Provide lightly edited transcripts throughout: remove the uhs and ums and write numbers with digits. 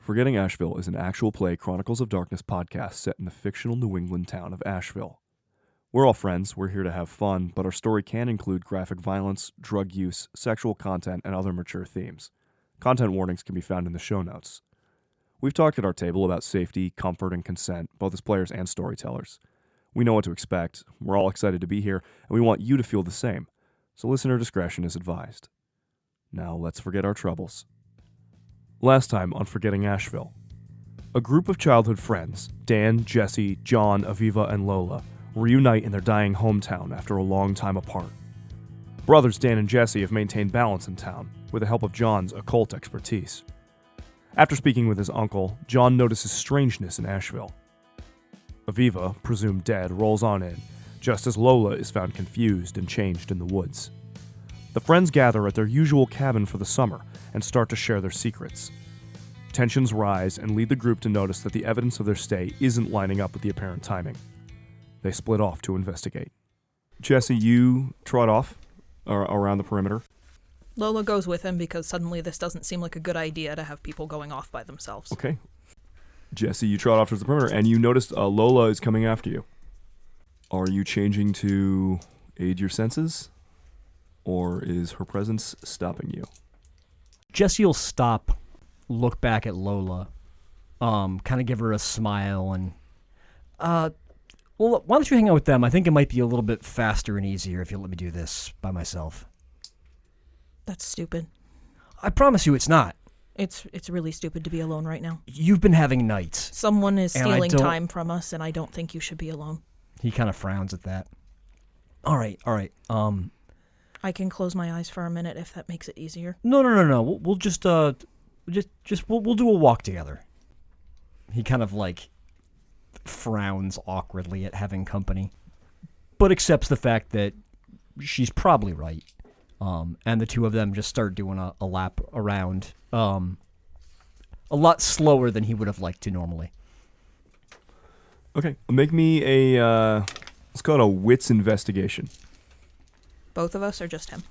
Forgetting Ashville is an actual play Chronicles of Darkness podcast set in the fictional New England town of Ashville. We're all friends, we're here to have fun, but our story can include graphic violence, drug use, sexual content, and other mature themes. Content warnings can be found in the show notes. We've talked at our table about safety, comfort, and consent, both as players and storytellers. We know what to expect, we're all excited to be here, and we want you to feel the same, so listener discretion is advised. Now let's forget our troubles. Last time on Forgetting Ashville. A group of childhood friends, Dan, Jesse, John, Aviva, and Lola, reunite in their dying hometown after a long time apart. Brothers Dan and Jesse have maintained balance in town, with the help of John's occult expertise. After speaking with his uncle, John notices strangeness in Ashville. Aviva, presumed dead, rolls on in, just as Lola is found confused and changed in the woods. The friends gather at their usual cabin for the summer and start to share their secrets. Tensions rise and lead the group to notice that the evidence of their stay isn't lining up with the apparent timing. They split off to investigate. Jesse, you trot off around the perimeter. Lola goes with him because suddenly this doesn't seem like a good idea to have people going off by themselves. Okay. Jesse, you trot off towards the perimeter, and you notice Lola is coming after you. Are you changing to aid your senses? Or is her presence stopping you? Jesse will stop, look back at Lola, kind of give her a smile, and, well, why don't you hang out with them? I think it might be a little bit faster and easier if you let me do this by myself. That's stupid. I promise you it's not. It's really stupid to be alone right now. You've been having nights. Someone is stealing time from us, and I don't think you should be alone. He kind of frowns at that. All right. I can close my eyes for a minute if that makes it easier. No. We'll just we'll do a walk together. He kind of like frowns awkwardly at having company, but accepts the fact that she's probably right. And the two of them just start doing a lap around, a lot slower than he would have liked to normally. Okay, make me a let's call it a wits investigation. Both of us or just him?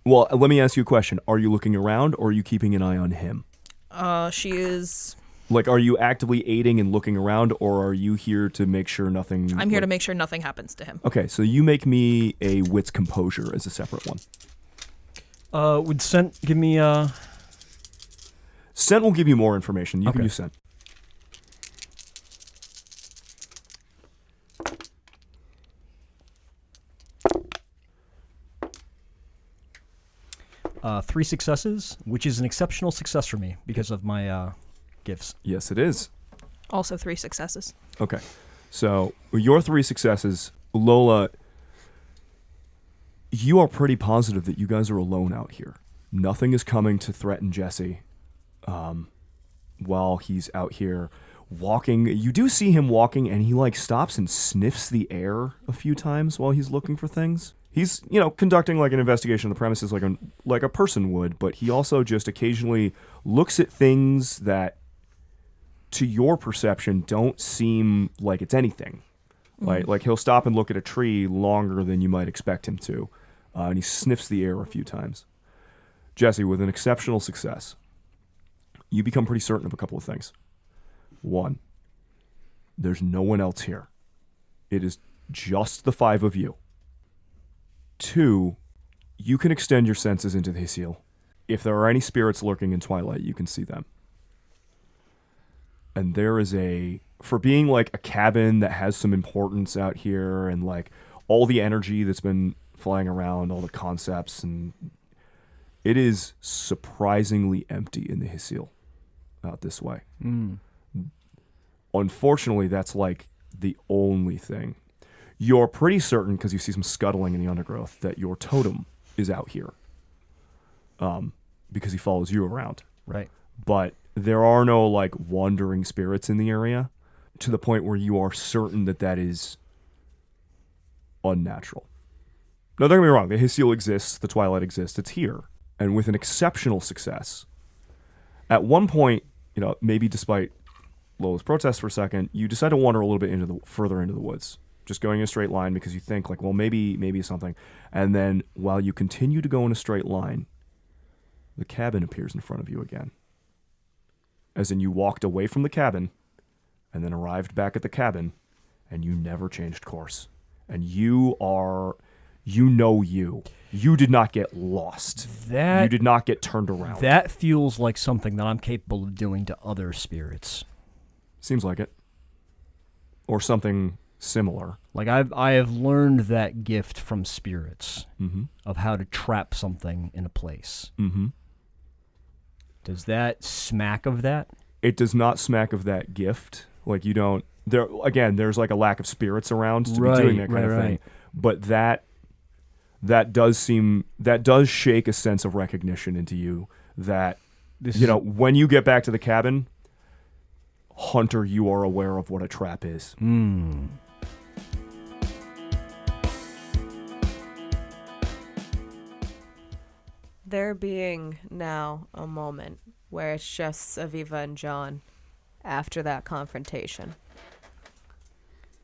Well, let me ask you a question. Are you looking around or are you keeping an eye on him? She is... Like, are you actively aiding and looking around, or are you here to make sure nothing... I'm here to make sure nothing happens to him. Okay, so you make me a wits composure as a separate one. Would Scent give me Scent will give you more information. You can use Scent. Three successes, which is an exceptional success for me because of my gifts. Yes, it is. Also 3 successes. Okay. So, your 3 successes, Lola, you are pretty positive that you guys are alone out here. Nothing is coming to threaten Jesse while he's out here walking. You do see him walking, and he like stops and sniffs the air a few times while he's looking for things. He's, conducting like an investigation of the premises like a person would, but he also just occasionally looks at things that, to your perception, don't seem like it's anything. Mm-hmm. Like he'll stop and look at a tree longer than you might expect him to, and he sniffs the air a few times. Jesse, with an exceptional success, you become pretty certain of a couple of things. 1, there's no one else here. It is just the 5 of you. 2, you can extend your senses into the Hyseal. If there are any spirits lurking in twilight, you can see them. And there is for being like a cabin that has some importance out here and like all the energy that's been flying around, all the concepts, and it is surprisingly empty in the Hyseal out this way. Unfortunately, that's like the only thing. You're pretty certain, because you see some scuttling in the undergrowth, that your totem is out here. Because he follows you around. Right. But there are no, like, wandering spirits in the area to the point where you are certain that is unnatural. Now, don't get me wrong. The Hyseal exists. The Twilight exists. It's here. And with an exceptional success, at one point, maybe despite Lola's protest for a second, you decide to wander a little bit further into the woods. Just going in a straight line because you think like, well, maybe something. And then while you continue to go in a straight line, the cabin appears in front of you again. As in, you walked away from the cabin and then arrived back at the cabin and you never changed course. And you did not get lost. You did not get turned around. That feels like something that I'm capable of doing to other spirits. Seems like it. Or something similar. Like I have learned that gift from spirits Mm-hmm. of how to trap something in a place. Mm-hmm. Does that smack of that? It does not smack of that gift. Like you don't. There's like a lack of spirits around to be doing that kind of thing. But that does shake a sense of recognition into you that when you get back to the cabin, Hunter, you are aware of what a trap is. There being now a moment where it's just Aviva and John after that confrontation.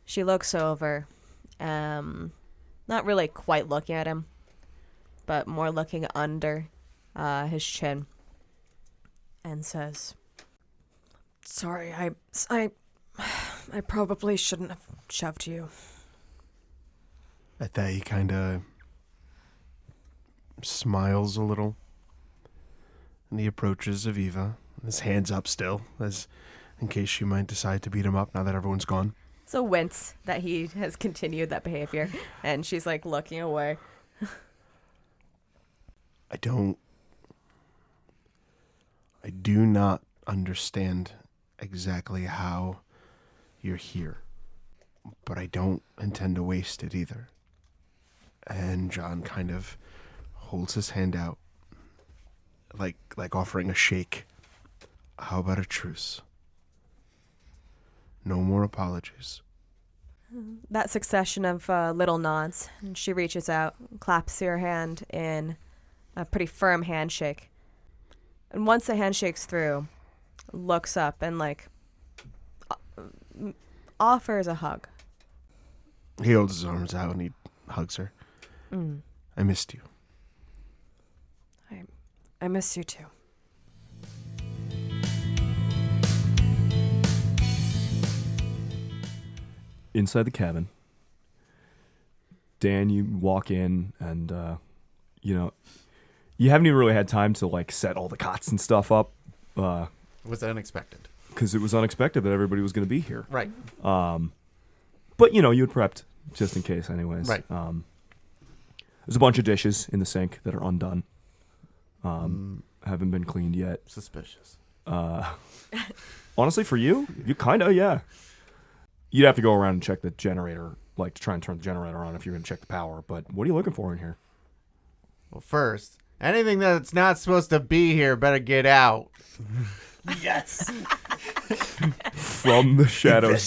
She looks over, not really quite looking at him, but more looking under his chin, and says, "Sorry, I probably shouldn't have shoved you." At that, he kind of smiles a little, and he approaches Aviva, his hands up still, as in case she might decide to beat him up now that everyone's gone. It's a wince that he has continued that behavior, and she's like looking away. I do not understand exactly how you're here, but I don't intend to waste it either. And John kind of holds his hand out, like offering a shake. How about a truce? No more apologies. That succession of little nods, and she reaches out, claps your hand in a pretty firm handshake. And once the handshake's through, looks up and offers a hug. He holds his arms out and he hugs her. I missed you. I miss you too. Inside the cabin, Dan, you walk in and, you haven't even really had time to, set all the cots and stuff up. It was unexpected. Because it was unexpected that everybody was going to be here. Right. But, you had prepped just in case anyways. Right. There's a bunch of dishes in the sink that are undone. Haven't been cleaned yet. Suspicious. Honestly, for you kind of, yeah. You'd have to go around and check the generator, to try and turn the generator on if you're going to check the power. But what are you looking for in here? Well, first, anything that's not supposed to be here better get out. Yes. From the shadows,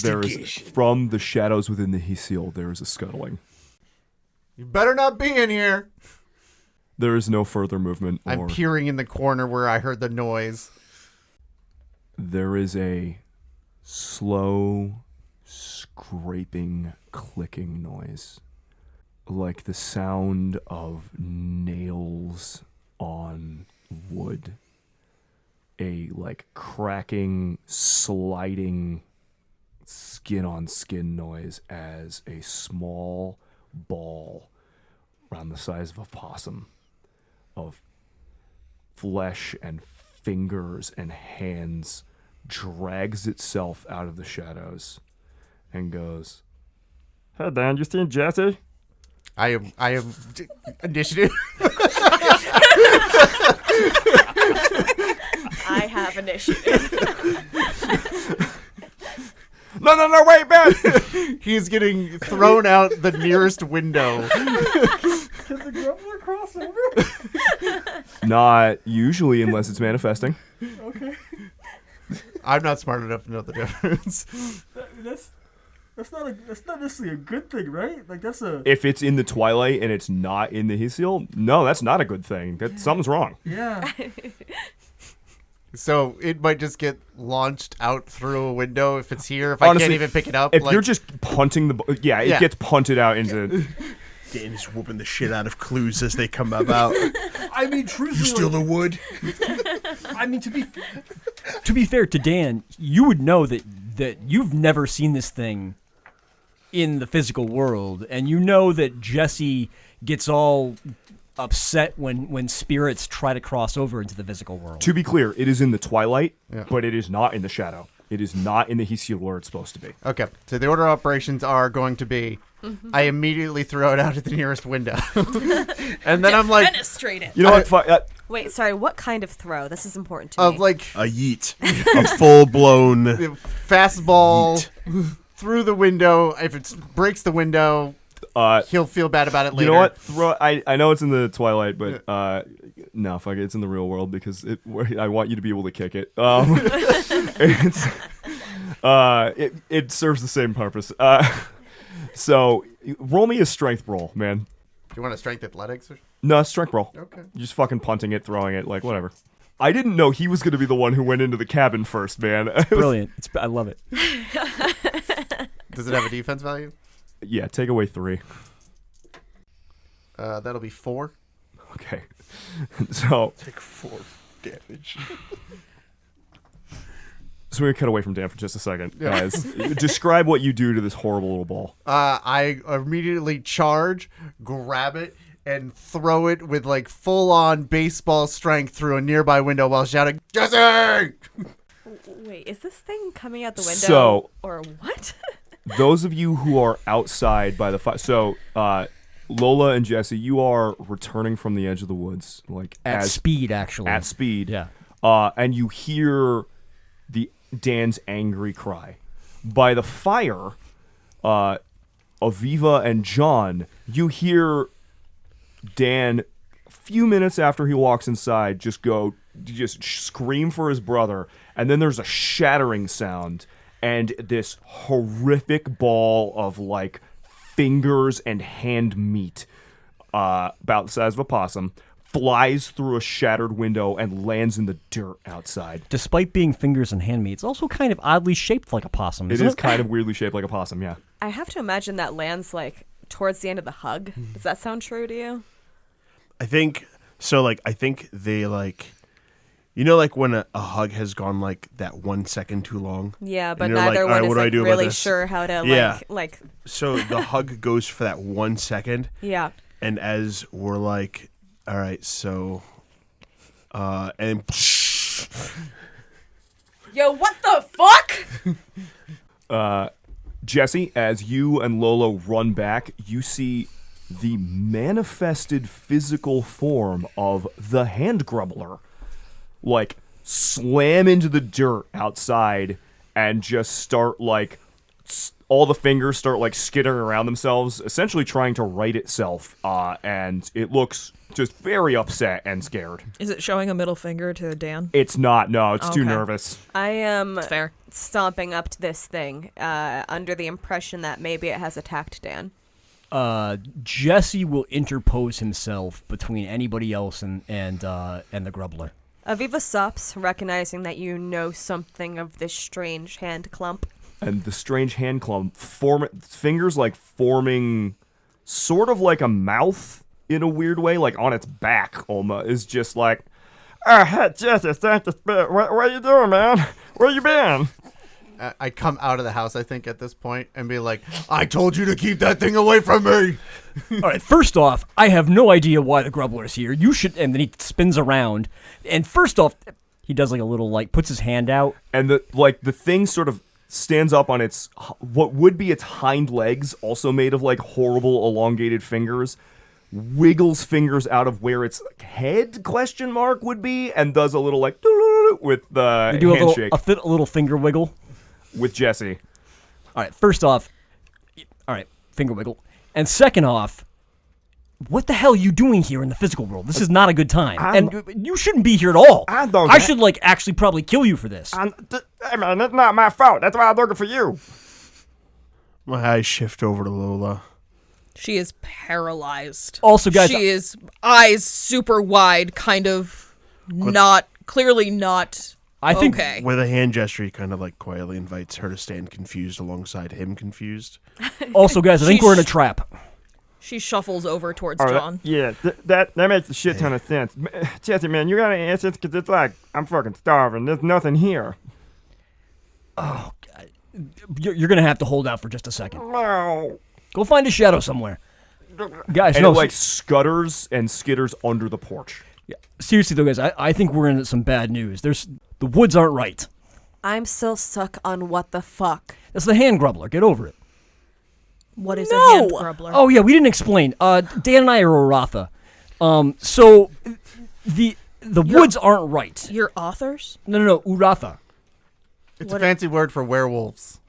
from the shadows within the Hesil, there is a scuttling. You better not be in here. There is no further movement. I'm peering in the corner where I heard the noise. There is a slow, scraping, clicking noise, like the sound of nails on wood. A cracking, sliding, skin on skin noise as a small ball around the size of a possum of flesh and fingers and hands drags itself out of the shadows and goes, "Hey Dan, you seen Jesse?" I am initiative. I have initiative. No, wait, man! He's getting thrown out the nearest window. Can the grumbler cross over? Not usually, unless it's manifesting. Okay. I'm not smart enough to know the difference. That's not necessarily a good thing, right? That's a... If it's in the twilight and it's not in the Hesil, no, that's not a good thing. Something's wrong. Yeah. So it might just get launched out through a window if it's here. If honestly, I can't even pick it up. If you're just punting it gets punted out into... Dan is whooping the shit out of clues as they come about. I mean, truthfully... You steal the wood? I mean, to be... to be fair to Dan, you would know that you've never seen this thing in the physical world, and you know that Jesse gets all upset when spirits try to cross over into the physical world. To be clear, it is in the twilight, Yeah. but it is not in the shadow. It is not in the Heseal where it's supposed to be. Okay, so the order of operations are going to be, I immediately throw it out at the nearest window. And then I'm like, Fenestrate it. You know what? Wait, sorry, what kind of throw? This is important to me. like A yeet. A full-blown fastball through the window. If it breaks the window, he'll feel bad about it later. You know what? I know it's in the twilight, but no, fuck it. It's in the real world because I want you to be able to kick it. It serves the same purpose. So roll me a strength roll, man. Do you want a strength athletics? No, strength roll. Okay. You're just fucking punting it, throwing it, like whatever. I didn't know he was going to be the one who went into the cabin first, man. Brilliant. I love it. Does it have a defense value? Yeah, take away 3. That'll be 4. Okay. So take 4 damage. we're going to cut away from Dan for just a second. Guys, describe what you do to this horrible little ball. I immediately charge, grab it, and throw it with like full-on baseball strength through a nearby window while shouting, Jesse! Wait, is this thing coming out the window? So- or what? Those of you who are outside by the fire, so Lola and Jesse, you are returning from the edge of the woods, like At speed, actually. At speed, Yeah. And you hear Dan's angry cry. By the fire, Aviva and John, you hear Dan, a few minutes after he walks inside, just scream for his brother, and then there's a shattering sound, and this horrific ball of like fingers and hand meat, about the size of a possum, flies through a shattered window and lands in the dirt outside. Despite being fingers and hand meat, it's also kind of oddly shaped like a possum, It isn't is kind of weirdly shaped like a possum, yeah. I have to imagine that lands like towards the end of the hug. Does that sound true to you? I think so. Like, I think they like, you know, like when a hug has gone like that 1 second too long. Yeah, but you're like, neither "All right, one what is do I like do about really this?" sure how to Yeah. like. So the hug goes for that 1 second, Yeah. and as we're like, all right, so, and Yo, what the fuck? Jesse, as you and Lola run back, you see the manifested physical form of the hand grubbler, like, slam into the dirt outside and just start, like, all the fingers start, like, skittering around themselves, essentially trying to right itself, and it looks just very upset and scared. Is it showing a middle finger to Dan? It's not, no, it's too Okay. nervous. I am Fair. stomping up to this thing, under the impression that maybe it has attacked Dan. Jesse will interpose himself between anybody else and the grubbler. Aviva stops, recognizing that you know something of this strange hand clump. And the strange hand clump, fingers like forming sort of like a mouth in a weird way, like on its back almost, is just like, Jesse, what you doing, man? Where you been? I come out of the house, I think, at this point, and be like, I told you to keep that thing away from me! All right, first off, I have no idea why the grubbler's here. You should, and then he spins around, and first off, he does like a little, like, puts his hand out. And the thing sort of stands up on its, what would be its hind legs, also made of like horrible elongated fingers, wiggles fingers out of where its head question mark would be, and does a little like with the You do handshake a little finger wiggle. with Jesse. All right, first off, finger wiggle. And second off, what the hell are you doing here in the physical world? This is not a good time. And you shouldn't be here at all. I should, like, actually probably kill you for this. Hey man, that's not my fault. That's why I'm looking for you. my eyes shift over to Lola. She is paralyzed. Also, guys, she is eyes super wide, kind of clearly not I think okay. With a hand gesture, he kind of like quietly invites her to stand confused alongside him confused. Also, guys, I think we're in a trap. She shuffles over towards Oh, John. that makes a shit ton of sense. Jesse, man, you gotta answer because it's like I'm fucking starving. There's nothing here. Oh, God. You're gonna have to hold out for just a second. No. Go find a shadow somewhere, guys. And no, it like scutters and skitters under the porch. yeah, seriously though, guys, I think we're in some bad news. The woods aren't right. I'm still stuck on what the fuck. That's the hand grubbler. Get over it. What is No! a hand grubbler? Oh yeah, we didn't explain. Dan and I are Oratha. So the woods aren't right. You're authors? No, Uratha. It's What a fancy word for werewolves.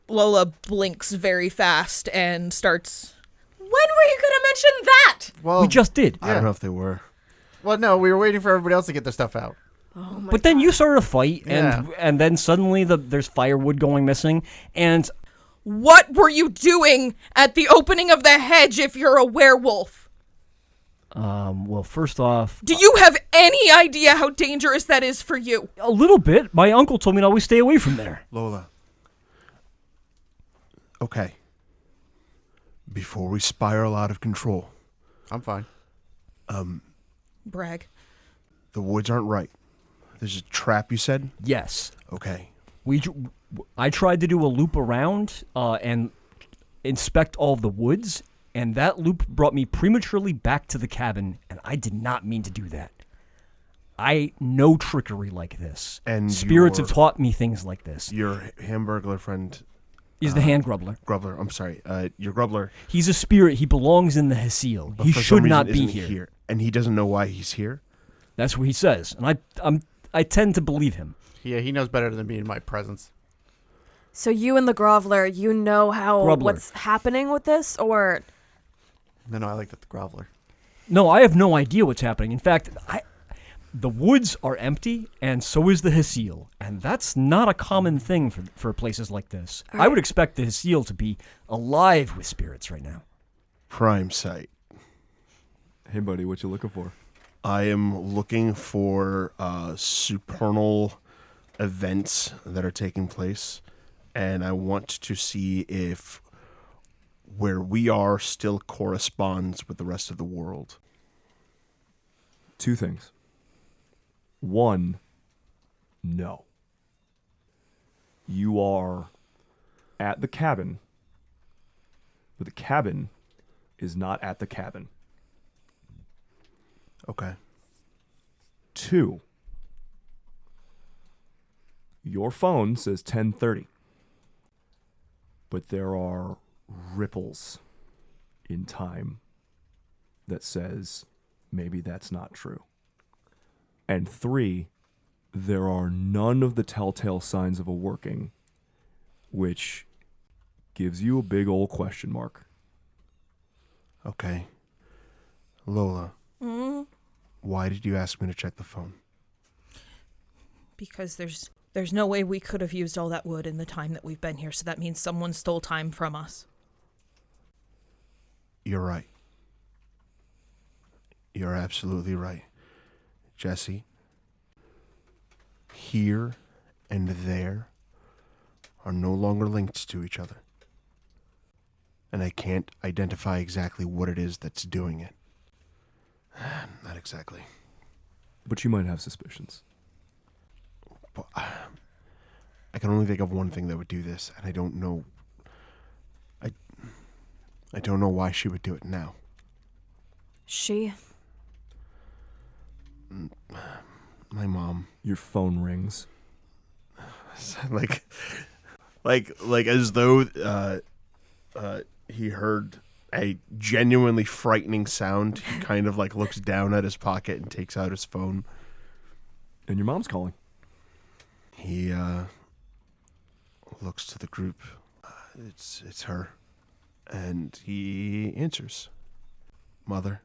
Lola blinks very fast and starts. When were you going to mention that? Well, We just did. I don't know if they were. Well, no, we were waiting for everybody else to get their stuff out. Oh my But then you started a fight, Yeah. and then suddenly there's firewood going missing, and What were you doing at the opening of the hedge if you're a werewolf? well, first off, Do you have any idea how dangerous that is for you? a little bit. My uncle told me to always stay away from there. Lola. Okay. Before we spiral out of control, I'm fine. Brag. the woods aren't right. There's a trap, you said? Yes, Okay. I tried to do a loop around and inspect all of the woods, and that loop brought me prematurely back to the cabin, and I did not mean to do that. I know trickery like this. And spirits your- have taught me things like this. Your hamburglar friend, He's the hand grubbler. Grubbler, I'm sorry, your Grubbler, He's a spirit. He belongs in the Hasil. but He for some should reason not be isn't here. And he doesn't know why he's here? That's what he says, and I tend to believe him. Yeah, he knows better than me in my presence. So you and the Groveler, you know how Grubbler. what's happening with this, or No, I like that the groveler. No, I have no idea what's happening. In fact, the woods are empty, and so is the Hasil, and that's not a common thing for places like this. I would expect the Hasil to be alive with spirits right now. Prime site. Hey, buddy, what you looking for? I am looking for supernal events that are taking place, and I want to see if where we are still corresponds with the rest of the world. Two things. One, no. You are at the cabin, but the cabin is not at the cabin. Okay. Two, your phone says 10:30, but there are ripples in time that says maybe that's not true. And three, there are none of the telltale signs of a working, which gives you a big old question mark. Okay. Lola, why did you ask me to check the phone? Because there's no way we could have used all that wood in the time that we've been here, so that means someone stole time from us. You're right. You're absolutely right. Jesse, here and there are no longer linked to each other. And I can't identify exactly what it is that's doing it. Not exactly. But you might have suspicions. But I can only think of one thing that would do this, and I don't know. I don't know why she would do it now. she? My mom. Your phone rings. like as though he heard a genuinely frightening sound. He kind of like looks down at his pocket and takes out his phone. And your mom's calling. He looks to the group. It's her, and he answers. Mother.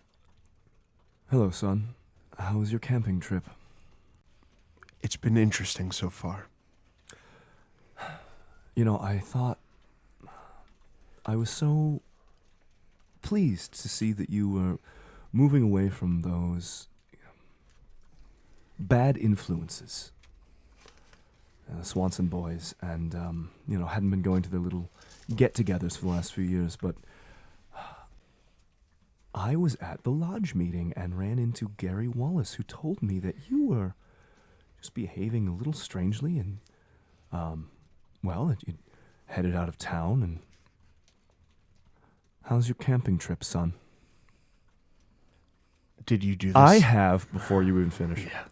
Hello, son. How was your camping trip? It's been interesting so far. You know, I thought I was so pleased to see that you were moving away from those bad influences. Swanson boys, and, hadn't been going to their little get-togethers for the last few years, but I was at the lodge meeting and ran into Gary Wallace, who told me that you were just behaving a little strangely and, that you headed out of town. And how's your camping trip, son? Did you do this? I have, before you even finish, Yeah.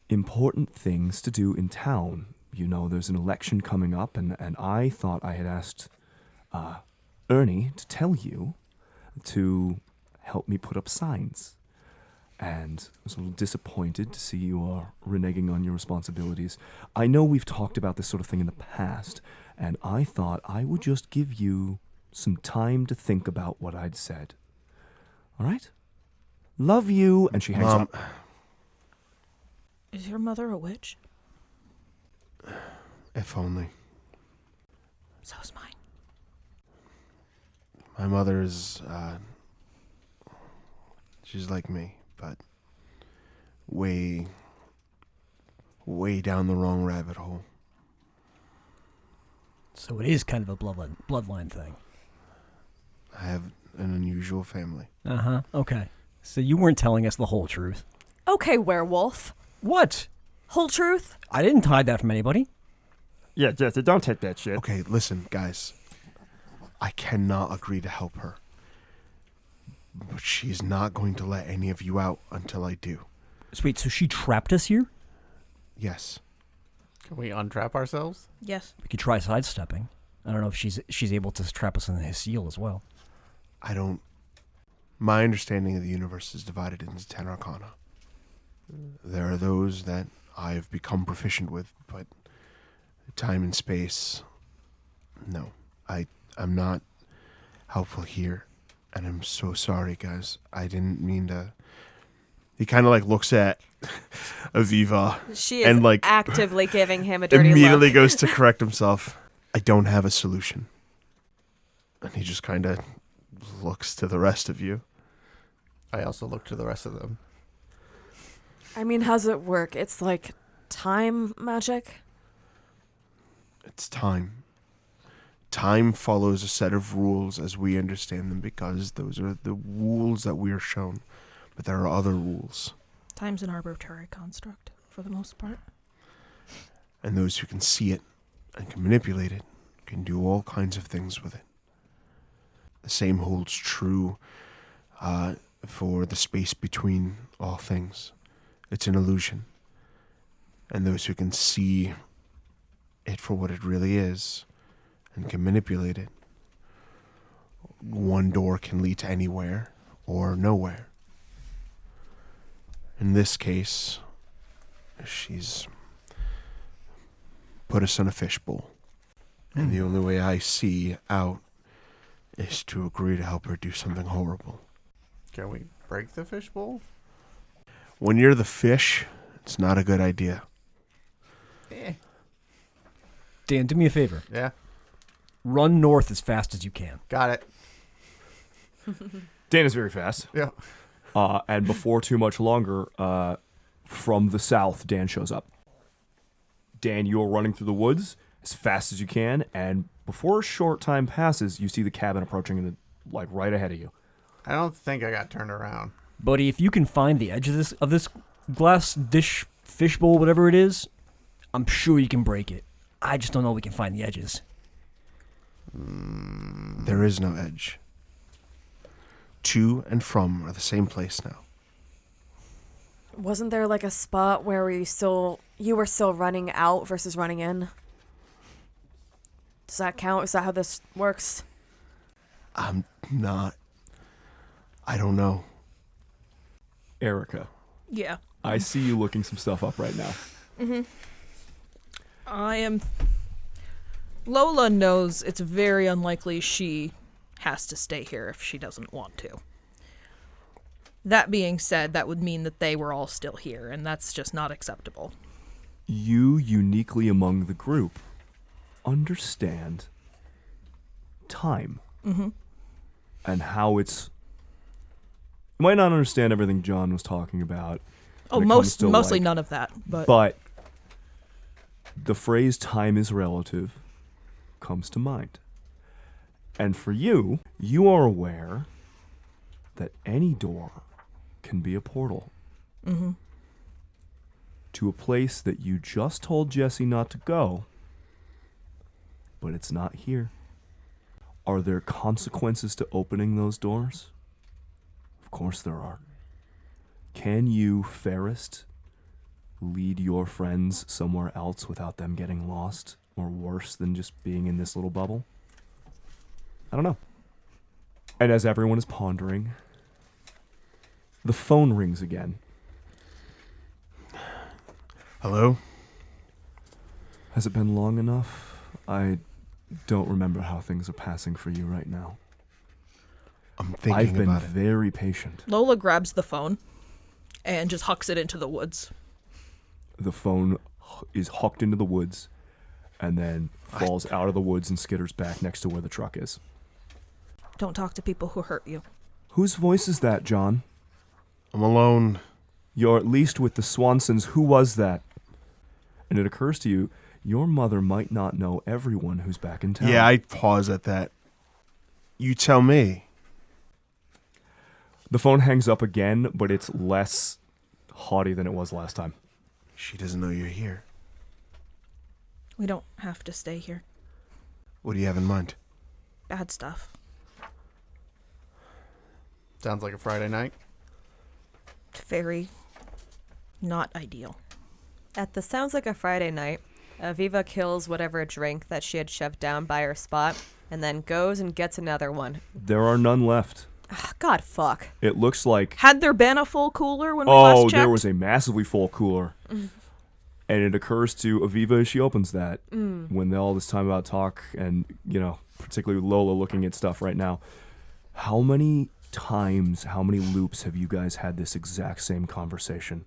important things to do in town. You know, there's an election coming up, and I thought I had asked Ernie to tell you to help me put up signs. And I was a little disappointed to see you are reneging on your responsibilities. I know we've talked about this sort of thing in the past, and I thought I would just give you some time to think about what I'd said. All right? Love you. And she hangs Mom. up. Is your mother a witch? If only. So is mine. My mother is, she's like me, but way down the wrong rabbit hole. So it is kind of a bloodline thing. I have an unusual family. Uh-huh. Okay. So you weren't telling us the whole truth. Okay, werewolf. What? Whole truth? I didn't hide that from anybody. Yeah, Jesse, don't take that shit. Okay, listen, guys. I cannot agree to help her. But she's not going to let any of you out until I do. Wait, so she trapped us here? Yes. Can we untrap ourselves? Yes. We could try sidestepping. I don't know if she's able to trap us in his seal as well. My understanding of the universe is divided into 10 arcana. There are those that I've become proficient with, but time and space, no. I'm not helpful here, and I'm so sorry, guys. I didn't mean to. He kind of looks at Aviva. She is and actively giving him a dirty immediately look. goes to correct himself. I don't have a solution. And he just kind of looks to the rest of you. I also look to the rest of them. I mean, how's it work? It's like time magic? It's time. Time follows a set of rules as we understand them because those are the rules that we are shown. But there are other rules. Time's an arbitrary construct, for the most part. And those who can see it and can manipulate it can do all kinds of things with it. The same holds true for the space between all things. It's an illusion. And those who can see it for what it really is and can manipulate it, one door can lead to anywhere or nowhere. In this case, she's put us in a fishbowl. And the only way I see out is to agree to help her do something horrible. Can we break the fishbowl? When you're the fish, it's not a good idea. Dan, do me a favor. Yeah, Run north as fast as you can. got it. Dan is very fast. Yeah. And before too much longer, from the south, Dan shows up. Dan, you are running through the woods as fast as you can, and before a short time passes, you see the cabin approaching in right ahead of you. I don't think I got turned around. Buddy, if you can find the edge of this glass dish, fishbowl, whatever it is, I'm sure you can break it. I just don't know if we can find the edges. There is no edge. To and from are the same place now. Wasn't there like a spot where you were still running out versus running in? Does that count? Is that how this works? I don't know. Erika, Yeah. I see you looking some stuff up right now. Lola knows it's very unlikely she has to stay here if she doesn't want to. That being said, that would mean that they were all still here, and that's just not acceptable. You, uniquely among the group, understand time. And how it's... You might not understand everything John was talking about. Oh, when it comes to, mostly none of that, but But the phrase time is relative comes to mind. And for you, you are aware that any door can be a portal. Mm-hmm. To a place that you just told Jesse not to go, but it's not here. Are there consequences to opening those doors? Of course there are. Can you, Ferrist, lead your friends somewhere else without them getting lost, or worse than just being in this little bubble? I don't know. And as everyone is pondering, the phone rings again. Hello? Has it been long enough? I don't remember how things are passing for you right now. I'm thinking I've been about it. very patient. Lola grabs the phone and just hucks it into the woods. The phone is hucked into the woods and then falls out of the woods and skitters back next to where the truck is. Don't talk to people who hurt you. Whose voice is that, John? I'm alone. You're at least with the Swansons. Who was that? And it occurs to you, your mother might not know everyone who's back in town. Yeah, I pause at that. You tell me. The phone hangs up again, but it's less haughty than it was last time. She doesn't know you're here. We don't have to stay here. What do you have in mind? Bad stuff. Sounds like a Friday night. It's very not ideal. At the sounds like a Friday night, Aviva kills whatever drink that she had shoved down by her spot and then goes and gets another one. There are none left. Ugh, God, fuck. It looks like... Had there been a full cooler when we last checked? There was a massively full cooler. And it occurs to Aviva as she opens that, when all this time about talk and, particularly Lola looking at stuff right now, how many times, how many loops have you guys had this exact same conversation?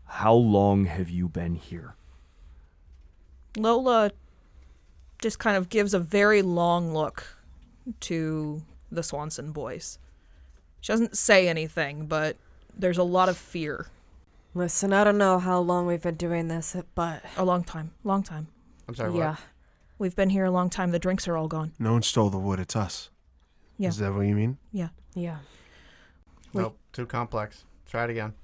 How long have you been here? Lola just kind of gives a very long look to the Swanson boys. She doesn't say anything, but there's a lot of fear. Listen, I don't know how long we've been doing this, but... A long time. Long time. I'm sorry, yeah. what? We've been here a long time. The drinks are all gone. No one stole the wood, it's us. Yeah. Is that what you mean? Yeah. Yeah. Nope, too complex. Try it again.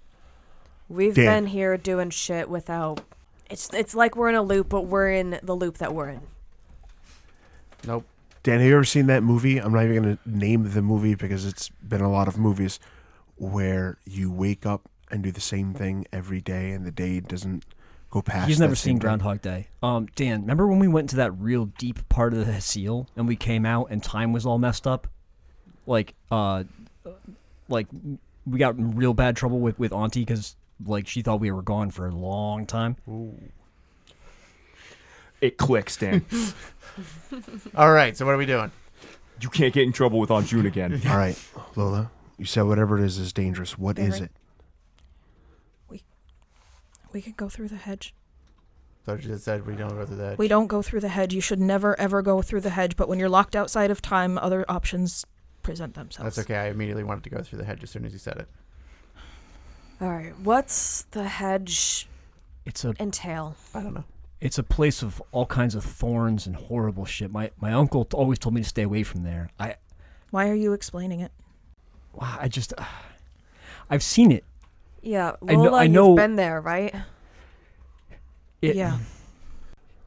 We've Dan. been here doing shit without... It's like we're in a loop, but we're in the loop that we're in. Nope. Dan, have you ever seen that movie? I'm not even going to name the movie because it's been a lot of movies where you wake up and do the same thing every day and the day doesn't go past. He's never that same seen day. Groundhog Day. Dan, remember when we went into that real deep part of the seal and we came out and time was all messed up? Like we got in real bad trouble with Auntie because she thought we were gone for a long time. Ooh. It clicks, Dan. All right, so what are we doing? You can't get in trouble with Aunt June again. All right, Lola, you said whatever it is dangerous. What is it? We can go through the hedge. So you just said we don't go through that. We don't go through the hedge. You should never, ever go through the hedge. But when you're locked outside of time, other options present themselves. That's okay. I immediately wanted to go through the hedge as soon as you said it. All right, what's the hedge It's a entail? I don't know. It's a place of all kinds of thorns and horrible shit. My uncle always told me to stay away from there. Why are you explaining it? I've seen it. Yeah, I know- Lola, I know- you've been there, right? Yeah.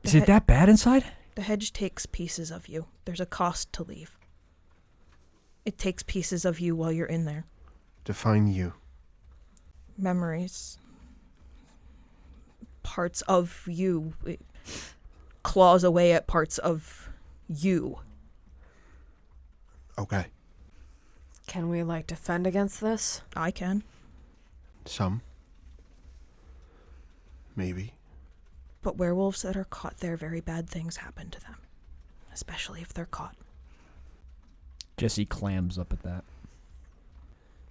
Is it that bad inside? The hedge takes pieces of you. There's a cost to leave. It takes pieces of you while you're in there. Define you. Memories. Parts of you. It claws away at parts of you. Okay. Can we, defend against this? I can. Some. Maybe. But werewolves that are caught there, very bad things happen to them. Especially if they're caught. Jesse clams up at that.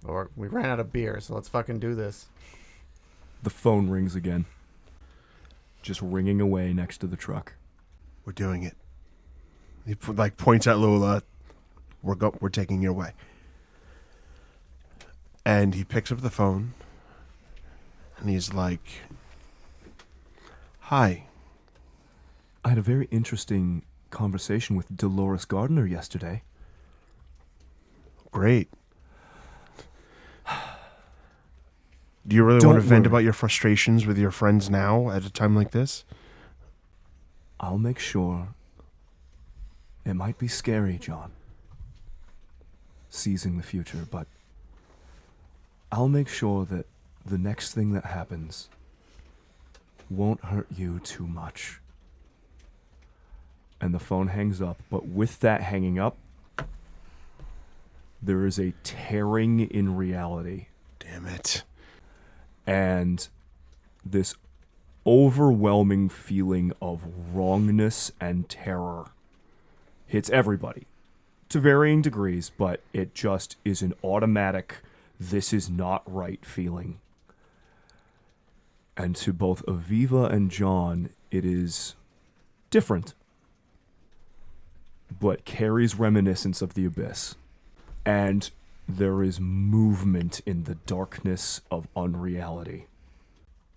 Or we ran out of beer, so let's fucking do this. The phone rings again. Just ringing away next to the truck. We're doing it. He points at Lola. We're taking you away. And he picks up the phone. And he's like, "Hi." I had a very interesting conversation with Dolores Gardner yesterday. Great. Do you really Don't want to vent worry. about your frustrations with your friends now at a time like this? I'll make sure. It might be scary, John, seizing the future, but I'll make sure that the next thing that happens won't hurt you too much. And the phone hangs up, but with that hanging up, there is a tearing in reality. Damn it. And this overwhelming feeling of wrongness and terror hits everybody to varying degrees, but it just is an automatic, this is not right feeling. And to both Aviva and John, it is different, but carries reminiscence of the abyss. And there is movement in the darkness of unreality,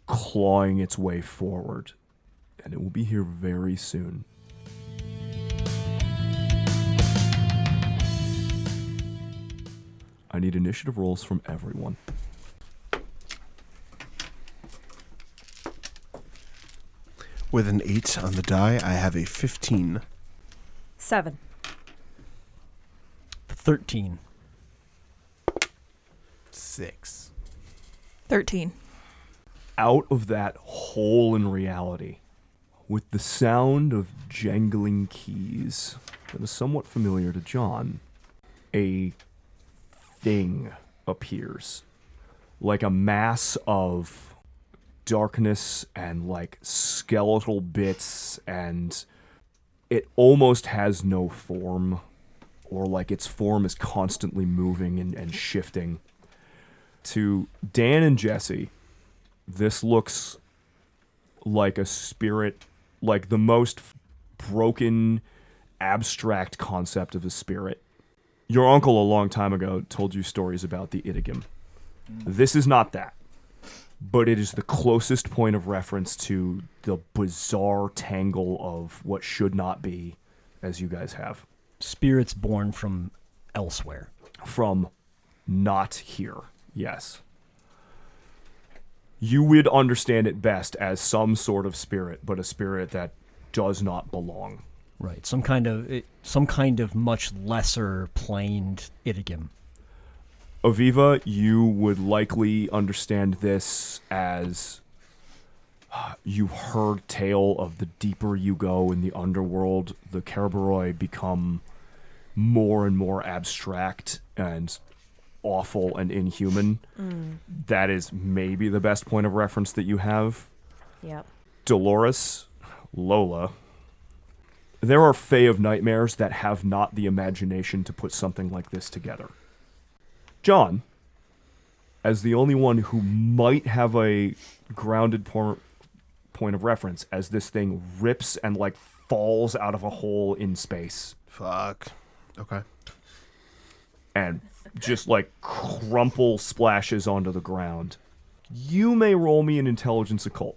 clawing its way forward, and it will be here very soon. I need initiative rolls from everyone. With an 8 on the die, I have a 15. 7. 13. 6. 13. Out of that hole in reality, with the sound of jangling keys that is somewhat familiar to John, a thing appears, like a mass of darkness and like skeletal bits, and it almost has no form, or like its form is constantly moving and shifting. To Dan and Jesse, this looks like a spirit, like the most broken, abstract concept of a spirit. Your uncle a long time ago told you stories about the Idigim. This is not that, but it is the closest point of reference to the bizarre tangle of what should not be, as you guys have. Spirits born from elsewhere. From not here, yes. You would understand it best as some sort of spirit, but a spirit that does not belong. Right. Some kind of much lesser planed Idigim. Aviva, you would likely understand this as you heard tale of the deeper you go in the underworld, the Kerberoi become more and more abstract and awful and inhuman. That is maybe the best point of reference that you have. Yep. Dolores, Lola, there are Fae of Nightmares that have not the imagination to put something like this together. John, as the only one who might have a grounded point of reference, as this thing rips and like falls out of a hole in space. Fuck. Okay. And just like crumple splashes onto the ground. You may roll me an intelligence occult.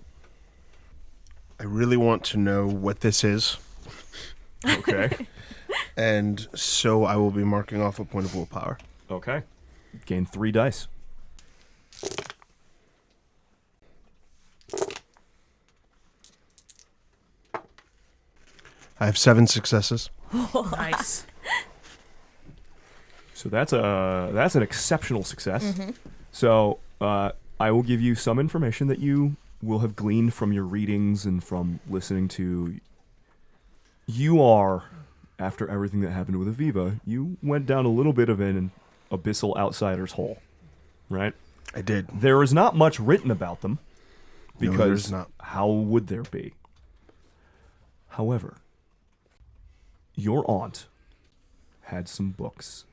I really want to know what this is, Okay. and so I will be marking off a point of willpower. Okay. Gain 3 dice. I have 7 successes. Nice. So that's an exceptional success. So I will give you some information that you will have gleaned from your readings and from listening to. You are, after everything that happened with Aviva, you went down a little bit of an abyssal outsider's hole, right? I did. There is not much written about them, No, because there's not. how would there be? However, your aunt had some books.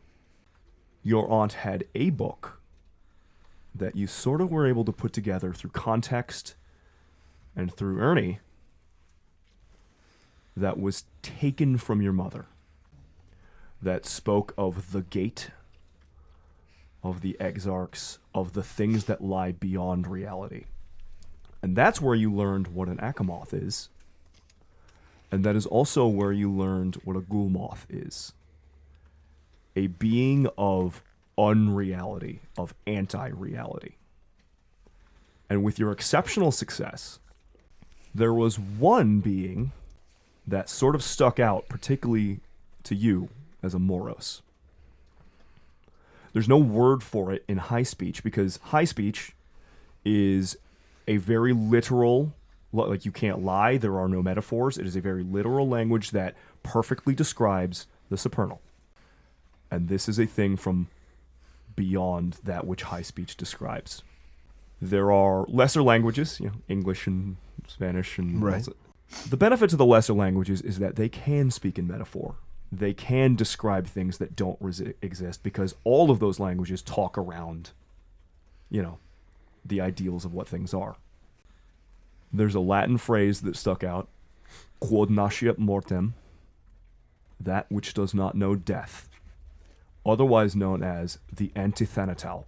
Your aunt had a book that you sort of were able to put together through context and through Ernie that was taken from your mother, that spoke of the gate, of the exarchs, of the things that lie beyond reality. And that's where you learned what an Akamoth is, And that is also where you learned what a gulmoth is. A being of unreality, of anti-reality. And with your exceptional success, there was one being that sort of stuck out, particularly to you as a Moros. There's no word for it in high speech, because high speech is a very literal, like you can't lie, there are no metaphors. It is a very literal language that perfectly describes the supernal. And this is a thing from beyond that which high speech describes. There are lesser languages, English and Spanish and Right. The benefit to the lesser languages is that they can speak in metaphor. They can describe things that don't exist, because all of those languages talk around, the ideals of what things are. There's a Latin phrase that stuck out, quod nasciat mortem, that which does not know death, otherwise known as the antithanatal.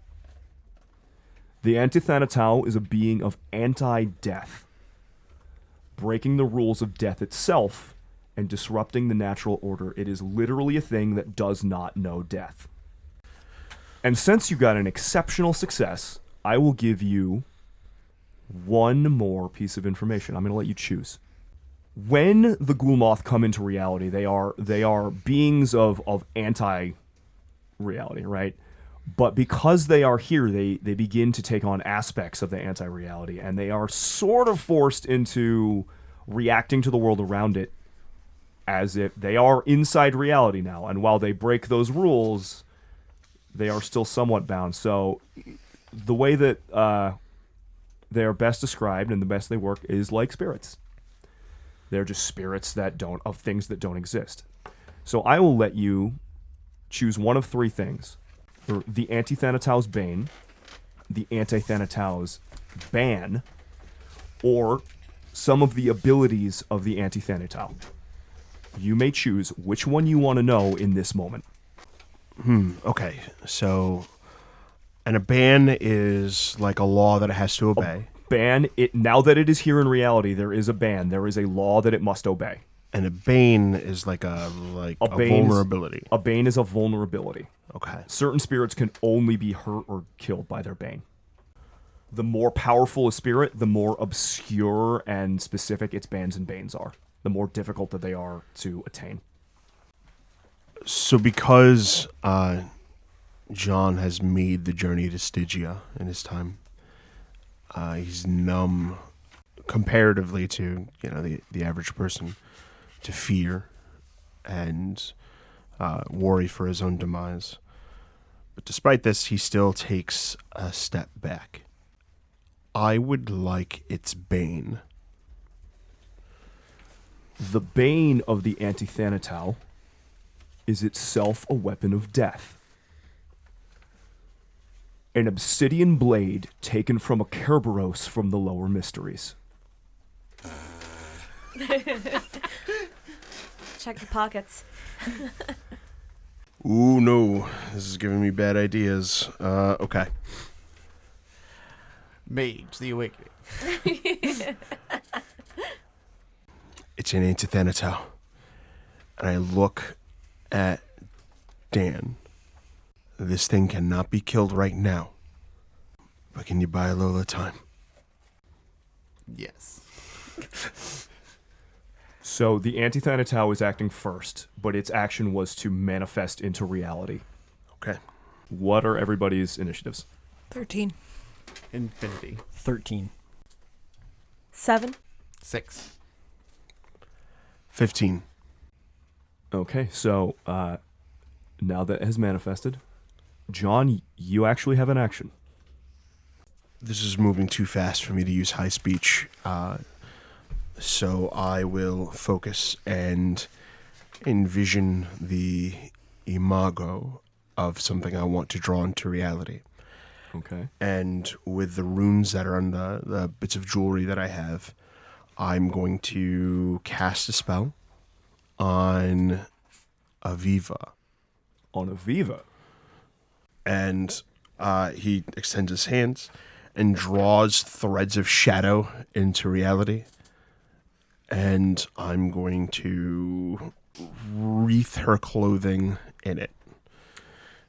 The antithanatal is a being of anti-death, breaking the rules of death itself and disrupting the natural order. It is literally a thing that does not know death. And since you got an exceptional success, I will give you one more piece of information. I'm going to let you choose. When the Gulmoth come into reality, they are beings of anti-reality, right? But because they are here, they begin to take on aspects of the anti-reality, and they are sort of forced into reacting to the world around it as if they are inside reality now. And while they break those rules, they are still somewhat bound. So the way that they are best described and the best they work is like spirits. They're just spirits of things that don't exist. So I will let you choose one of three things. The Antithanatal's Bane, the Antithanatal's Ban, or some of the abilities of the Antithanatal. You may choose which one you want to know in this moment. Okay, so... And a ban is like a law that it has to obey. Ban, now that it is here in reality, there is a ban. There is a law that it must obey. And a bane is like a vulnerability. A bane is a vulnerability. Okay. Certain spirits can only be hurt or killed by their bane. The more powerful a spirit, the more obscure and specific its bans and banes are. The more difficult that they are to attain. So because John has made the journey to Stygia in his time, he's numb comparatively to the average person to fear and worry for his own demise. But despite this, he still takes a step back. I would like its bane. The bane of the Antithanatal is itself a weapon of death. An obsidian blade taken from a Kerberos from the lower mysteries. Check your pockets. Ooh, no. This is giving me bad ideas. Okay. Mage, the Awakening. It's an Antithanatal. And I look at Dan. This thing cannot be killed right now. But can you buy Lola time? Yes. So the Antithanatal is acting first, but its action was to manifest into reality. Okay. What are everybody's initiatives? 13. Infinity. 13. 7. 6. 15. Okay, so now that it has manifested, John, you actually have an action. This is moving too fast for me to use high speech. So I will focus and envision the imago of something I want to draw into reality. Okay. And with the runes that are on the bits of jewelry that I have, I'm going to cast a spell on Aviva. On Aviva? And he extends his hands and draws threads of shadow into reality. and I'm going to wreath her clothing in it.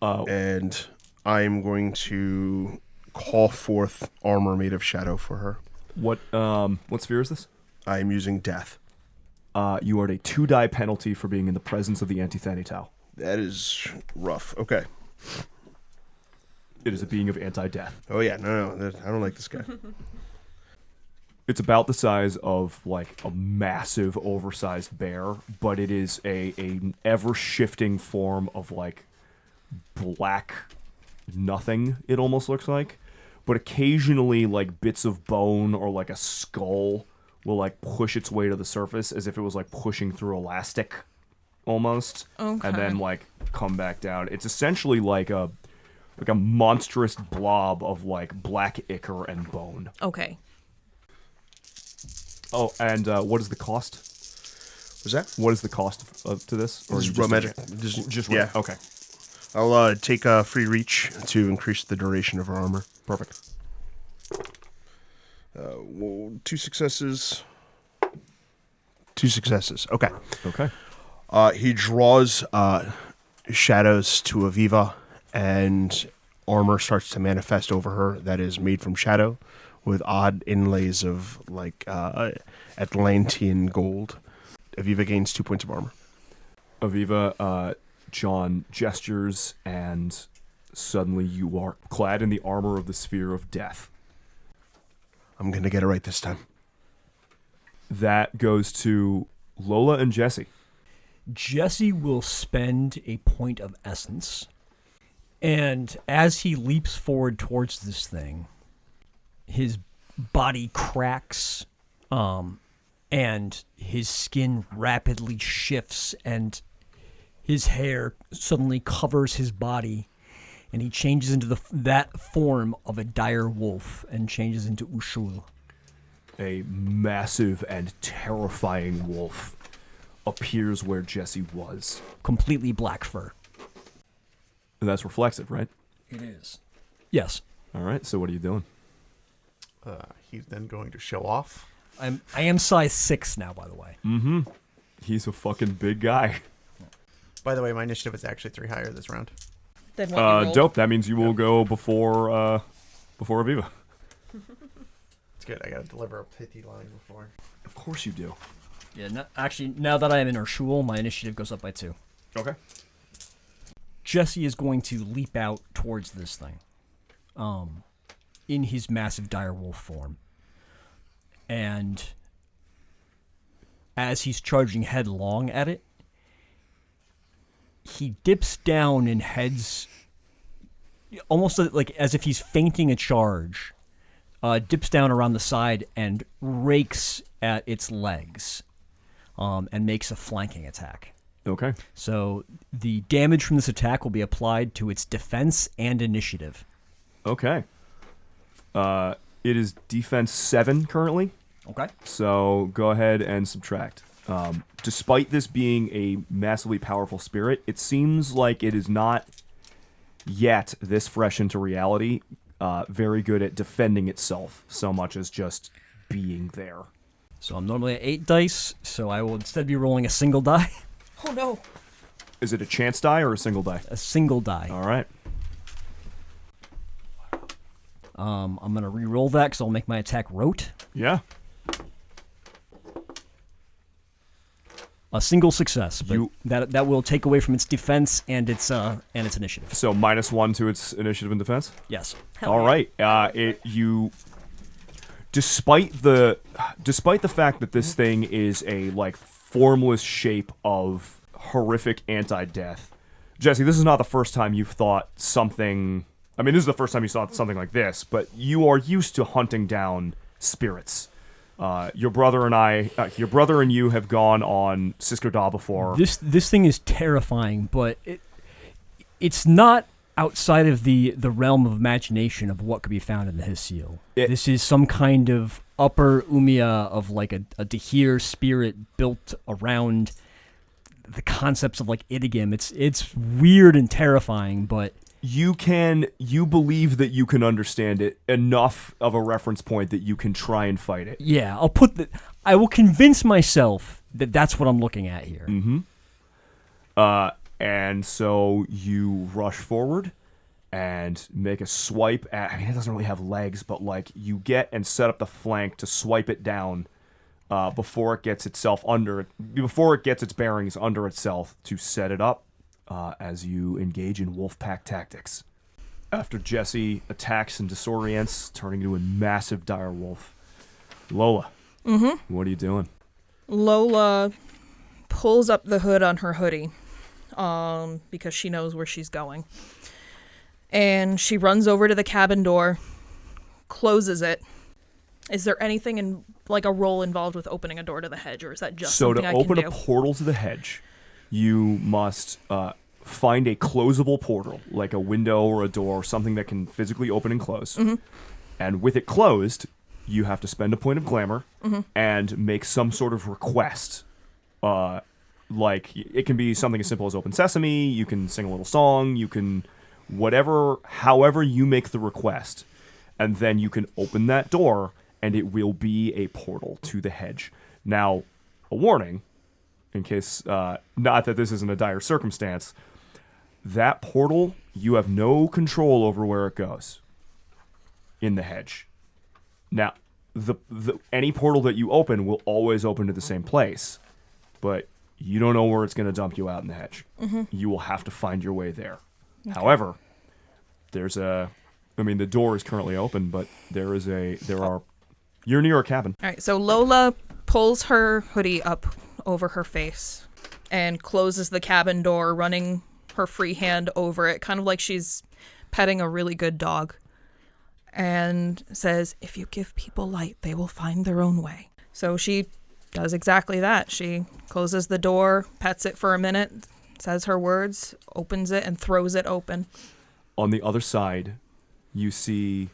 And I'm going to call forth armor made of shadow for her. What sphere is this? I am using death. You are at a 2-die penalty for being in the presence of the Antithanitau. That is rough. Okay. It is a being of anti-death. Oh yeah, no, I don't like this guy. It's about the size of like a massive, oversized bear, but it is an ever-shifting form of like black nothing, it almost looks like. But occasionally, like bits of bone or like a skull will like push its way to the surface as if it was like pushing through elastic almost. Okay. And then like come back down. It's essentially like a monstrous blob of like black ichor and bone. Okay. Oh, and what is the cost? Was that? What is the cost to this? This is just raw a- magic. Just yeah. Okay. I'll take a free reach to increase the duration of her armor. Perfect. 2 successes. 2 successes. Okay. Okay. He draws shadows to Aviva, and armor starts to manifest over her that is made from shadow with odd inlays of like Atlantean gold. Aviva gains 2 points of armor. Aviva, John gestures, and suddenly you are clad in the armor of the sphere of death. I'm going to get it right this time. That goes to Lola and Jesse. Jesse will spend a point of essence, and as he leaps forward towards this thing, his body cracks, and his skin rapidly shifts, and his hair suddenly covers his body, and he changes into that form of a dire wolf and changes into Ushul. A massive and terrifying wolf appears where Jesse was. Completely black fur. And that's reflexive, right? It is. Yes. All right, so what are you doing? He's then going to show off. I am size 6 now, by the way. Mm-hmm. He's a fucking big guy. By the way, my initiative is actually 3 higher this round. Then what you rolled? Dope. That means you will go before Aviva. It's good. I got to deliver a pithy line before. Of course you do. Yeah, actually, now that I am in Urshul, my initiative goes up by 2. Okay. Jesse is going to leap out towards this thing, in his massive direwolf form. And as he's charging headlong at it, he dips down and heads, almost like as if he's feinting a charge, dips down around the side and rakes at its legs, and makes a flanking attack. Okay. So the damage from this attack will be applied to its defense and initiative. Okay. It is defense 7 currently. Okay. So go ahead and subtract. Despite this being a massively powerful spirit, it seems like it is not yet this fresh into reality, very good at defending itself so much as just being there. So I'm normally at 8 dice, so I will instead be rolling a single die. Oh no. Is it a chance die or a single die? A single die. All right. I'm going to re-roll that because I'll make my attack rote. Yeah. A single success, but You- that will take away from its defense and its initiative. So -1 to its initiative and defense. Yes. All right. Despite the fact that this thing is a like formless shape of horrific anti-death, Jesse, this is not the first time you've thought something. I mean, this is the first time you saw something like this, but you are used to hunting down spirits. Your brother and you have gone on Cisco Da before. This thing is terrifying, but it's not outside of the realm of imagination of what could be found in the His Seal. This is some kind of upper Umia of like a Dahir spirit built around the concepts of like Idigim. It's weird and terrifying, but You believe that you can understand it enough of a reference point that you can try and fight it. Yeah, I will convince myself that that's what I'm looking at here. Mm-hmm. And so you rush forward and make a swipe at, I mean, it doesn't really have legs, but like you get and set up the flank to swipe it down before it gets its bearings under itself to set it up as you engage in wolf pack tactics. After Jesse attacks and disorients, turning into a massive dire wolf. Lola, what are you doing? Lola pulls up the hood on her hoodie because she knows where she's going. And she runs over to the cabin door, closes it. Is there anything in like a role involved with opening a door to the hedge, or is that just something I can do? So to open a portal to the hedge, you must find a closable portal, like a window or a door, or something that can physically open and close. Mm-hmm. And with it closed, you have to spend a point of glamour and make some sort of request. Like, it can be something as simple as open sesame, you can sing a little song, you can however you make the request. And then you can open that door, and it will be a portal to the hedge. Now, a warning, in case, not that this isn't a dire circumstance, that portal, you have no control over where it goes in the hedge. Now, any portal that you open will always open to the same place, but you don't know where it's going to dump you out in the hedge. You will have to find your way there. Okay. However, the door is currently open, but you're near a cabin. All right, so Lola pulls her hoodie up over her face and closes the cabin door, running her free hand over it, kind of like she's petting a really good dog, and says, if you give people light, they will find their own way. So she does exactly that. She closes the door, pets it for a minute, says her words, opens it, and throws it open. On the other side, you see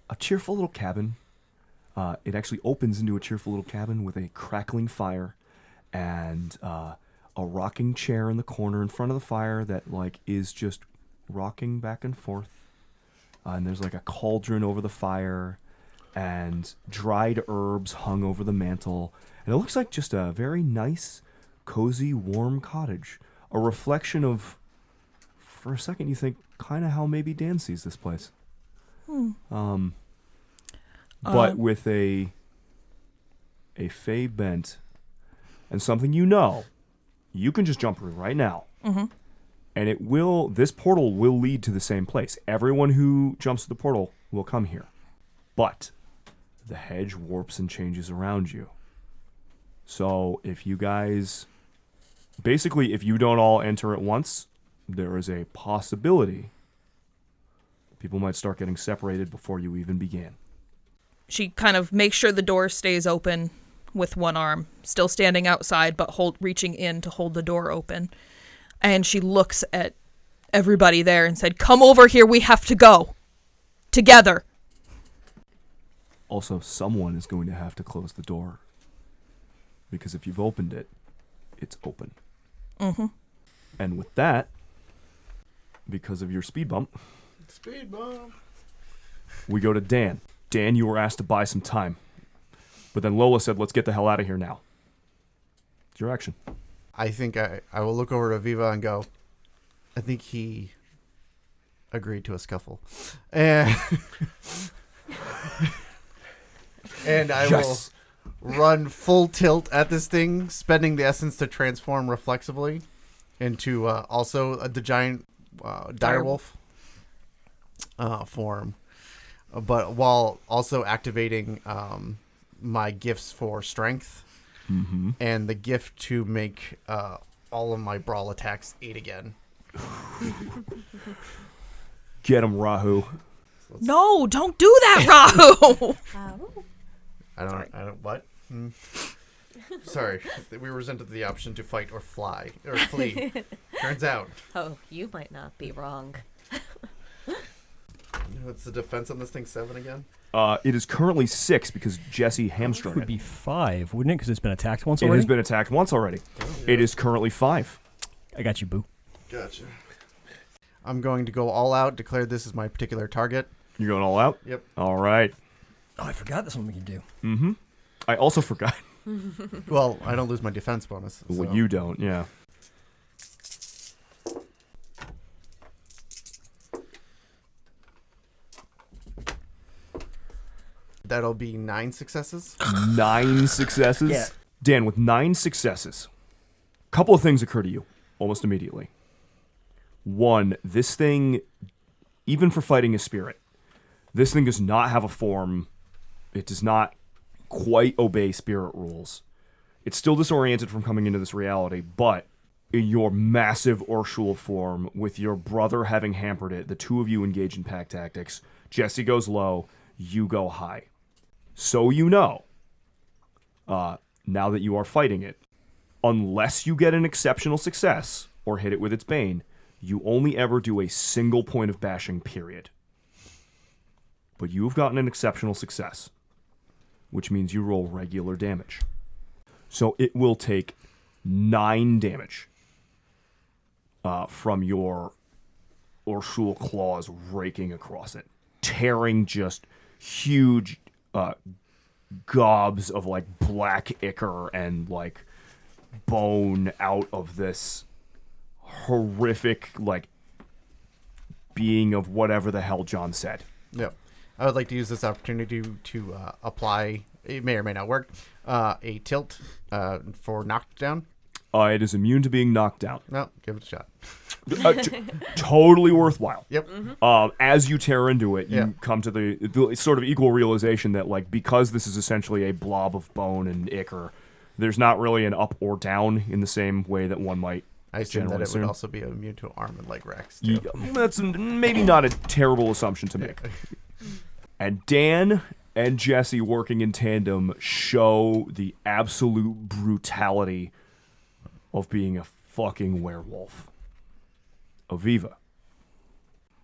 a cheerful little cabin. It actually opens into a cheerful little cabin with a crackling fire and a rocking chair in the corner in front of the fire that is just rocking back and forth. And there's a cauldron over the fire and dried herbs hung over the mantle. And it looks like just a very nice, cozy, warm cottage. A reflection of, for a second, you think kind of how maybe Dan sees this place. But with a fey bent and something you can just jump through right now. Mm-hmm. And this portal will lead to the same place. Everyone who jumps to the portal will come here. But the hedge warps and changes around you. So if you guys, if you don't all enter at once, there is a possibility people might start getting separated before you even begin. She kind of makes sure the door stays open with one arm, still standing outside, but reaching in to hold the door open. And she looks at everybody there and said, come over here, we have to go. Together. Also, someone is going to have to close the door. Because if you've opened it, it's open. Mm-hmm. And with that, because of your speed bump, we go to Dan. Dan, you were asked to buy some time. But then Lola said, let's get the hell out of here now. It's your action. I think I will look over to Aviva and go, I think he agreed to a scuffle. And I will run full tilt at this thing, spending the essence to transform reflexively into the giant direwolf form. But while also activating my gifts for strength and the gift to make all of my brawl attacks 8 again. Get him, Rahu. No, don't do that, Rahu. I don't. What? Sorry, we resented the option to fight or fly or flee. Turns out. Oh, you might not be wrong. What's the defense on this thing? 7 again? It is currently 6 because Jesse hamstrung it. Would be 5, wouldn't it? Because it's been attacked once already. It has been attacked once already. Oh, yeah. It is currently 5. I got you, boo. Gotcha. I'm going to go all out, declare this as my particular target. You're going all out? Yep. All right. Oh, I forgot that's what we can do. Mm-hmm. I also forgot. Well, I don't lose my defense bonus. Well, so. you don't, yeah. That'll be 9 successes. 9 successes? Yeah. Dan, with 9 successes, a couple of things occur to you almost immediately. One, this thing, even for fighting a spirit, this thing does not have a form. It does not quite obey spirit rules. It's still disoriented from coming into this reality, but in your massive Urshul form, with your brother having hampered it, the two of you engage in pack tactics. Jesse goes low, you go high. So you know, now that you are fighting it, unless you get an exceptional success or hit it with its bane, you only ever do a single point of bashing, period. But you've gotten an exceptional success, which means you roll regular damage. So it will take 9 damage from your Urshul claws raking across it, tearing just huge gobs of like black ichor and like bone out of this horrific like being of whatever the hell John said. Yep. I would like to use this opportunity to apply, it may or may not work, a tilt for knockdown. It is immune to being knocked down. No, give it a shot. Totally worthwhile. Yep. As you tear into it, you Yeah. come to the sort of equal realization that, like, because this is essentially a blob of bone and ichor, there's not really an up or down in the same way that one might. I assume that generally it would assume. also be immune to arm and leg racks, too. That's maybe not a terrible assumption to make. And Dan and Jesse working in tandem show the absolute brutality of being a fucking werewolf. Aviva.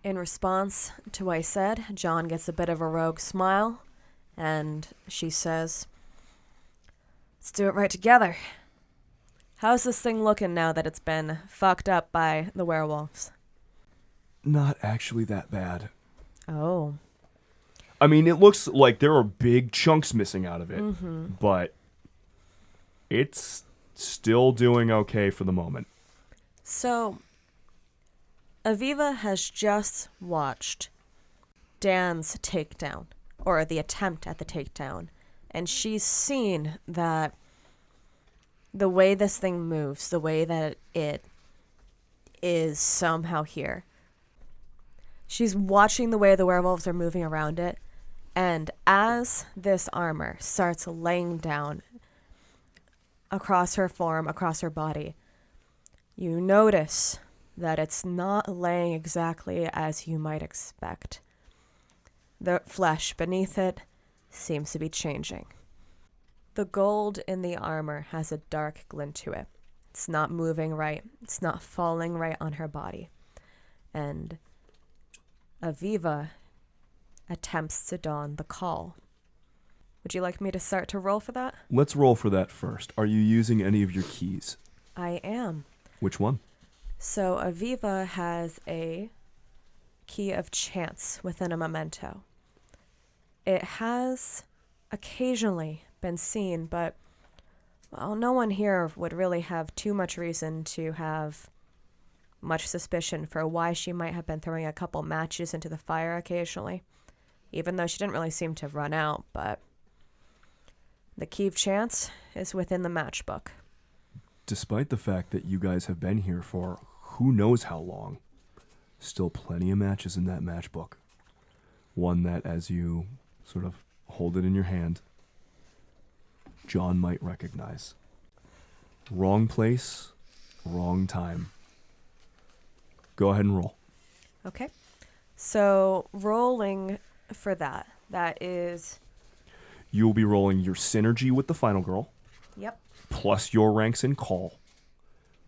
In response to what I said, John gets a bit of a rogue smile, and she says, "Let's do it right together. How's this thing looking now that it's been fucked up by the werewolves?" Not actually that bad. Oh. I mean, it looks like there are big chunks missing out of it, but it's still doing okay for the moment. So, Aviva has just watched Dan's takedown, or the attempt at the takedown, and she's seen that the way this thing moves, the way that it is somehow here. She's watching the way the werewolves are moving around it, and as this armor starts laying down across her form, across her body, you notice that it's not laying exactly as you might expect. The flesh beneath it seems to be changing. The gold in the armor has a dark glint to it. It's not moving right. It's not falling right on her body. And Aviva attempts to don the call. Would you like me to start to roll for that? Let's roll for that first. Are you using any of your keys? I am. Which one? So Aviva has a key of chance within a memento. It has occasionally been seen, but, well, no one here would really have too much reason to have much suspicion for why she might have been throwing a couple matches into the fire occasionally, even though she didn't really seem to run out, but the key of chance is within the matchbook. Despite the fact that you guys have been here for who knows how long, still plenty of matches in that matchbook. One that, as you sort of hold it in your hand, John might recognize. Wrong place, wrong time. Go ahead and roll. Okay. So rolling for that is... You will be rolling your synergy with the final girl, Yep. plus your ranks in call,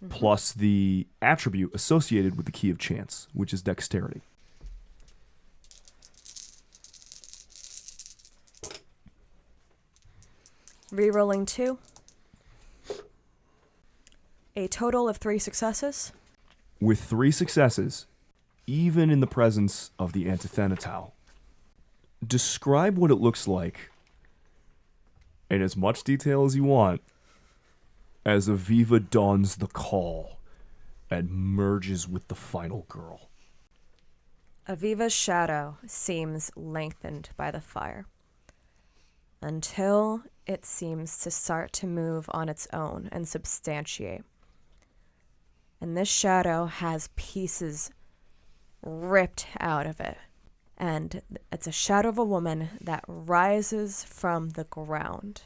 plus the attribute associated with the key of chance, which is dexterity. Rerolling 2. A total of 3 successes. With 3 successes, even in the presence of the Antithenatau. Describe what it looks like, in as much detail as you want, as Aviva dons the call and merges with the final girl. Aviva's shadow seems lengthened by the fire until it seems to start to move on its own and substantiate. And this shadow has pieces ripped out of it. And it's a shadow of a woman that rises from the ground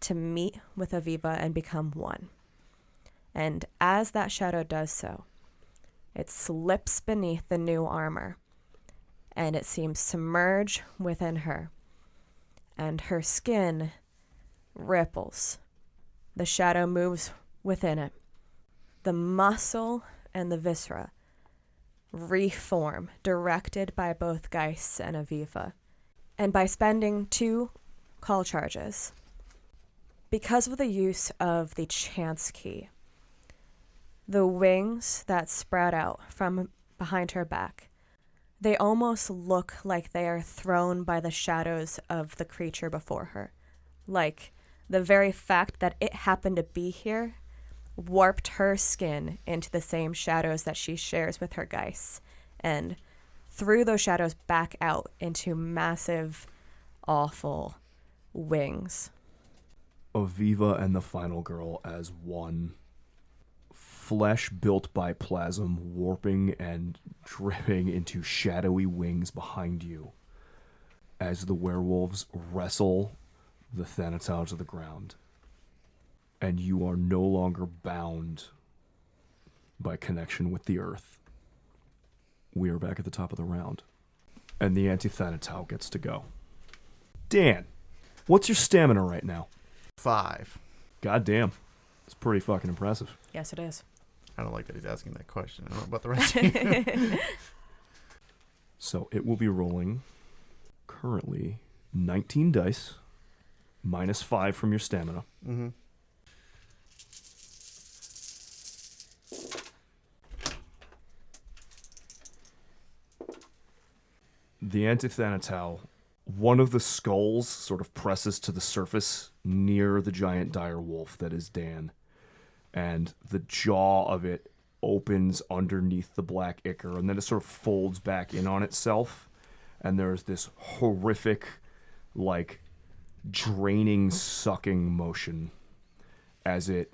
to meet with Aviva and become one. And as that shadow does so, it slips beneath the new armor, and it seems to merge within her, and her skin ripples. The shadow moves within it. The muscle and the viscera reform, directed by both Geist and Aviva, and by spending 2 call charges. Because of the use of the chance key, the wings that sprout out from behind her back, they almost look like they are thrown by the shadows of the creature before her. Like the very fact that it happened to be here warped her skin into the same shadows that she shares with her Geist, and threw those shadows back out into massive, awful wings. Aviva and the final girl as one. Flesh built by plasm warping and dripping into shadowy wings behind you as the werewolves wrestle the Thanatau to the ground. And you are no longer bound by connection with the earth. We are back at the top of the round. And the Antithenatau gets to go. Dan, what's your stamina right now? 5. God damn. It's pretty fucking impressive. Yes, it is. I don't like that he's asking that question. I don't know about the rest of you. So it will be rolling currently 19 dice, minus 5 from your stamina. Mm-hmm. The Antithenatau, one of the skulls sort of presses to the surface near the giant dire wolf that is Dan. And the jaw of it opens underneath the black ichor, and then it sort of folds back in on itself. And there's this horrific, like, draining, sucking motion as it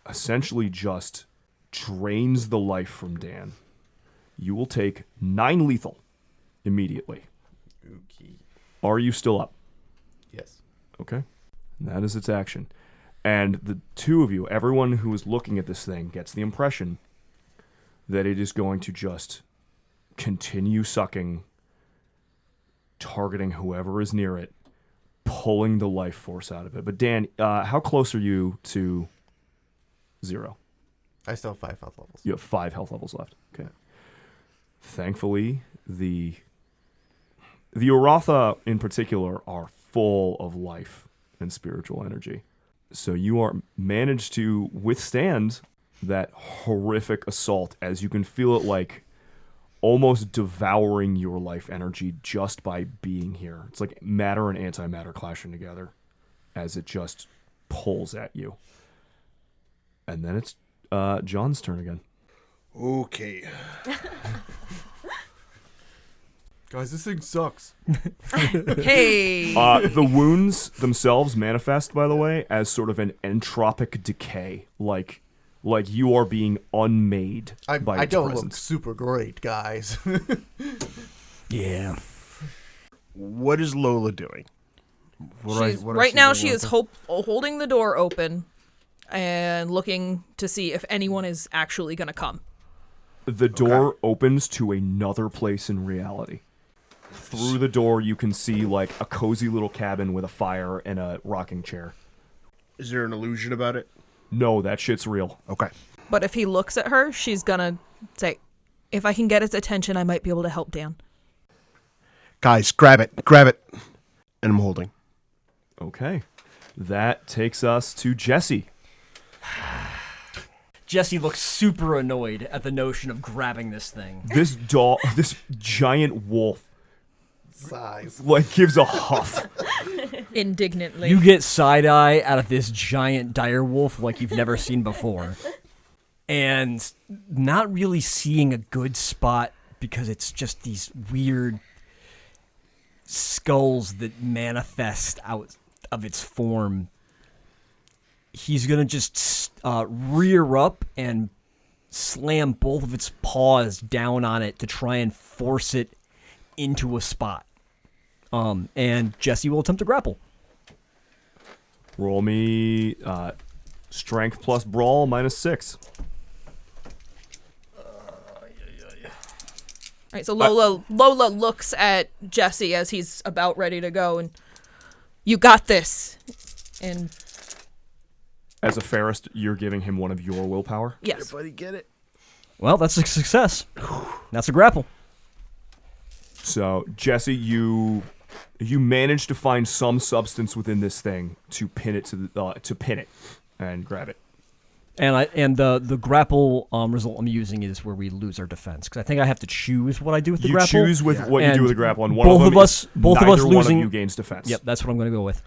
essentially just drains the life from Dan. You will take 9 lethal immediately. Okay. Are you still up? Yes. Okay. And that is its action. And the two of you, everyone who is looking at this thing, gets the impression that it is going to just continue sucking, targeting whoever is near it, pulling the life force out of it. But Dan, how close are you to 0? I still have 5 health levels. You have 5 health levels left. Okay. Thankfully, the Oratha in particular are full of life and spiritual energy. So you are managed to withstand that horrific assault as you can feel it like almost devouring your life energy just by being here. It's like matter and antimatter clashing together as it just pulls at you. And then it's John's turn again. Okay. Guys, this thing sucks. Hey! The wounds themselves manifest, by the way, as sort of an entropic decay, like you are being unmade by I its don't look presence. super great, guys. Yeah. What is Lola doing? Right now she is holding the door open and looking to see if anyone is actually going to come. The door opens to another place in reality. Through the door, you can see like a cozy little cabin with a fire and a rocking chair. Is there an illusion about it? No, that shit's real. Okay. But if he looks at her, she's going to say, if I can get his attention, I might be able to help Dan. Guys, grab it. Grab it. And I'm holding. Okay. That takes us to Jesse. Jesse looks super annoyed at the notion of grabbing this thing. This giant wolf, Size. like, gives a huff. Indignantly. You get side-eye out of this giant dire wolf like you've never seen before. And not really seeing a good spot because it's just these weird skulls that manifest out of its form. He's going to just rear up and slam both of its paws down on it to try and force it into a spot. And Jesse will attempt to grapple. Roll me strength plus brawl -6. All right, so Lola looks at Jesse as he's about ready to go, and you got this. And As a Ferrist, you're giving him one of your willpower. yes, Buddy, get it. Well, that's a success. That's a grapple. So Jesse, you manage to find some substance within this thing to pin it to pin it and grab it. And the grapple result I'm using is where we lose our defense, because I think I have to choose what I do with the You grapple. choose with what you do with the grapple, and both of us neither losing. one of you gains defense. Yep, that's what I'm going to go with.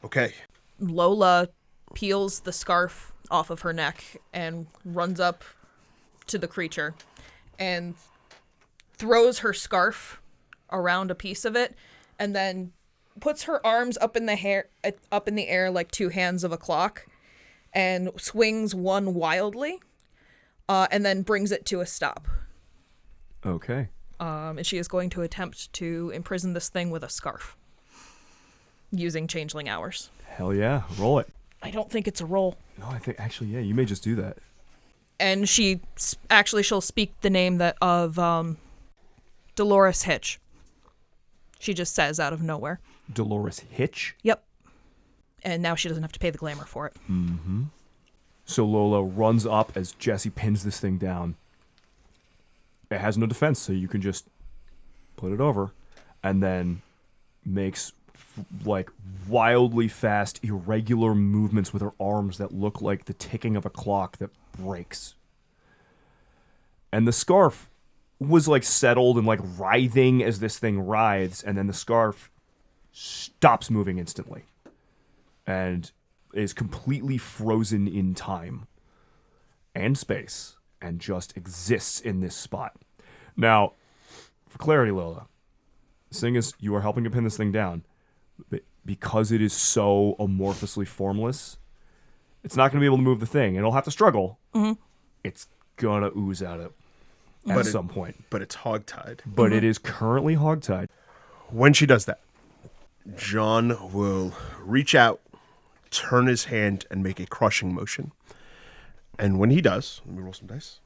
Okay. Lola peels the scarf off of her neck and runs up to the creature and throws her scarf around a piece of it, and then puts her arms up in the air like two hands of a clock, and swings one wildly, and then brings it to a stop. Okay. And she is going to attempt to imprison this thing with a scarf using changeling hours. Hell yeah. Roll it. I don't think it's a roll. No, I think actually, yeah, you may just do that. And she'll speak the name of Dolores Hitch. She just says out of nowhere. Dolores Hitch. Yep. And now she doesn't have to pay the glamour for it. Mm-hmm. So Lola runs up as Jesse pins this thing down. It has no defense, so you can just put it over, and then makes like wildly fast, irregular movements with her arms that look like the ticking of a clock that breaks. And the scarf was like settled and like writhing as this thing writhes, and then the scarf stops moving instantly and is completely frozen in time and space and just exists in this spot. Now, for clarity, Lola, the thing is, you are helping to pin this thing down, but because it is so amorphously formless, it's not going to be able to move the thing. It'll have to struggle. Mm-hmm. It's going to ooze out at some point. But it's hogtied. But it is currently hogtied. When she does that, John will reach out, turn his hand, and make a crushing motion. And when he does, let me roll some dice.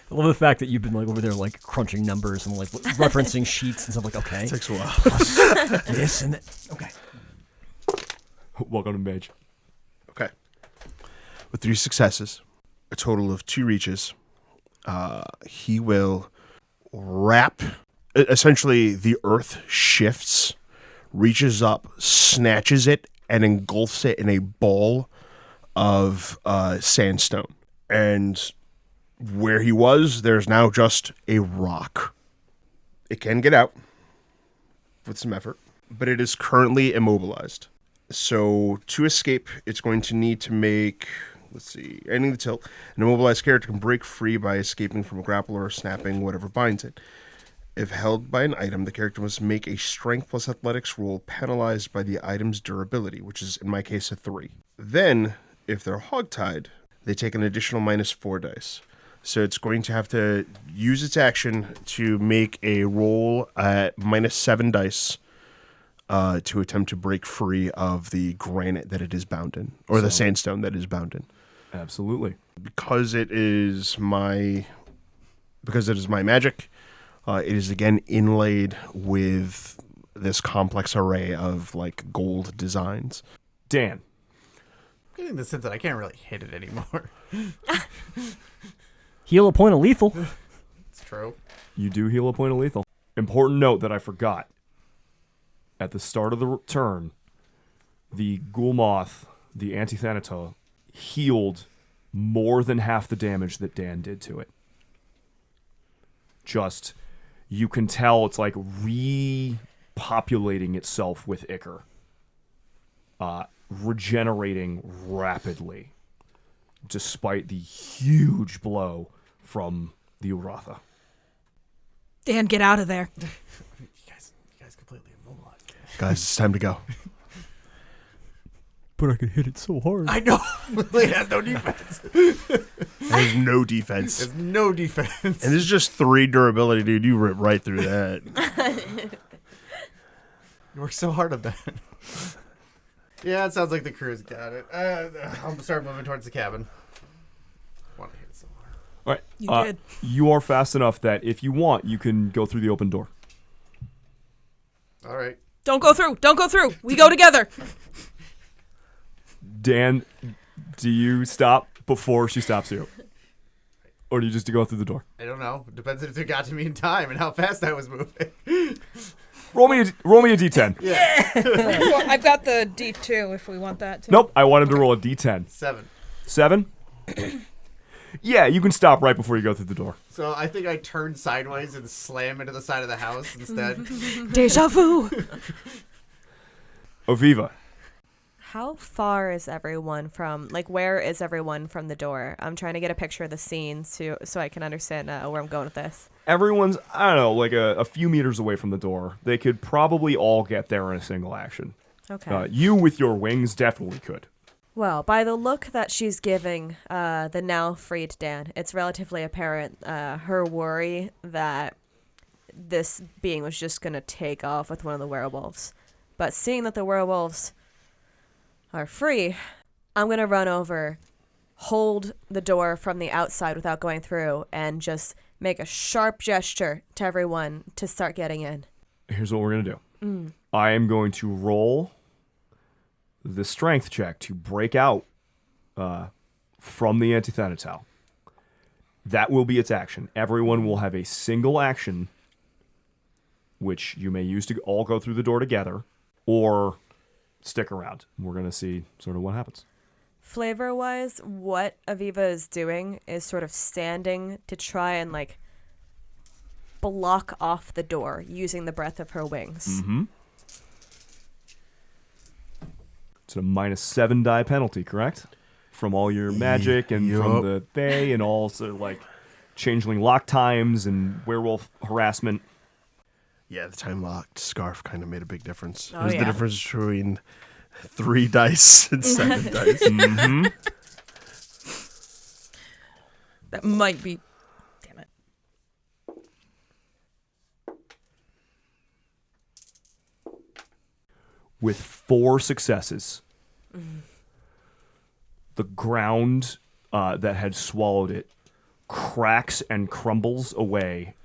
I love the fact that you've been like over there like crunching numbers and like referencing sheets and stuff. Like, okay, It takes a while. this and that. Okay. Welcome to Mage. Okay. With 3 successes, a total of 2 reaches, he will wrap. Essentially, the earth shifts, reaches up, snatches it, and engulfs it in a ball of sandstone. And where he was, there's now just a rock. It can get out with some effort, but it is currently immobilized. So to escape, it's going to need to make, ending the tilt. An immobilized character can break free by escaping from a grapple or snapping whatever binds it. If held by an item, the character must make a strength plus athletics roll penalized by the item's durability, which is, in my case, a 3. Then, if they're hogtied, they take an additional -4 dice. So it's going to have to use its action to make a roll at -7 dice to attempt to break free of the granite that it is bound in, or the sandstone that it is bound in. Absolutely. Because it is my magic, it is again inlaid with this complex array of like gold designs. Dan. I'm getting the sense that I can't really hit it anymore. Heal a point of lethal. It's true. You do heal a point of lethal. Important note that I forgot. At the start of the turn, the ghoul moth the Antithanata healed more than half the damage that Dan did to it. Just, you can tell it's like repopulating itself with ichor. Regenerating rapidly, despite the huge blow from the Uratha. Dan, get out of there. You guys completely immobilized. Guys, it's time to go. But I could hit it so hard. I know. It has no defense. There's no defense. There's no defense. And this is just 3 durability, dude. You rip right through that. You worked so hard on that. Yeah, it sounds like the crew's got it. I'll start moving towards the cabin. Want to hit it so hard. All right. You did. You are fast enough that if you want, you can go through the open door. All right. Don't go through. Don't go through. We go together. Dan, do you stop before she stops you? Or do you just go through the door? I don't know. Depends if it got to me in time and how fast I was moving. Roll me a D10. Yeah. Well, I've got the D2 if we want that too. Nope, I want him to roll a D10. 7. 7? Yeah, you can stop right before you go through the door. So I think I turn sideways and slam into the side of the house instead. Deja vu. Aviva. How far is everyone from, like, where is everyone from the door? I'm trying to get a picture of the scene so I can understand where I'm going with this. Everyone's, I don't know, like a few meters away from the door. They could probably all get there in a single action. Okay. You with your wings definitely could. Well, by the look that she's giving the now freed Dan, it's relatively apparent her worry that this being was just going to take off with one of the werewolves. But seeing that the werewolves are free, I'm going to run over, hold the door from the outside without going through, and just make a sharp gesture to everyone to start getting in. Here's what we're going to do. I am going to roll the strength check to break out from the Antithanatau. That will be its action. Everyone will have a single action, which you may use to all go through the door together, or stick around. We're going to see sort of what happens. Flavor-wise, what Aviva is doing is sort of standing to try and, like, block off the door using the breath of her wings. Mm-hmm. It's a -7 die penalty, correct? From all your magic and from the Fae and all sort of like changeling lock times and werewolf harassment. Yeah, the time locked scarf kind of made a big difference. Oh, It was yeah. the difference between 3 dice and 7 dice. Mm-hmm. That might be. Damn it. With 4 successes, the ground that had swallowed it cracks and crumbles away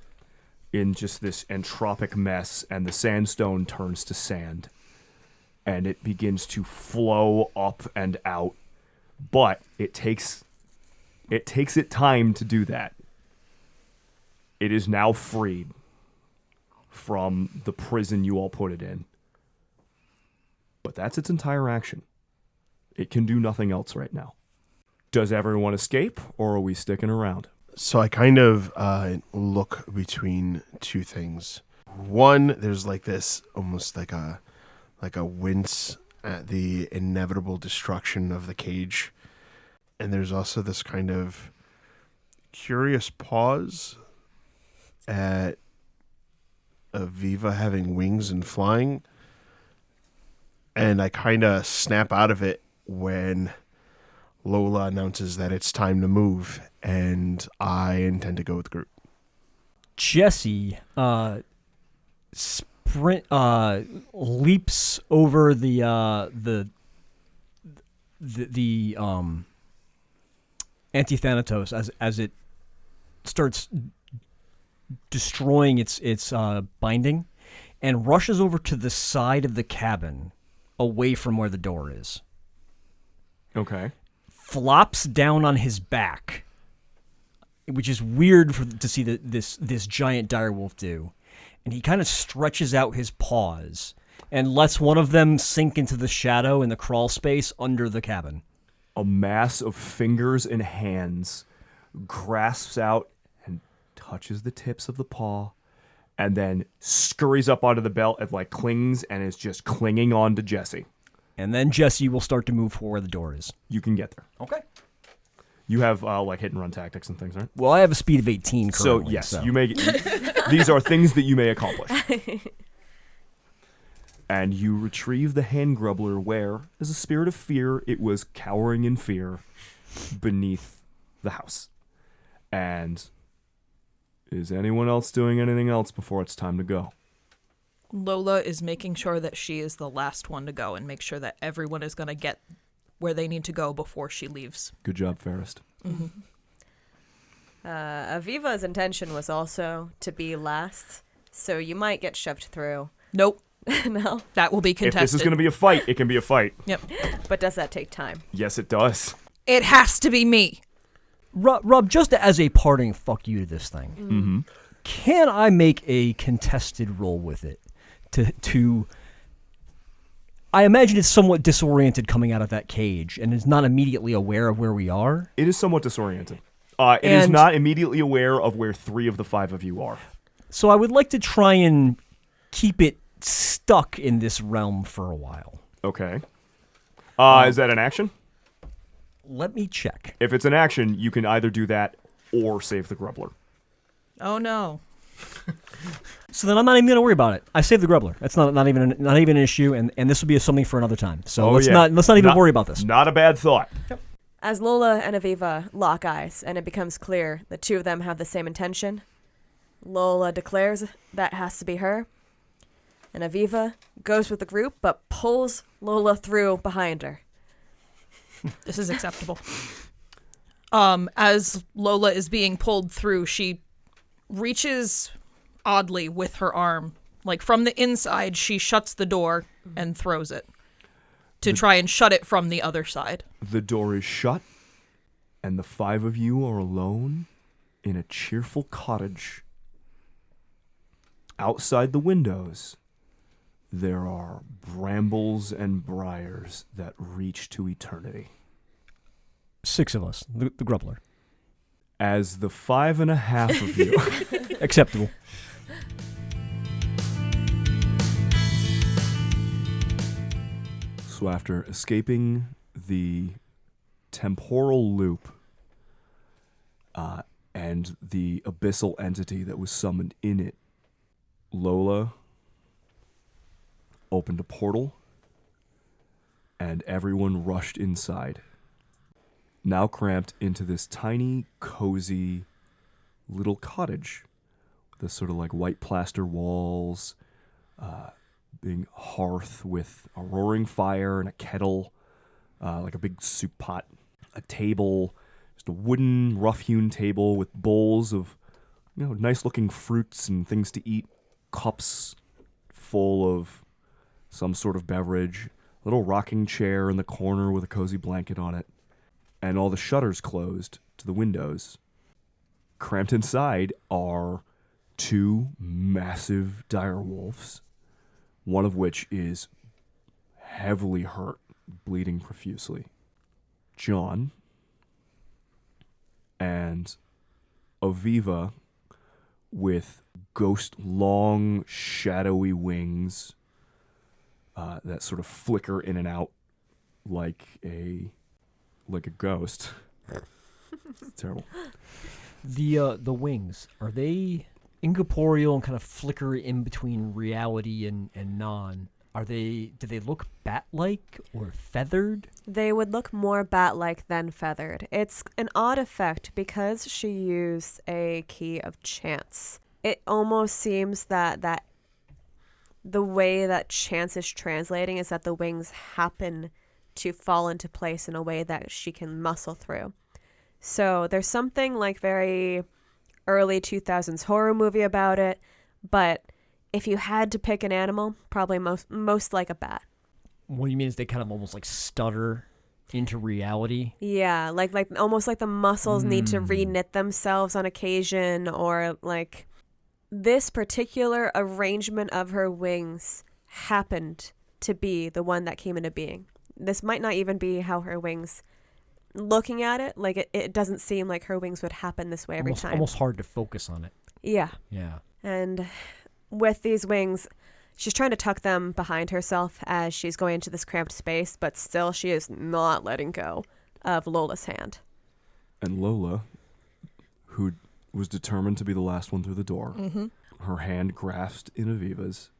in just this entropic mess, and the sandstone turns to sand, and it begins to flow up and out. But it takes it time to do that. It is now freed from the prison you all put it in. But that's its entire action. It can do nothing else right now. Does everyone escape, or are we sticking around? So I kind of look between 2 things. One, there's like this almost like a wince at the inevitable destruction of the cage. And there's also this kind of curious pause at Aviva having wings and flying. And I kind of snap out of it when Lola announces that it's time to move, and I intend to go with the group. Jesse leaps over the Antithanatos as it starts destroying its binding, and rushes over to the side of the cabin, away from where the door is. Okay. Flops down on his back, which is weird to see this giant direwolf do. And he kind of stretches out his paws and lets one of them sink into the shadow in the crawl space under the cabin. A mass of fingers and hands grasps out and touches the tips of the paw, and then scurries up onto the belt and like clings and is just clinging on to Jesse. And then Jesse will start to move for where the door is. You can get there. Okay. You have like hit and run tactics and things, right? Well, I have a speed of 18 currently. So yes, you may. These are things that you may accomplish. And you retrieve the hand grubbler where, as a spirit of fear, it was cowering in fear beneath the house. And is anyone else doing anything else before it's time to go? Lola is making sure that she is the last one to go and make sure that everyone is going to get where they need to go before she leaves. Good job, Fairest. Mm-hmm. Aviva's intention was also to be last, so you might get shoved through. Nope. No? That will be contested. If this is going to be a fight, it can be a fight. Yep. But does that take time? Yes, it does. It has to be me. Rob, just as a parting fuck you to this thing, Mm-hmm. can I make a contested roll with it? To I imagine it's somewhat disoriented coming out of that cage and is not immediately aware of where we are. It is somewhat disoriented. It is not immediately aware of where 3 of the 5 of you are. So I would like to try and keep it stuck in this realm for a while. Okay. Is that an action? Let me check. If it's an action, you can either do that or save the grubbler. Oh, no. So then I'm not even going to worry about it. I saved the grubbler. That's not even an issue, and this will be something for another time. So let's not even worry about this. Not a bad thought. As Lola and Aviva lock eyes and it becomes clear the two of them have the same intention, Lola declares that has to be her, and Aviva goes with the group but pulls Lola through behind her. This is acceptable. As Lola is being pulled through, she reaches oddly with her arm. Like from the inside, she shuts the door and throws it to try and shut it from the other side. The door is shut, and the 5 of you are alone in a cheerful cottage. Outside the windows, there are brambles and briars that reach to eternity. 6 of us, the grubbler. As the 5.5 of you... Acceptable. So after escaping the temporal loop and the abyssal entity that was summoned in it, Lola opened a portal and everyone rushed inside. Now cramped into this tiny, cozy little cottage with sort of like white plaster walls, being hearth with a roaring fire and a kettle, like a big soup pot, a table, just a wooden, rough-hewn table with bowls of, nice-looking fruits and things to eat, cups full of some sort of beverage, a little rocking chair in the corner with a cozy blanket on it, and all the shutters closed to the windows. Cramped inside are 2 massive dire wolves, one of which is heavily hurt, bleeding profusely. John and Aviva with long, shadowy wings that sort of flicker in and out like a ghost. It's terrible. The wings, are they incorporeal and kind of flicker in between reality and non? Do they look bat-like or feathered? They would look more bat-like than feathered. It's an odd effect because she used a key of chance. It almost seems that the way that chance is translating is that the wings happen to fall into place in a way that she can muscle through. So there's something like very early 2000s horror movie about it, but if you had to pick an animal, probably most like a bat. What you mean is they kind of almost like stutter into reality? Yeah, like almost like the muscles need to re-knit themselves on occasion, or like this particular arrangement of her wings happened to be the one that came into being. This might not even be how her wings, looking at it, like it doesn't seem like her wings would happen this way every time. Almost hard to focus on it. Yeah. Yeah. And with these wings, she's trying to tuck them behind herself as she's going into this cramped space, but still she is not letting go of Lola's hand. And Lola, who was determined to be the last one through the door, her hand grasped in Aviva's.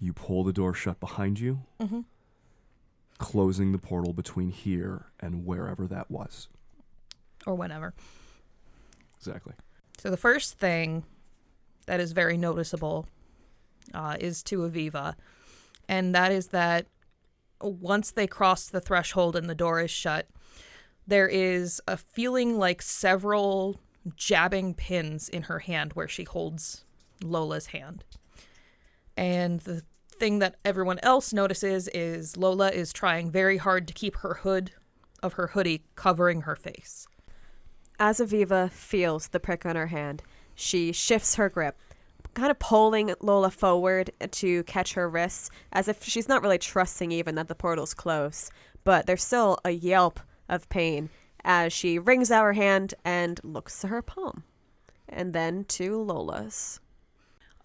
You pull the door shut behind you, closing the portal between here and wherever that was. Or whenever. Exactly. So the first thing that is very noticeable is to Aviva, and that is that once they cross the threshold and the door is shut, there is a feeling like several jabbing pins in her hand where she holds Lola's hand. And the thing that everyone else notices is Lola is trying very hard to keep her hood of her hoodie covering her face. As Aviva feels the prick on her hand, she shifts her grip, kind of pulling Lola forward to catch her wrists, as if she's not really trusting even that the portal's close. But there's still a yelp of pain as she wrings out her hand and looks to her palm, and then to Lola's.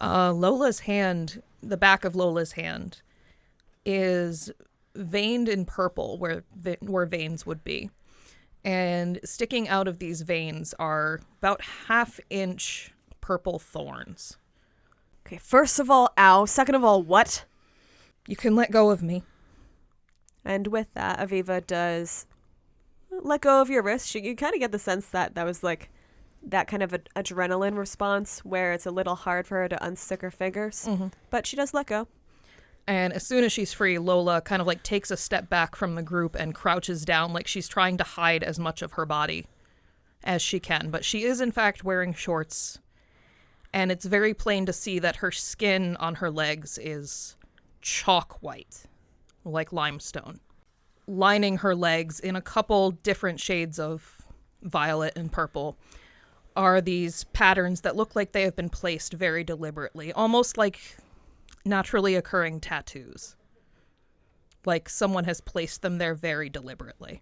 Lola's hand, the back of Lola's hand, is veined in purple where veins would be. And sticking out of these veins are about 1/2-inch purple thorns. Okay, first of all, ow. Second of all, what? You can let go of me. And with that, Aviva does let go of your wrist. You kind of get the sense that that was like that kind of adrenaline response where it's a little hard for her to unstick her fingers. But she does let go. And as soon as she's free, Lola kind of like takes a step back from the group and crouches down like she's trying to hide as much of her body as she can. But she is in fact wearing shorts. And it's very plain to see that her skin on her legs is chalk white, like limestone. Lining her legs in a couple different shades of violet and purple are these patterns that look like they have been placed very deliberately, almost like naturally occurring tattoos. Like someone has placed them there very deliberately.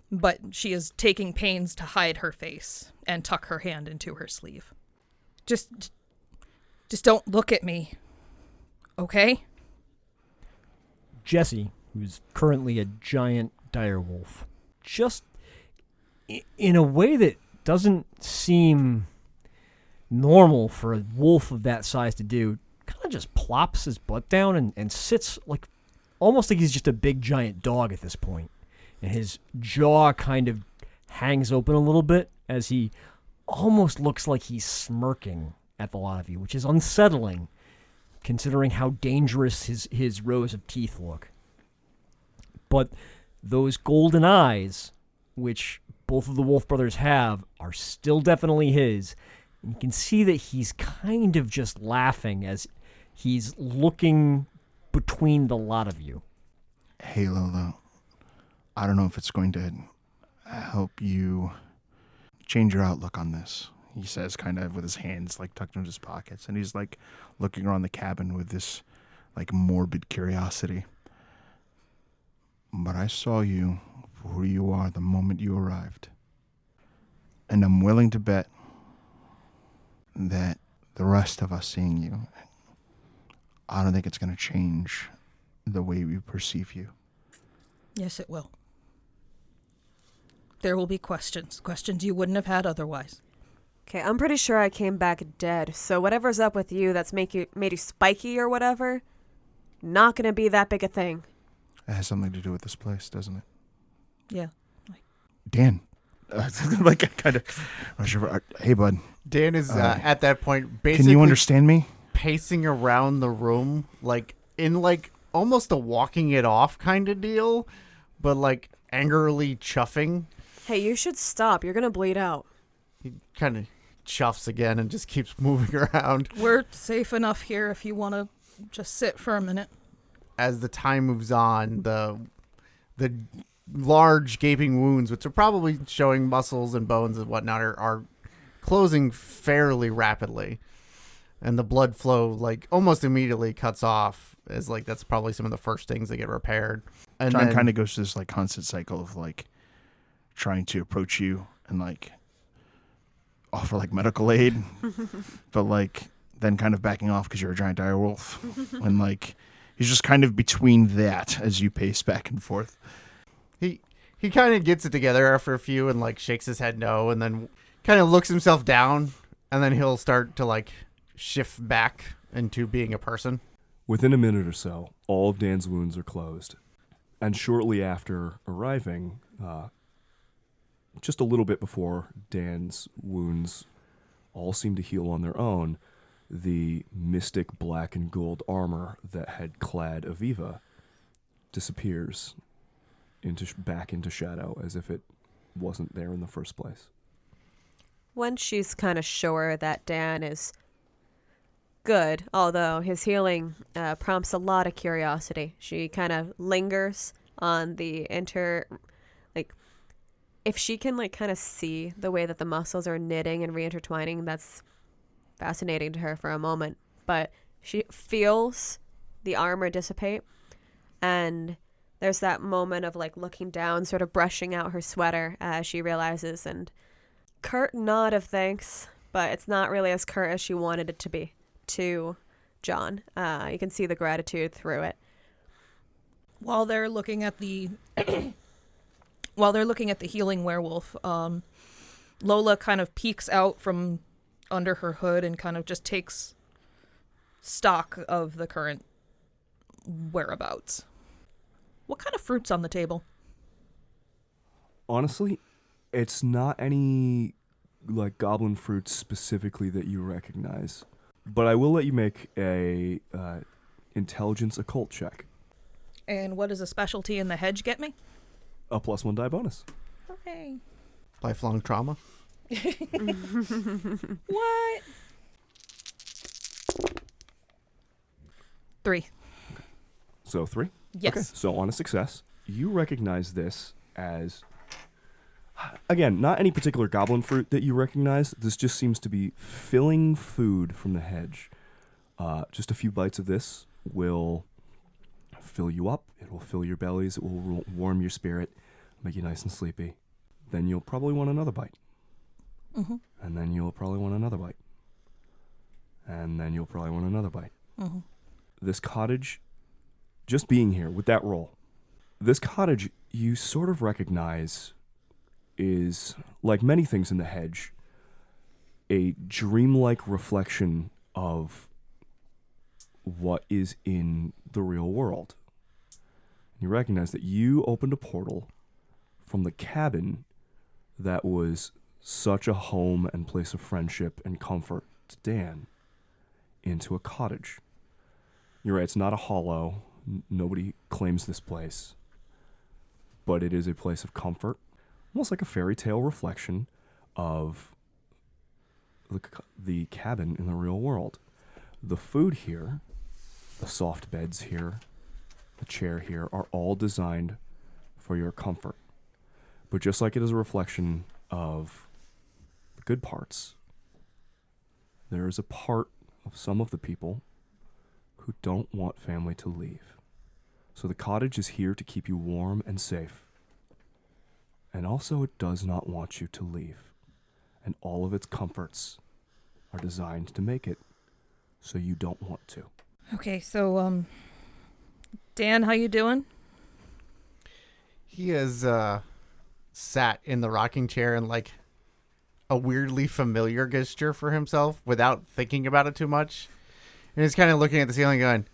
But she is taking pains to hide her face and tuck her hand into her sleeve. Just don't look at me, okay? Jesse, who's currently a giant direwolf, just in a way that doesn't seem normal for a wolf of that size to do, kind of just plops his butt down and sits like almost like he's just a big giant dog at this point. And his jaw kind of hangs open a little bit as he almost looks like he's smirking at the lot of you, which is unsettling considering how dangerous his rows of teeth look. But those golden eyes, which both of the Wolf brothers have, are still definitely his. And you can see that he's kind of just laughing as he's looking between the lot of you. Hey, Lola. I don't know if it's going to help you change your outlook on this, he says, kind of with his hands like tucked into his pockets. And he's like looking around the cabin with this like morbid curiosity. But I saw you for who you are the moment you arrived. And I'm willing to bet that the rest of us seeing you, I don't think it's going to change the way we perceive you. Yes, it will. There will be questions you wouldn't have had otherwise. Okay, I'm pretty sure I came back dead, so whatever's up with you that's made you spiky or whatever, not gonna be that big a thing. It has something to do with this place, doesn't it? Yeah. Dan. Like, I kind of... Hey, bud. Dan is at that point basically... Can you understand me? Pacing around the room, like, in, like, almost a walking it off kind of deal, but, like, angrily chuffing. Hey, you should stop. You're gonna bleed out. He kind of chuffs again and just keeps moving around. We're safe enough here if you want to just sit for a minute. As the time moves on, the large gaping wounds, which are probably showing muscles and bones and whatnot, are closing fairly rapidly. And the blood flow, like, almost immediately cuts off. Is like that's probably some of the first things that get repaired. And John then, kind of goes through this like constant cycle of like trying to approach you and like offer like medical aid, but like then kind of backing off because you're a giant dire wolf, and like he's just kind of between that as you pace back and forth. He kind of gets it together after a few and like shakes his head no, and then kind of looks himself down, and then he'll start to like shift back into being a person. Within a minute or so, all of Dan's wounds are closed. And shortly after arriving, just a little bit before Dan's wounds all seem to heal on their own, the mystic black and gold armor that had clad Aviva disappears back into shadow as if it wasn't there in the first place. When she's kind of sure that Dan is good, although his healing prompts a lot of curiosity, she kind of lingers on the if she can like kind of see the way that the muscles are knitting and reintertwining, that's fascinating to her for a moment. But she feels the armor dissipate, and there's that moment of like looking down, sort of brushing out her sweater as she realizes, and curt nod of thanks, but it's not really as curt as she wanted it to be to John. You can see the gratitude through it. While they're looking at the healing werewolf, Lola kind of peeks out from under her hood and kind of just takes stock of the current whereabouts. What kind of fruit's on the table? Honestly, it's not any like goblin fruit specifically that you recognize, but I will let you make a intelligence occult check. And what does a specialty in the hedge get me? A +1 die bonus. Okay. Lifelong trauma. What? 3. So 3? Yes. Okay. So on a success, you recognize this as, again, not any particular goblin fruit that you recognize. This just seems to be filling food from the hedge. Just a few bites of this will fill you up. It will fill your bellies. It will warm your spirit, make you nice and sleepy. Then you'll probably want another bite. Mm-hmm. And then you'll probably want another bite. And then you'll probably want another bite. Mm-hmm. This cottage, just being here with that roll, this cottage you sort of recognize is, like many things in the hedge, a dreamlike reflection of what is in the real world. You recognize that you opened a portal from the cabin that was such a home and place of friendship and comfort to Dan into a cottage. You're right, it's not a hollow. Nobody claims this place. But it is a place of comfort, almost like a fairy tale reflection of the cabin in the real world. The food here, the soft beds here, the chair here are all designed for your comfort. But just like it is a reflection of the good parts, there is a part of some of the people who don't want family to leave. So the cottage is here to keep you warm and safe. And also it does not want you to leave. And all of its comforts are designed to make it so you don't want to. Okay, so, Dan, how you doing? He has sat in the rocking chair in like a weirdly familiar gesture for himself without thinking about it too much. And he's kind of looking at the ceiling going,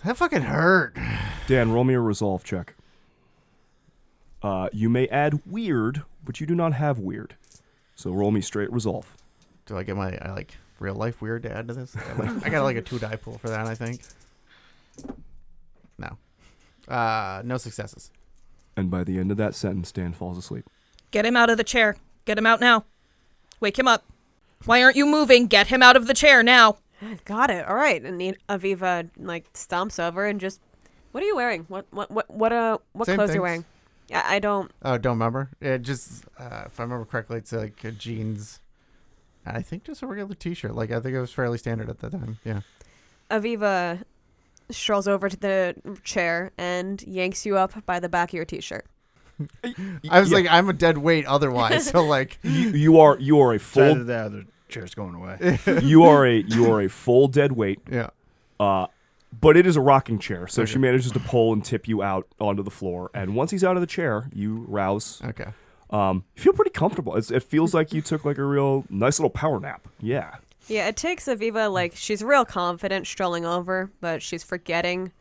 that fucking hurt. Dan, roll me a resolve check. You may add weird, but you do not have weird. So roll me straight resolve. Do I get my real life weird to add to this? I got like a 2-die pool for that, I think. No. No successes. And by the end of that sentence, Dan falls asleep. Get him out of the chair. Get him out now. Wake him up. Why aren't you moving? Get him out of the chair now. Got it. All right. And Aviva stomps over and just, what are you wearing? What Same clothes are things. you wearing? Yeah, I don't. Oh, don't remember. It just, if I remember correctly, it's like jeans. I think just a regular t-shirt. I think it was fairly standard at the time. Yeah. Aviva strolls over to the chair and yanks you up by the back of your t-shirt. I was like, I'm a dead weight otherwise. So like, you are a Full. full The other chair's going away. you are a full dead weight. yeah. But it is a rocking chair, so Okay. she manages to pull and tip you out onto the floor. And once he's out of the chair, you rouse. Okay. You feel pretty comfortable. It feels like you took like a real nice little power nap. Yeah. Yeah, it takes Aviva, like, she's real confident strolling over, but she's forgetting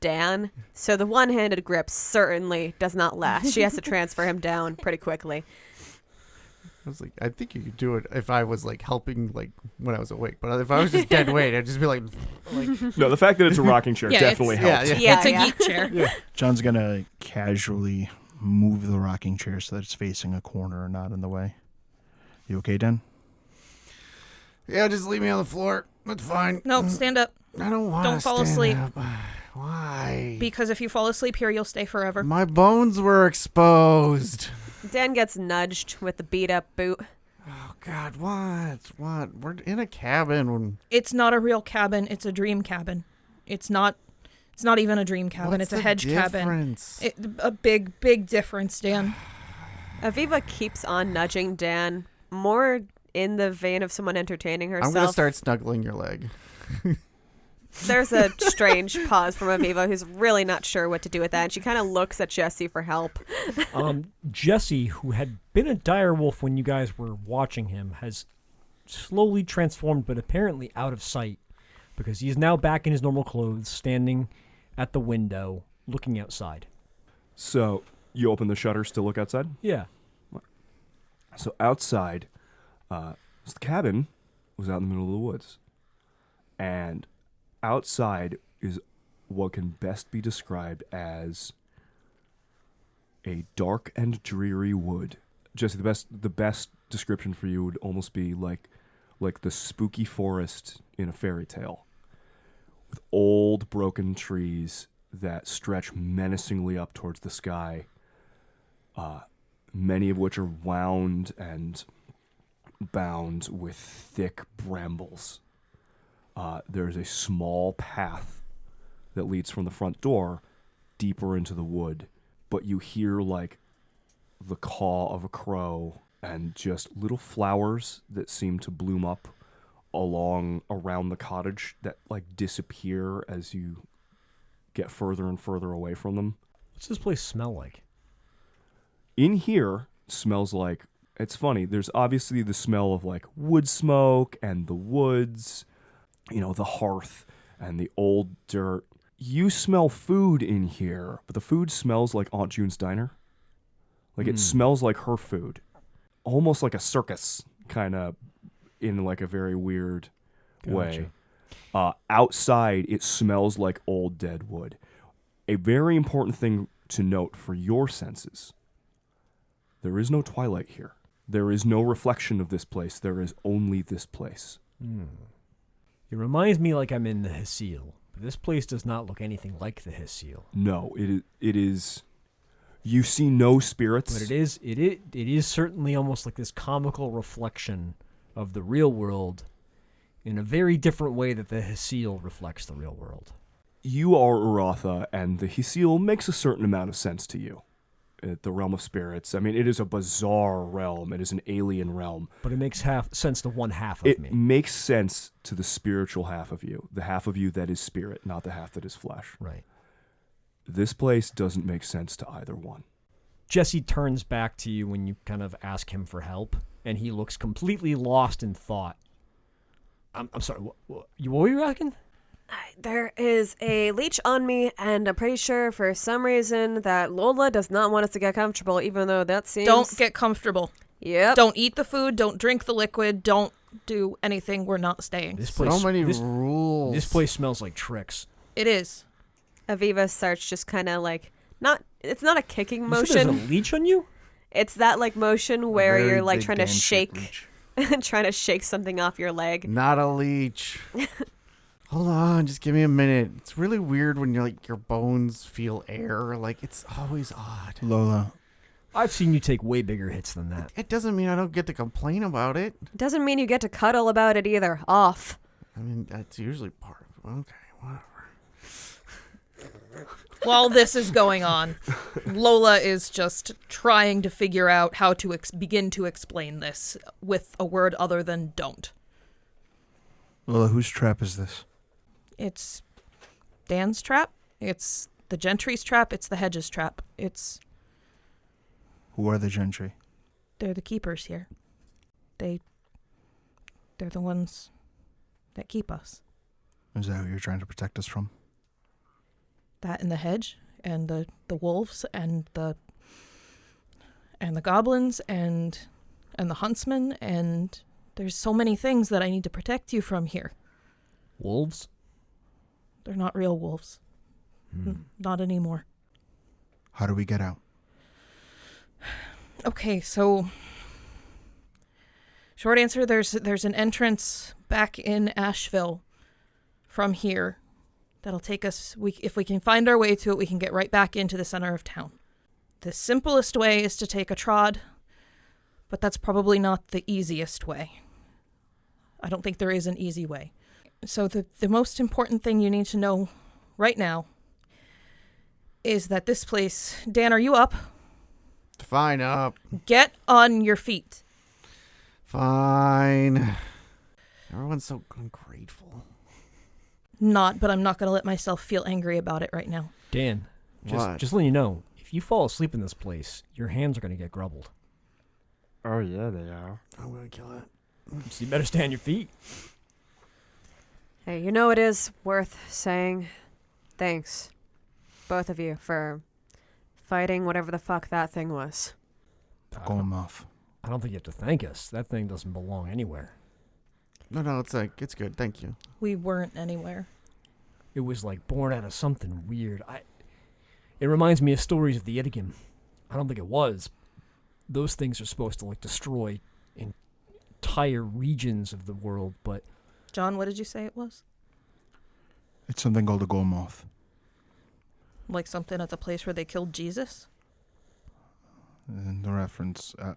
Dan. So the one-handed grip certainly does not last. She has to transfer him down pretty quickly. I was like, I think you could do it if I was like helping, like when I was awake. But if I was just dead weight, I'd just be like No, the fact that it's a rocking chair Yeah, definitely it's- helps. yeah. It's a geek chair. John's gonna casually move the rocking chair so that it's facing a corner and not in the way. You okay, Dan? yeah, just leave me on the floor. That's fine. No, stand up. I don't want. Don't fall asleep. Why? Because if you fall asleep here, you'll stay forever. My bones were exposed. Dan gets nudged with the beat-up boot. Oh God, what? What? We're in a cabin. It's not a real cabin. It's a dream cabin. It's not even a dream cabin. What's it's a the hedge difference? cabin. A big difference, Dan. Aviva keeps on nudging Dan, more in the vein of someone entertaining herself. I'm gonna start snuggling your leg. There's a strange pause from Aviva, who's really not sure what to do with that, and she kind of looks at Jesse for help. Jesse, who had been a direwolf when you guys were watching him, has slowly transformed, but apparently out of sight, because he is now back in his normal clothes, standing at the window, looking outside. So you open the shutters to look outside? Yeah. So outside, the cabin was out in the middle of the woods. And outside is what can best be described as a dark and dreary wood. Jesse, the best description for you would almost be like the spooky forest in a fairy tale, with old broken trees that stretch menacingly up towards the sky, many of which are wound and bound with thick brambles. There's a small path that leads from the front door deeper into the wood, but you hear like the caw of a crow and just little flowers that seem to bloom up around the cottage that like disappear as you get further and further away from them. What's this place smell like? In here, smells like, it's funny, there's obviously the smell of like wood smoke and the woods, the hearth and the old dirt. You smell food in here, but the food smells like Aunt June's diner. Like it smells like her food. Almost like a circus, kind of in like a very weird way. Outside, it smells like old dead wood. A very important thing to note for your senses. There is no twilight here. There is no reflection of this place. There is only this place. It reminds me like I'm in the Hyseal, but this place does not look anything like the Hyseal. No, it is. You see no spirits. But it is certainly almost like this comical reflection of the real world in a very different way that the Hyseal reflects the real world. You are Uratha, and the Hyseal makes a certain amount of sense to you. The realm of spirits. I mean, it is a bizarre realm. It is an alien realm. But it makes sense to one half of It me. makes sense to the spiritual half of you, the half of you that is spirit, not the half that is flesh. Right. This place doesn't make sense to either one. Jesse turns back to you when you kind of ask him for help, and he looks completely lost in thought. I'm sorry, what were you asking? There is a leech on me, and I'm pretty sure for some reason that Lola does not want us to get comfortable, even though that seems... Don't get comfortable. Yep. Don't eat the food. Don't drink the liquid. Don't do anything. We're not staying. This place, So many this, rules. This place smells like tricks. It is. Aviva starts just kind of like... It's not a kicking You said there's motion. a leech on you? It's that like motion where Very you're like big trying to Dan shake... reach. trying to shake something off your leg. Not a leech. Hold on, just give me a minute. It's really weird when you're like your bones feel air. Like it's always odd. Lola, I've seen you take way bigger hits than that. It doesn't mean I don't get to complain about it. Doesn't mean you get to cuddle about it either. Off. I mean, that's usually part of Okay, whatever. While this is going on, Lola is just trying to figure out how to begin to explain this with a word other than don't. Lola, whose trap is this? It's Dan's trap. It's the Gentry's trap. It's the Hedges' trap. Who are the Gentry? They're the keepers here. They're the ones that keep us. Is that who you're trying to protect us from? That and the hedge, and the wolves, and the goblins, and the huntsmen, and there's so many things that I need to protect you from here. Wolves? They're not real wolves. Not anymore. How do we get out? Okay, so short answer, there's an entrance back in Ashville from here that'll take us, if we can find our way to it, we can get right back into the center of town. The simplest way is to take a trod, but that's probably not the easiest way. I don't think there is an easy way. So the most important thing you need to know right now is that this place... Dan, are you up? Fine, up. Get on your feet. Fine. Everyone's so ungrateful. Not, but I'm not going to let myself feel angry about it right now. Dan, What? just letting you know, if you fall asleep in this place, your hands are going to get grubbled. Oh, yeah, they are. I'm gonna kill it. So you better stay on your feet. Hey, you know it is worth saying thanks, both of you, for fighting whatever the fuck that thing was. Golmoth. I don't think you have to thank us. That thing doesn't belong anywhere. No, it's good. Thank you. We weren't anywhere. It was like born out of something weird. It reminds me of stories of the Idigan. I don't think it was. Those things are supposed to like destroy entire regions of the world, but John, what did you say it was? It's something called a Golmoth. Like something at the place where they killed Jesus? And the reference. A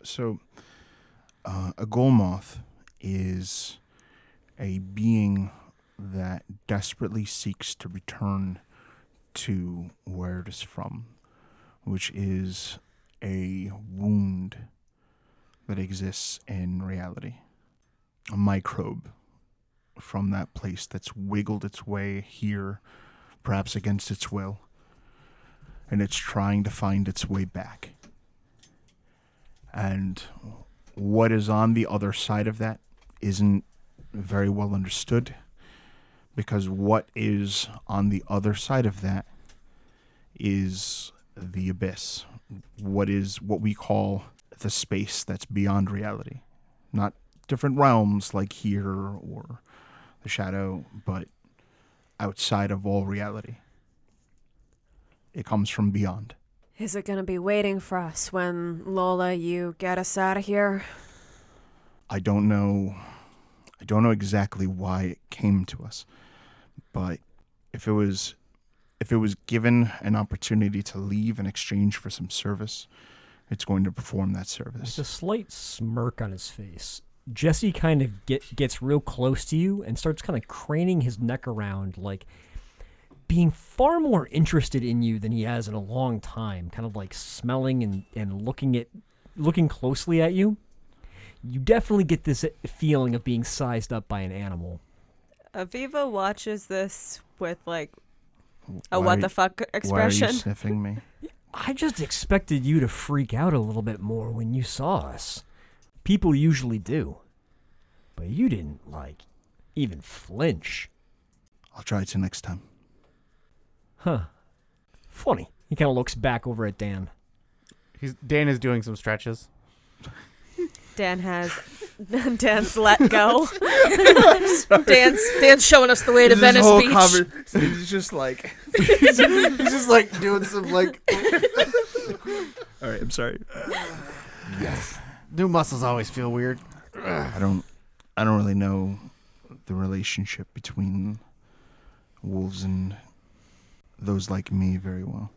Golmoth is a being that desperately seeks to return to where it is from, which is a wound that exists in reality. A microbe from that place that's wiggled its way here, perhaps against its will, and it's trying to find its way back. And what is on the other side of that isn't very well understood, because what is on the other side of that is the abyss. What we call the space that's beyond reality. Not different realms like here or the shadow, but outside of all reality. It comes from beyond. Is it going to be waiting for us when, Lola, you get us out of here? I don't know exactly why it came to us, but if it was given an opportunity to leave in exchange for some service, it's going to perform that service. with a slight smirk on his face, Jesse kind of gets real close to you and starts kind of craning his neck around, like being far more interested in you than he has in a long time, kind of like smelling and looking closely at you. You definitely get this feeling of being sized up by an animal. Aviva watches this with, like, a Why- what the fuck Why are expression. you sniffing me? I just expected you to freak out a little bit more when you saw us. People usually do. But you didn't, even flinch. I'll try to next time. Huh. Funny. He kind of looks back over at Dan. Dan is doing some stretches. Dan's let go. Dan's showing us the way to Venice Beach. He's just like he's just like doing some like. All right, I'm sorry. Yes. New muscles always feel weird. I don't really know the relationship between wolves and those like me very well.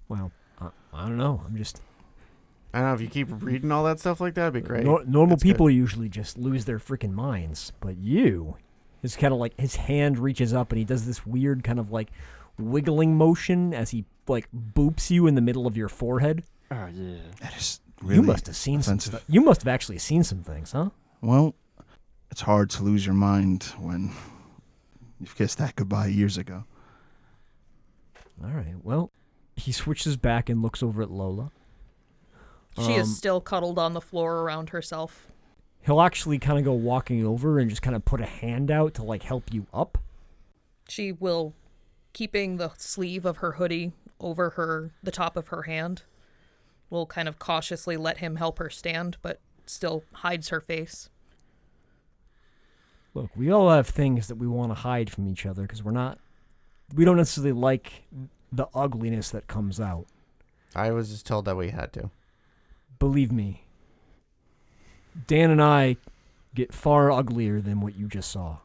Well, I don't know. I don't know, if you keep reading all that stuff like that, it'd be great. Normal That's people usually just lose their freaking minds. But you His kind of like his hand reaches up and he does this weird kind of like wiggling motion as he like boops you in the middle of your forehead. Oh yeah. That is really You must have seen offensive. some stuff. You must have actually seen some things, huh? Well, it's hard to lose your mind when you've kissed that goodbye years ago. All right. Well, he switches back and looks over at Lola. She is still cuddled on the floor around herself. He'll actually kind of go walking over and just kind of put a hand out to like help you up. She will, keeping the sleeve of her hoodie over the top of her hand, will kind of cautiously let him help her stand, but still hides her face. Look, we all have things that we want to hide from each other because we don't necessarily like the ugliness that comes out. I was just told that we had to. Believe me, Dan and I get far uglier than what you just saw.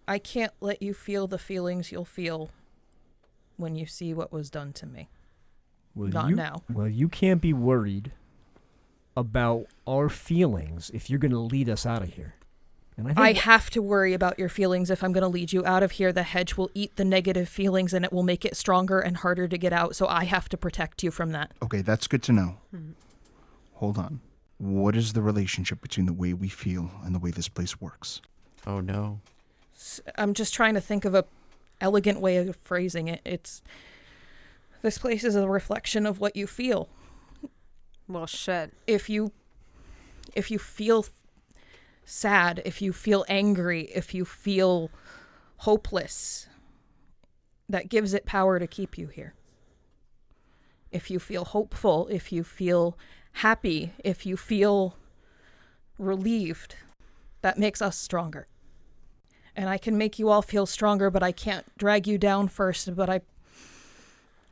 I can't let you feel the feelings you'll feel when you see what was done to me. Well, Not now. Well, you can't be worried about our feelings if you're going to lead us out of here. And I have to worry about your feelings if I'm going to lead you out of here. The hedge will eat the negative feelings and it will make it stronger and harder to get out. So I have to protect you from that. Okay, that's good to know. Hold on. What is the relationship between the way we feel and the way this place works? Oh no. I'm just trying to think of a elegant way of phrasing it. This place is a reflection of what you feel. Well, shit. If you feel sad, if you feel angry, if you feel hopeless, that gives it power to keep you here. If you feel hopeful, if you feel happy, if you feel relieved, that makes us stronger. And I can make you all feel stronger, but I can't drag you down first.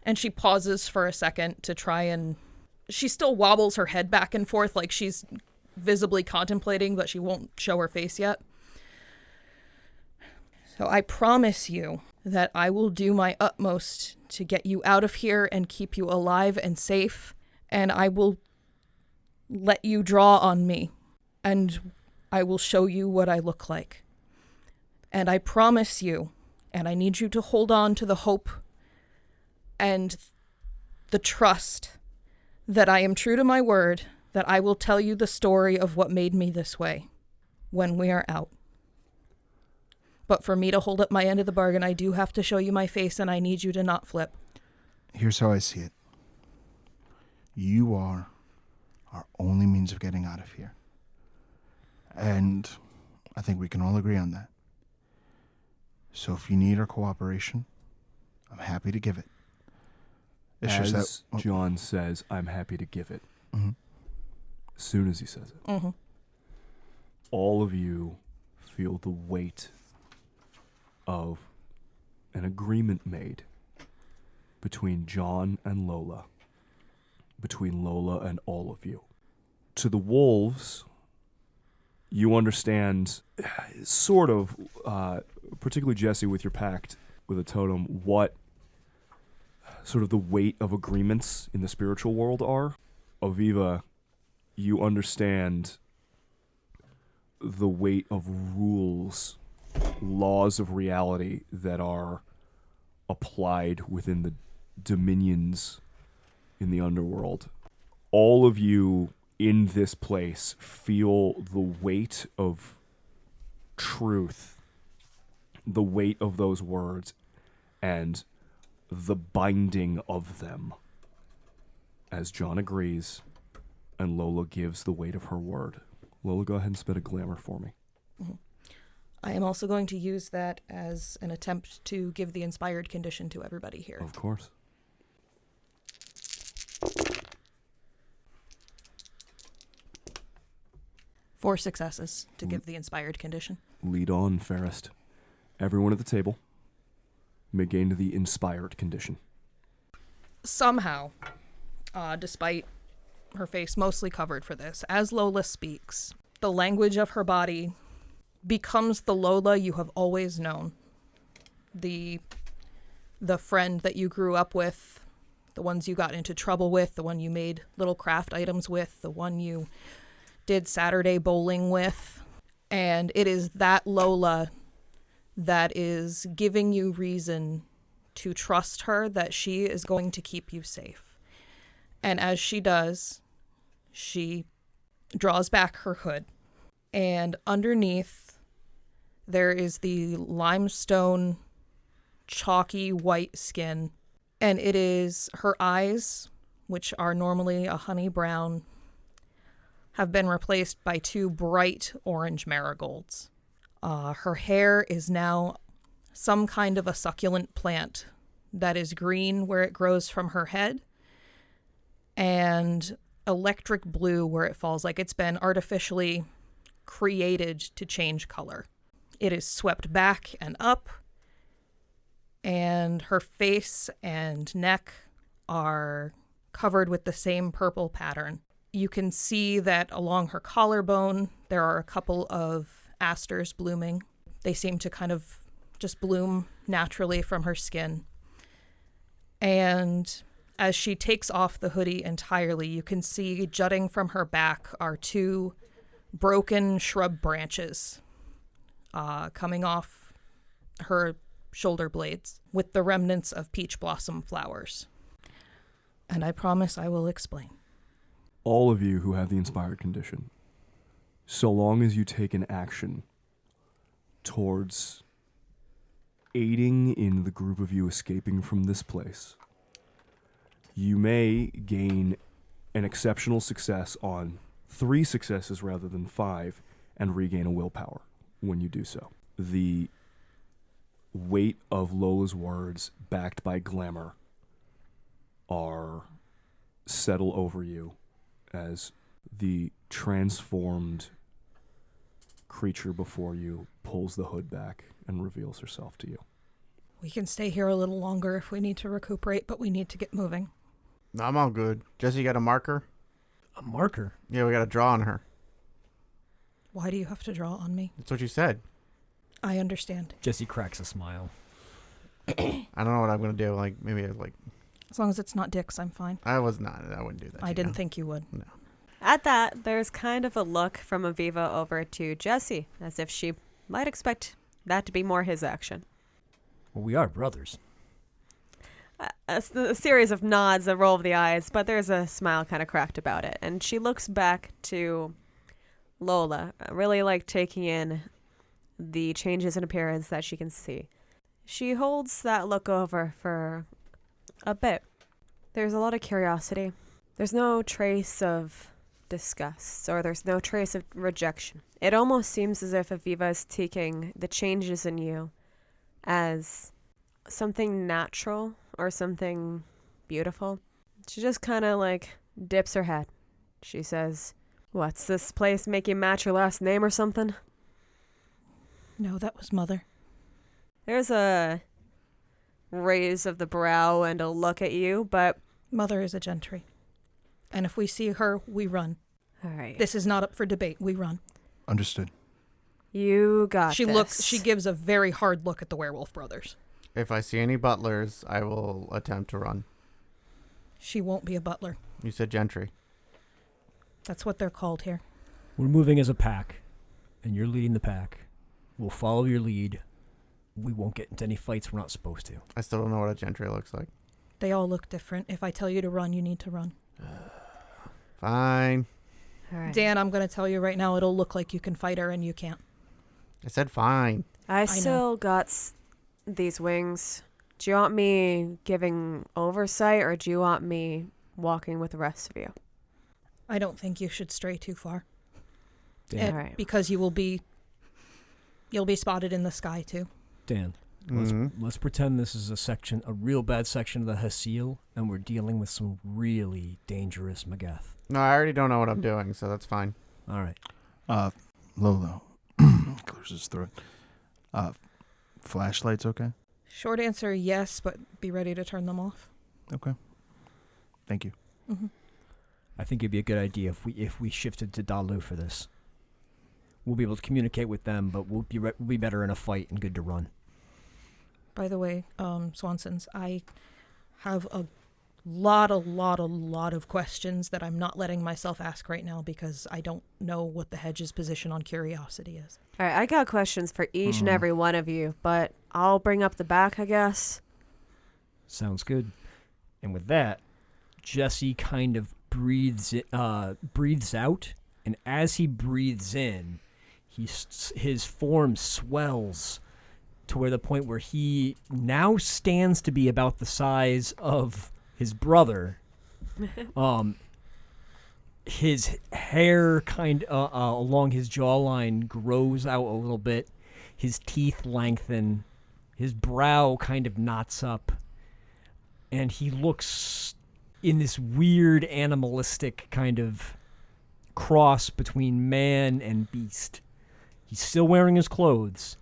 And she pauses for a second to try and... She still wobbles her head back and forth like she's visibly contemplating, but she won't show her face yet. So I promise you that I will do my utmost to get you out of here and keep you alive and safe. And I will let you draw on me. And I will show you what I look like. And I promise you, and I need you to hold on to the hope and the trust that I am true to my word, that I will tell you the story of what made me this way when we are out. But for me to hold up my end of the bargain, I do have to show you my face, and I need you to not flip. Here's how I see it. You are our only means of getting out of here. And I think we can all agree on that. So if you need our cooperation, I'm happy to give it. It's As just that John says, I'm happy to give it. Mhm. As soon as he says it. All of you feel the weight of an agreement made between John and Lola, between Lola and all of you. To the wolves, you understand, sort of, particularly Jesse with your pact with a totem, what sort of the weight of agreements in the spiritual world are. Aviva, you understand the weight of rules, laws of reality that are applied within the dominions in the underworld. All of you in this place feel the weight of truth, the weight of those words, and the binding of them. As John agrees, and Lola gives the weight of her word. Lola, go ahead and spit a glamour for me. I am also going to use that as an attempt to give the inspired condition to everybody here. Of course. Four successes to give the inspired condition. Lead on, Fairest. Everyone at the table may gain the inspired condition. Somehow, despite her face mostly covered for this, as Lola speaks, the language of her body becomes the Lola you have always known. The friend that you grew up with, the ones you got into trouble with, the one you made little craft items with, the one you did Saturday bowling with. And it is that Lola that is giving you reason to trust her that she is going to keep you safe. And as she does, she draws back her hood, and underneath there is the limestone, chalky white skin, and it is her eyes, which are normally a honey brown, have been replaced by 2 bright orange marigolds. Her hair is now some kind of a succulent plant that is green where it grows from her head and electric blue where it falls, like it's been artificially created to change color. It is swept back and up, and her face and neck are covered with the same purple pattern. You can see that along her collarbone there are a couple of asters blooming. They seem to kind of just bloom naturally from her skin. And as she takes off the hoodie entirely, you can see jutting from her back are 2 broken shrub branches coming off her shoulder blades with the remnants of peach blossom flowers. And I promise I will explain. All of you who have the inspired condition, so long as you take an action towards aiding in the group of you escaping from this place, you may gain an exceptional success on 3 successes rather than 5 and regain a willpower when you do so. The weight of Lola's words, backed by glamour, are settle over you as the transformed creature before you pulls the hood back and reveals herself to you. We can stay here a little longer if we need to recuperate, but we need to get moving. No, I'm all good. Jesse, got a marker? A marker? Yeah, we got to draw on her. Why do you have to draw on me? That's what you said. I understand. Jesse cracks a smile. I don't know what I'm going to do. Like, maybe, As long as it's not dicks, I'm fine. I wouldn't do that. I didn't think you would. No. At that, there's kind of a look from Aviva over to Jesse, as if she might expect that to be more his action. Well, we are brothers. A series of nods, a roll of the eyes, but there's a smile kind of cracked about it. And she looks back to Lola, really like taking in the changes in appearance that she can see. She holds that look over for a bit. There's a lot of curiosity. There's no trace of disgust, or there's no trace of rejection. It almost seems as if Aviva is taking the changes in you as something natural or something beautiful. She just kind of like dips her head. She says, "What's this place make you match your last name or something?" No, that was Mother. There's a raise of the brow and a look at you, but Mother is a gentry. And if we see her, we run. all right. This is not up for debate. We run. Understood. You got She this. looks. She gives a very hard look at the werewolf brothers. If I see any butlers, I will attempt to run. She won't be a butler. You said gentry. That's what they're called here. We're moving as a pack, and you're leading the pack. We'll follow your lead. We won't get into any fights we're not supposed to. I still don't know what a gentry looks like. They all look different. If I tell you to run, you need to run. Fine. All right. Dan, I'm going to tell you right now, it'll look like you can fight her and you can't. I said fine. I know. still got these wings. Do you want me giving oversight, or do you want me walking with the rest of you? I don't think you should stray too far. Dan, All right. Because you'll be spotted in the sky too. Dan, let's pretend this is a real bad section of the Hasil, and we're dealing with some really dangerous Magath. No, I already don't know what I'm doing, so that's fine. All right. Lolo clears his throat. Flashlights, okay? Short answer, yes, but be ready to turn them off. Okay. Thank you. Mm-hmm. I think it'd be a good idea if we shifted to Dalu for this. We'll be able to communicate with them, but we'll be better in a fight and good to run. By the way, Swansons, I have a lot of questions that I'm not letting myself ask right now because I don't know what the hedge's position on curiosity is. All right, I got questions for each and every one of you, but I'll bring up the back, I guess. Sounds good. And with that, Jesse kind of breathes out, and as he breathes in, his form swells to where the point where he now stands to be about the size of his brother. His hair along his jawline grows out a little bit. His teeth lengthen. His brow kind of knots up. And he looks in this weird animalistic kind of cross between man and beast. He's still wearing his clothes,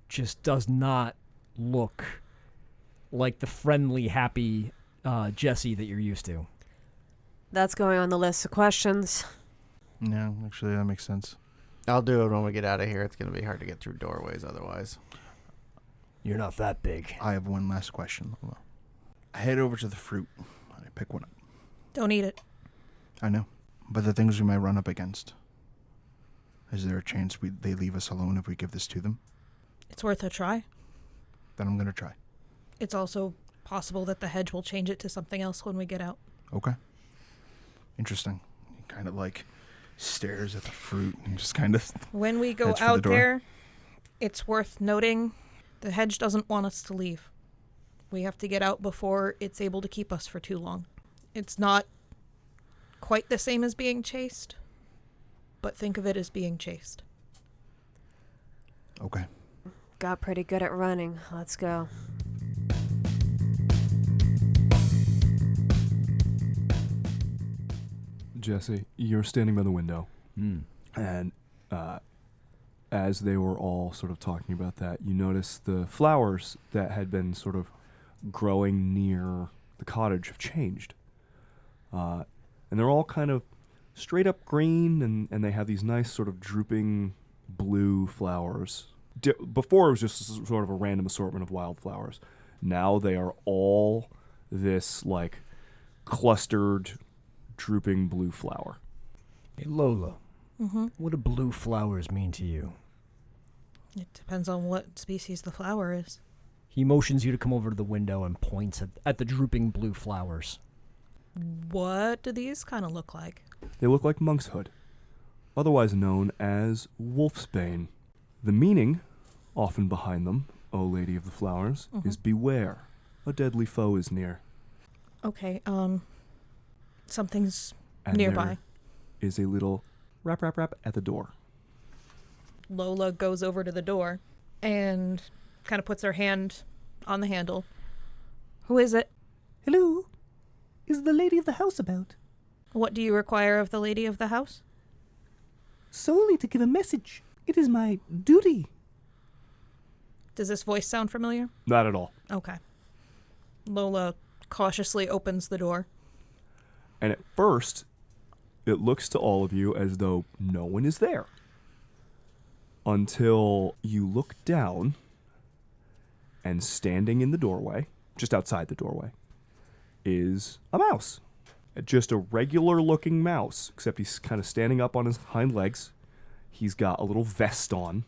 just does not look like the friendly, happy Jesse that you're used to. That's going on the list of questions. No, actually, that makes sense. I'll do it when we get out of here. It's going to be hard to get through doorways otherwise. You're not that big. I have one last question, Lola. I head over to the fruit and I pick one up. Don't eat it. I know, but the things we might run up against. Is there a chance they leave us alone if we give this to them? It's worth a try. Then I'm going to try. It's also possible that the hedge will change it to something else when we get out. Okay. Interesting. He kind of like stares at the fruit and just kind of... When we go out there, it's worth noting the hedge doesn't want us to leave. We have to get out before it's able to keep us for too long. It's not quite the same as being chased, but think of it as being chased. Okay. Got pretty good at running. Let's go. Jesse, you're standing by the window, and as they were all sort of talking about that, you notice the flowers that had been sort of growing near the cottage have changed. And they're all kind of straight up green, and they have these nice sort of drooping blue flowers. Before it was just sort of a random assortment of wildflowers. Now they are all this like clustered drooping blue flower. Hey, Lola, what do blue flowers mean to you? It depends on what species the flower is. He motions you to come over to the window and points at the drooping blue flowers. What do these kind of look like? They look like monkshood, otherwise known as wolfsbane. The meaning, often behind them, O Lady of the Flowers, is beware, a deadly foe is near. Okay, something's And nearby. there is a little rap at the door. Lola goes over to the door and kind of puts her hand on the handle. Who is it? Hello? Is the lady of the house about? What do you require of the lady of the house? Solely to give a message. It is my duty. Does this voice sound familiar? Not at all. Okay. Lola cautiously opens the door. And at first, it looks to all of you as though no one is there. Until you look down, and standing in the doorway, just outside the doorway, is a mouse. Just a regular looking mouse, except he's kind of standing up on his hind legs. He's got a little vest on.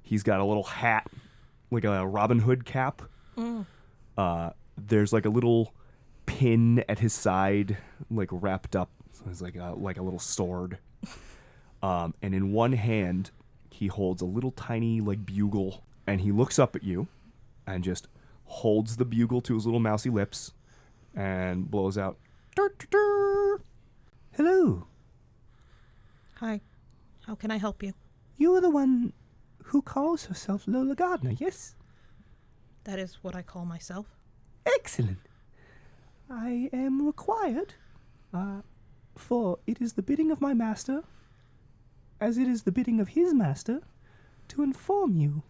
He's got a little hat, like a Robin Hood cap. There's like a little pin at his side, like wrapped up. So it's like a little sword. And in one hand, he holds a little tiny like bugle, and he looks up at you, and just holds the bugle to his little mousy lips, and blows out. Hello. Hi. How can I help you? You are the one who calls herself Lola Gardner, yes? That is what I call myself. Excellent. I am required, for it is the bidding of my master, as it is the bidding of his master, to inform you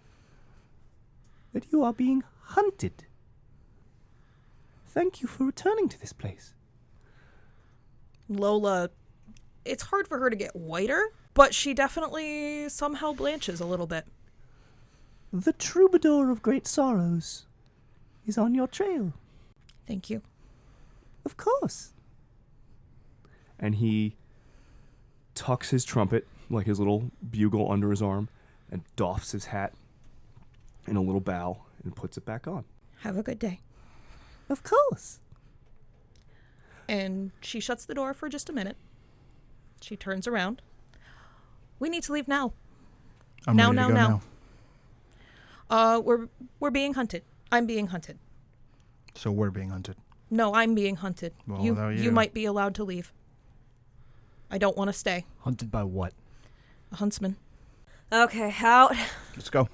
that you are being hunted. Thank you for returning to this place. Lola, it's hard for her to get whiter, but she definitely somehow blanches a little bit. The troubadour of great sorrows is on your trail. Thank you. Of course. And he tucks his trumpet, like his little bugle, under his arm and doffs his hat in a little bow and puts it back on. Have a good day. Of course. And she shuts the door for just a minute. She turns around. We need to leave now. I'm Now, ready to now, go now. We're being hunted. I'm being hunted. So we're being hunted. No, I'm being hunted. Well, you without you you. might be allowed to leave. I don't want to stay. Hunted by what? A huntsman. Okay, out. Let's go.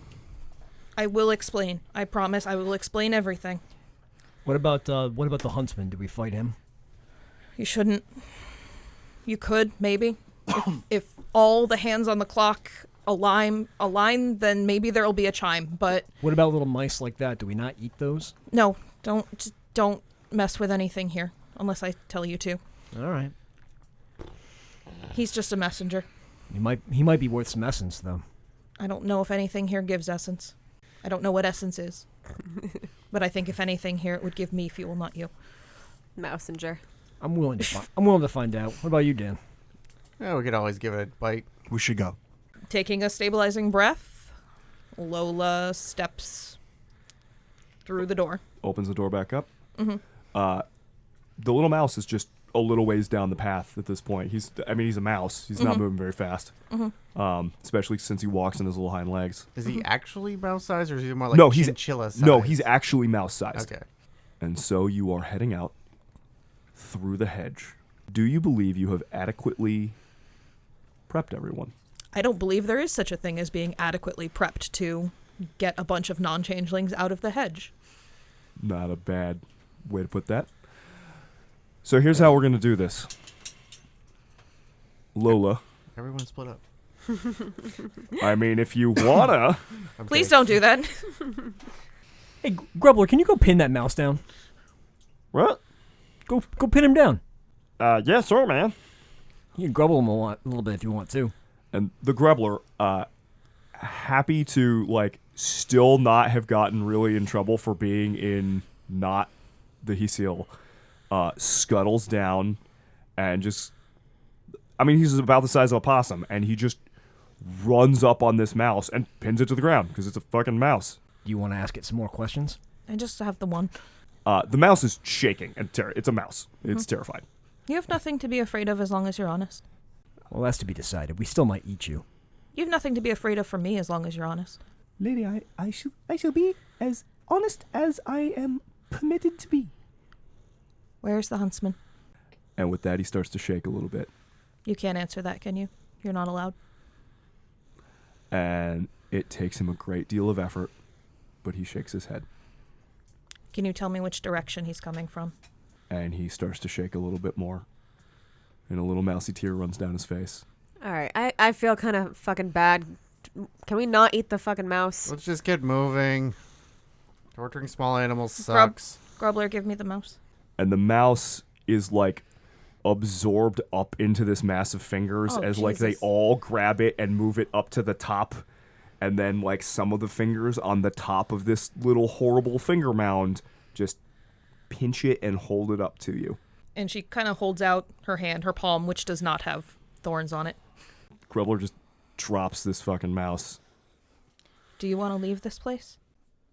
I will explain. I promise I will explain everything. What about the huntsman? Did we fight him? You shouldn't. You could, maybe. if all the hands on the clock align, then maybe there'll be a chime. But What about little mice like that? Do we not eat those? no, don't mess with anything here unless I tell you to. All right. He's just a messenger. He might be worth some essence though. I don't know if anything here gives essence. I don't know what essence is. But I think if anything here, it would give me fuel, not you. Mousinger. I'm willing to find out. What about you, Dan? Yeah, we could always give it a bite. We should go. Taking a stabilizing breath, Lola steps through the door. Opens the door back up. Mm-hmm. The little mouse is just a little ways down the path at this point. He's a mouse. He's not moving very fast. Especially since he walks on his little hind legs. Is he actually mouse sized, or is he more like No, he's chinchilla sized? No, he's actually mouse sized. Okay. And so you are heading out through the hedge. Do you believe you have adequately prepped everyone? I don't believe there is such a thing as being adequately prepped to get a bunch of non-changelings out of the hedge. Not a bad way to put that. So here's how we're going to do this. Lola. Everyone split up. I mean, if you wanna. Please don't do that. Hey, Grubbler, can you go pin that mouse down? What? Go pin him down. Yeah, sure, man. You can grubble him a little bit if you want to. And the Grubbler, happy to, still not have gotten really in trouble for being in not the Hesil, scuttles down and just... I mean, he's about the size of a possum, and he just runs up on this mouse and pins it to the ground because it's a fucking mouse. Do you want to ask it some more questions? I just have the one. The mouse is shaking and it's a mouse. It's terrified. You have nothing to be afraid of as long as you're honest. Well, that's to be decided. We still might eat you. You have nothing to be afraid of from me as long as you're honest. Lady, I shall be as honest as I am permitted to be. Where's the huntsman? And with that, he starts to shake a little bit. You can't answer that, can you? You're not allowed. And it takes him a great deal of effort, but he shakes his head. Can you tell me which direction he's coming from? And he starts to shake a little bit more. And a little mousy tear runs down his face. All right, I feel kind of fucking bad. Can we not eat the fucking mouse? Let's just get moving. Torturing small animals sucks. Grubbler, give me the mouse. And the mouse is absorbed up into this mass of fingers as they Jesus. all grab it and move it up to the top. And then some of the fingers on the top of this little horrible finger mound just pinch it and hold it up to you. And she kind of holds out her hand, her palm, which does not have thorns on it. Grubbler just drops this fucking mouse. Do you want to leave this place?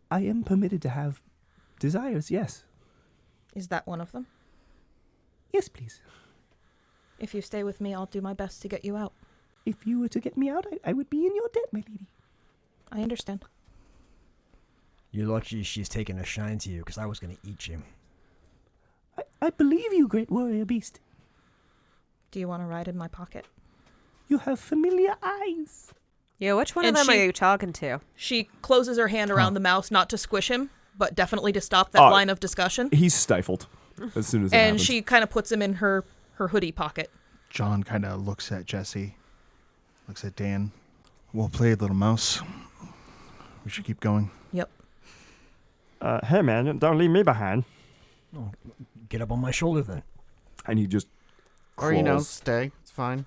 I am permitted to have desires, yes. Is that one of them? Yes, please. If you stay with me, I'll do my best to get you out. If you were to get me out, I would be in your debt, my lady. I understand. You're lucky she's taken a shine to you, because I was going to eat you. I believe you, great warrior beast. Do you want to ride in my pocket? You have familiar eyes. Yeah, which one And of them she- are you talking to? She closes her hand around the mouse, not to squish him, but definitely to stop that line of discussion. He's stifled as soon as that And happens. she kind of puts him in her hoodie pocket. John kind of looks at Jesse, looks at Dan. Well played, little mouse. We should keep going. Yep. Hey, man, don't leave me behind. Oh, get up on my shoulder then. And he just Or, crawls. stay. It's fine.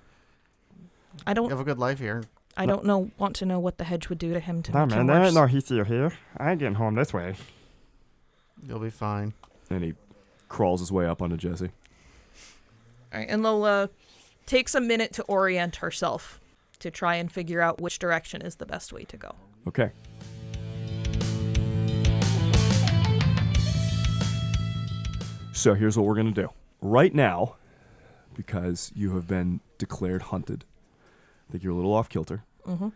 I You don't have a good life here. want to know what the hedge would do to him to No, make man, him there worse. ain't no Hesil here. I ain't getting home this way. You'll be fine. And he crawls his way up onto Jesse. All right, and Lola takes a minute to orient herself to try and figure out which direction is the best way to go. Okay. So here's what we're going to do. Right now, because you have been declared hunted, I think you're a little off kilter. Mm-hmm.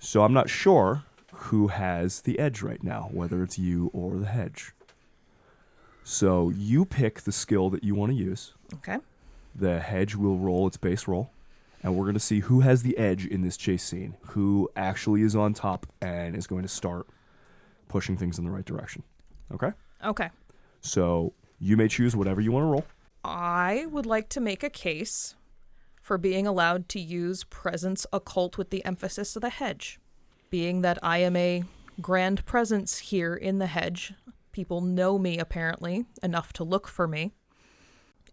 So I'm not sure who has the edge right now, whether it's you or the hedge. So you pick the skill that you want to use. Okay. The hedge will roll its base roll, and we're going to see who has the edge in this chase scene, who actually is on top and is going to start pushing things in the right direction. Okay? Okay. So you may choose whatever you want to roll. I would like to make a case for being allowed to use presence occult with the emphasis of the hedge. Being that I am a grand presence here in the hedge, people know me apparently enough to look for me,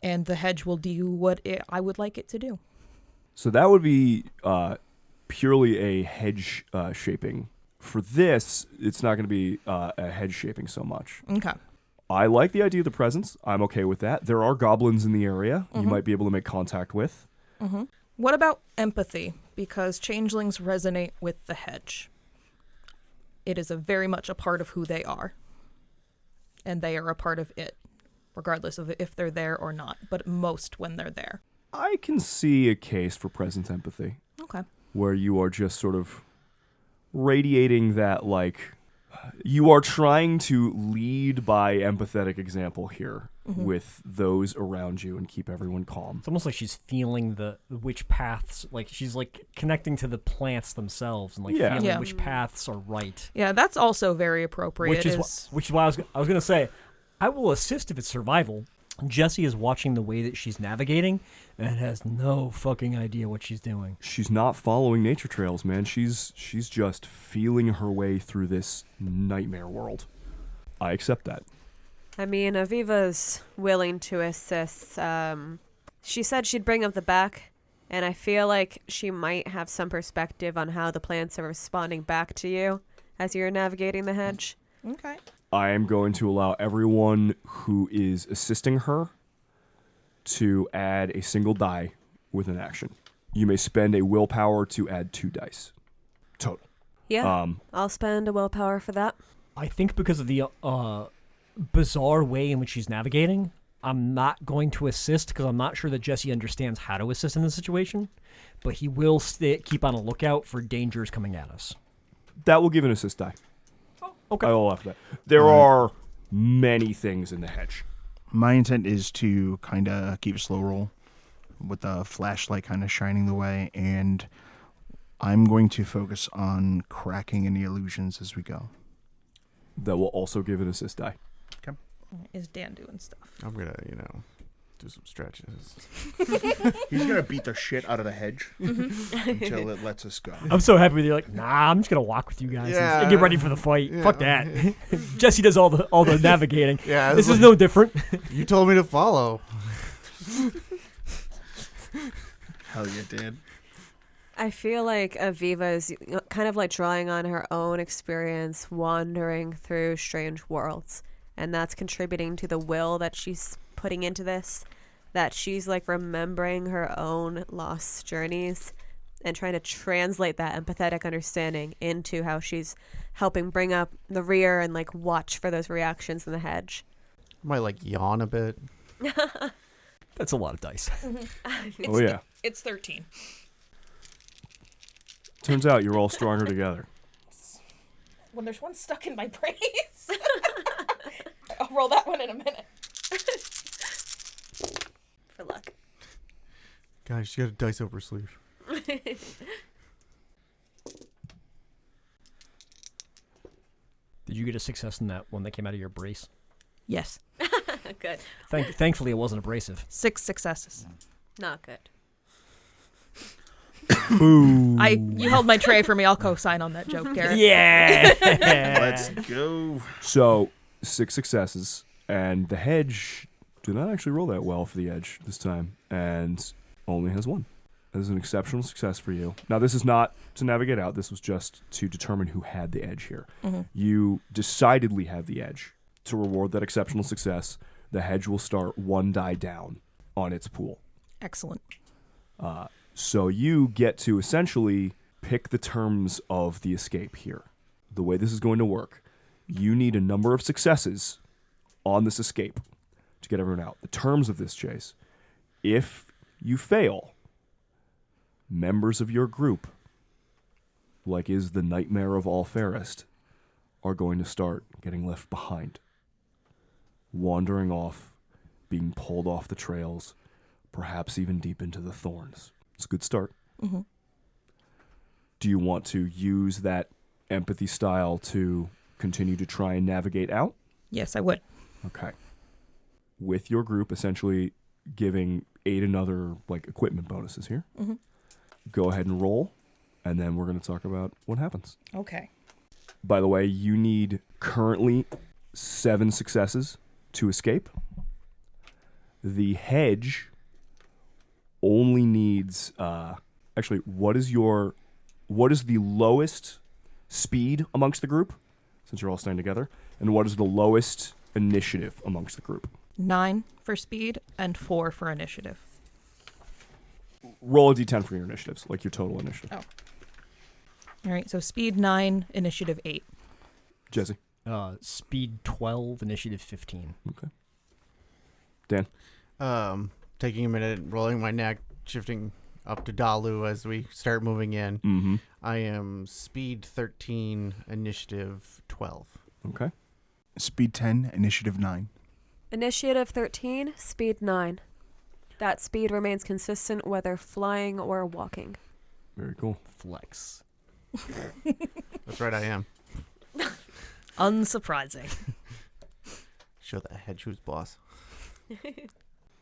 and the hedge will do what I would like it to do. So that would be purely a hedge shaping. For this, it's not going to be a hedge shaping so much. Okay. I like the idea of the presence. I'm okay with that. There are goblins in the area you Mm-hmm. might be able to make contact with. Mm-hmm. What about empathy? Because changelings resonate with the hedge. It is very much a part of who they are. And they are a part of it, regardless of if they're there or not, but most when they're there. I can see a case for presence empathy, Okay. where you are just sort of radiating that, like, you are trying to lead by empathetic example here with those around you and keep everyone calm. It's almost like she's feeling the which paths, like she's like connecting to the plants themselves and like Yeah. feeling Yeah. which paths are right. Yeah, that's also very appropriate. Which is why I was going to say, I will assist if it's survival. Jessie is watching the way that she's navigating and has no fucking idea what she's doing. She's not following nature trails, man. She's just feeling her way through this nightmare world. I accept that. I mean, Aviva's willing to assist. She said she'd bring up the back, and I feel like she might have some perspective on how the plants are responding back to you as you're navigating the hedge. Okay. I am going to allow everyone who is assisting her to add a single die with an action. You may spend a willpower to add 2 dice total. Yeah, I'll spend a willpower for that. I think because of the bizarre way in which she's navigating, I'm not going to assist because I'm not sure that Jessie understands how to assist in this situation, but he will keep on a lookout for dangers coming at us. That will give an assist die. Okay. I will allow for that. There are many things in the hedge. My intent is to kind of keep a slow roll with the flashlight kind of shining the way, and I'm going to focus on cracking any illusions as we go. That will also give an assist die. Is Dan doing stuff? I'm gonna, do some stretches. He's going to beat the shit out of the hedge until it lets us go. I'm so happy with you. Like, nah, I'm just gonna walk with you guys and get ready for the fight. Yeah. Fuck that. Jessie does all the navigating. Yeah, This is no different. You told me to follow. Hell yeah, Dan. I feel like Aviva is kind of like drawing on her own experience wandering through strange worlds. And that's contributing to the will that she's putting into this. That she's like remembering her own lost journeys and trying to translate that empathetic understanding into how she's helping bring up the rear and like watch for those reactions in the hedge. I might yawn a bit. That's a lot of dice. Oh, yeah. It's 13. Turns out you're all stronger together. When there's one stuck in my brains. I'll roll that one in a minute. For luck. Guys, she got a dice over her sleeve. Did you get a success in that one that came out of your brace? Yes. Good. Thankfully, it wasn't abrasive. 6 successes. Not good. You held my tray for me. I'll co-sign on that joke, Garrett. Yeah. Let's go. So, 6 successes, and the hedge did not actually roll that well for the edge this time, and only has 1. That is an exceptional success for you. Now, this is not to navigate out. This was just to determine who had the edge here. Mm-hmm. You decidedly have the edge. To reward that exceptional success, the hedge will start 1 die down on its pool. Excellent. So you get to essentially pick the terms of the escape here. The way this is going to work, you need a number of successes on this escape to get everyone out. The terms of this, Chase, if you fail, members of your group, like is the nightmare of all fairest, are going to start getting left behind, wandering off, being pulled off the trails, perhaps even deep into the thorns. It's a good start. Mm-hmm. Do you want to use that empathy style to continue to try and navigate out? Yes, I would. Okay. With your group essentially giving 8 another equipment bonuses here. Mm-hmm. Go ahead and roll, and then we're going to talk about what happens. Okay. By the way, you need currently 7 successes to escape. The hedge only needs actually, what is the lowest speed amongst the group, since you're all staying together, and what is the lowest initiative amongst the group? 9 for speed and 4 for initiative. Roll a d10 for your initiatives, like your total initiative. Oh. All right, so speed 9, initiative 8. Jesse. Speed 12, initiative 15. Okay. Dan. Taking a minute, rolling my neck, shifting up to Dalu as we start moving in. Mm-hmm. I am speed 13, initiative 12. Okay. Speed 10, initiative 9. Initiative 13, speed 9. That speed remains consistent whether flying or walking. Very cool. Flex. That's right, I am. Unsurprising. Show that hedge who's boss.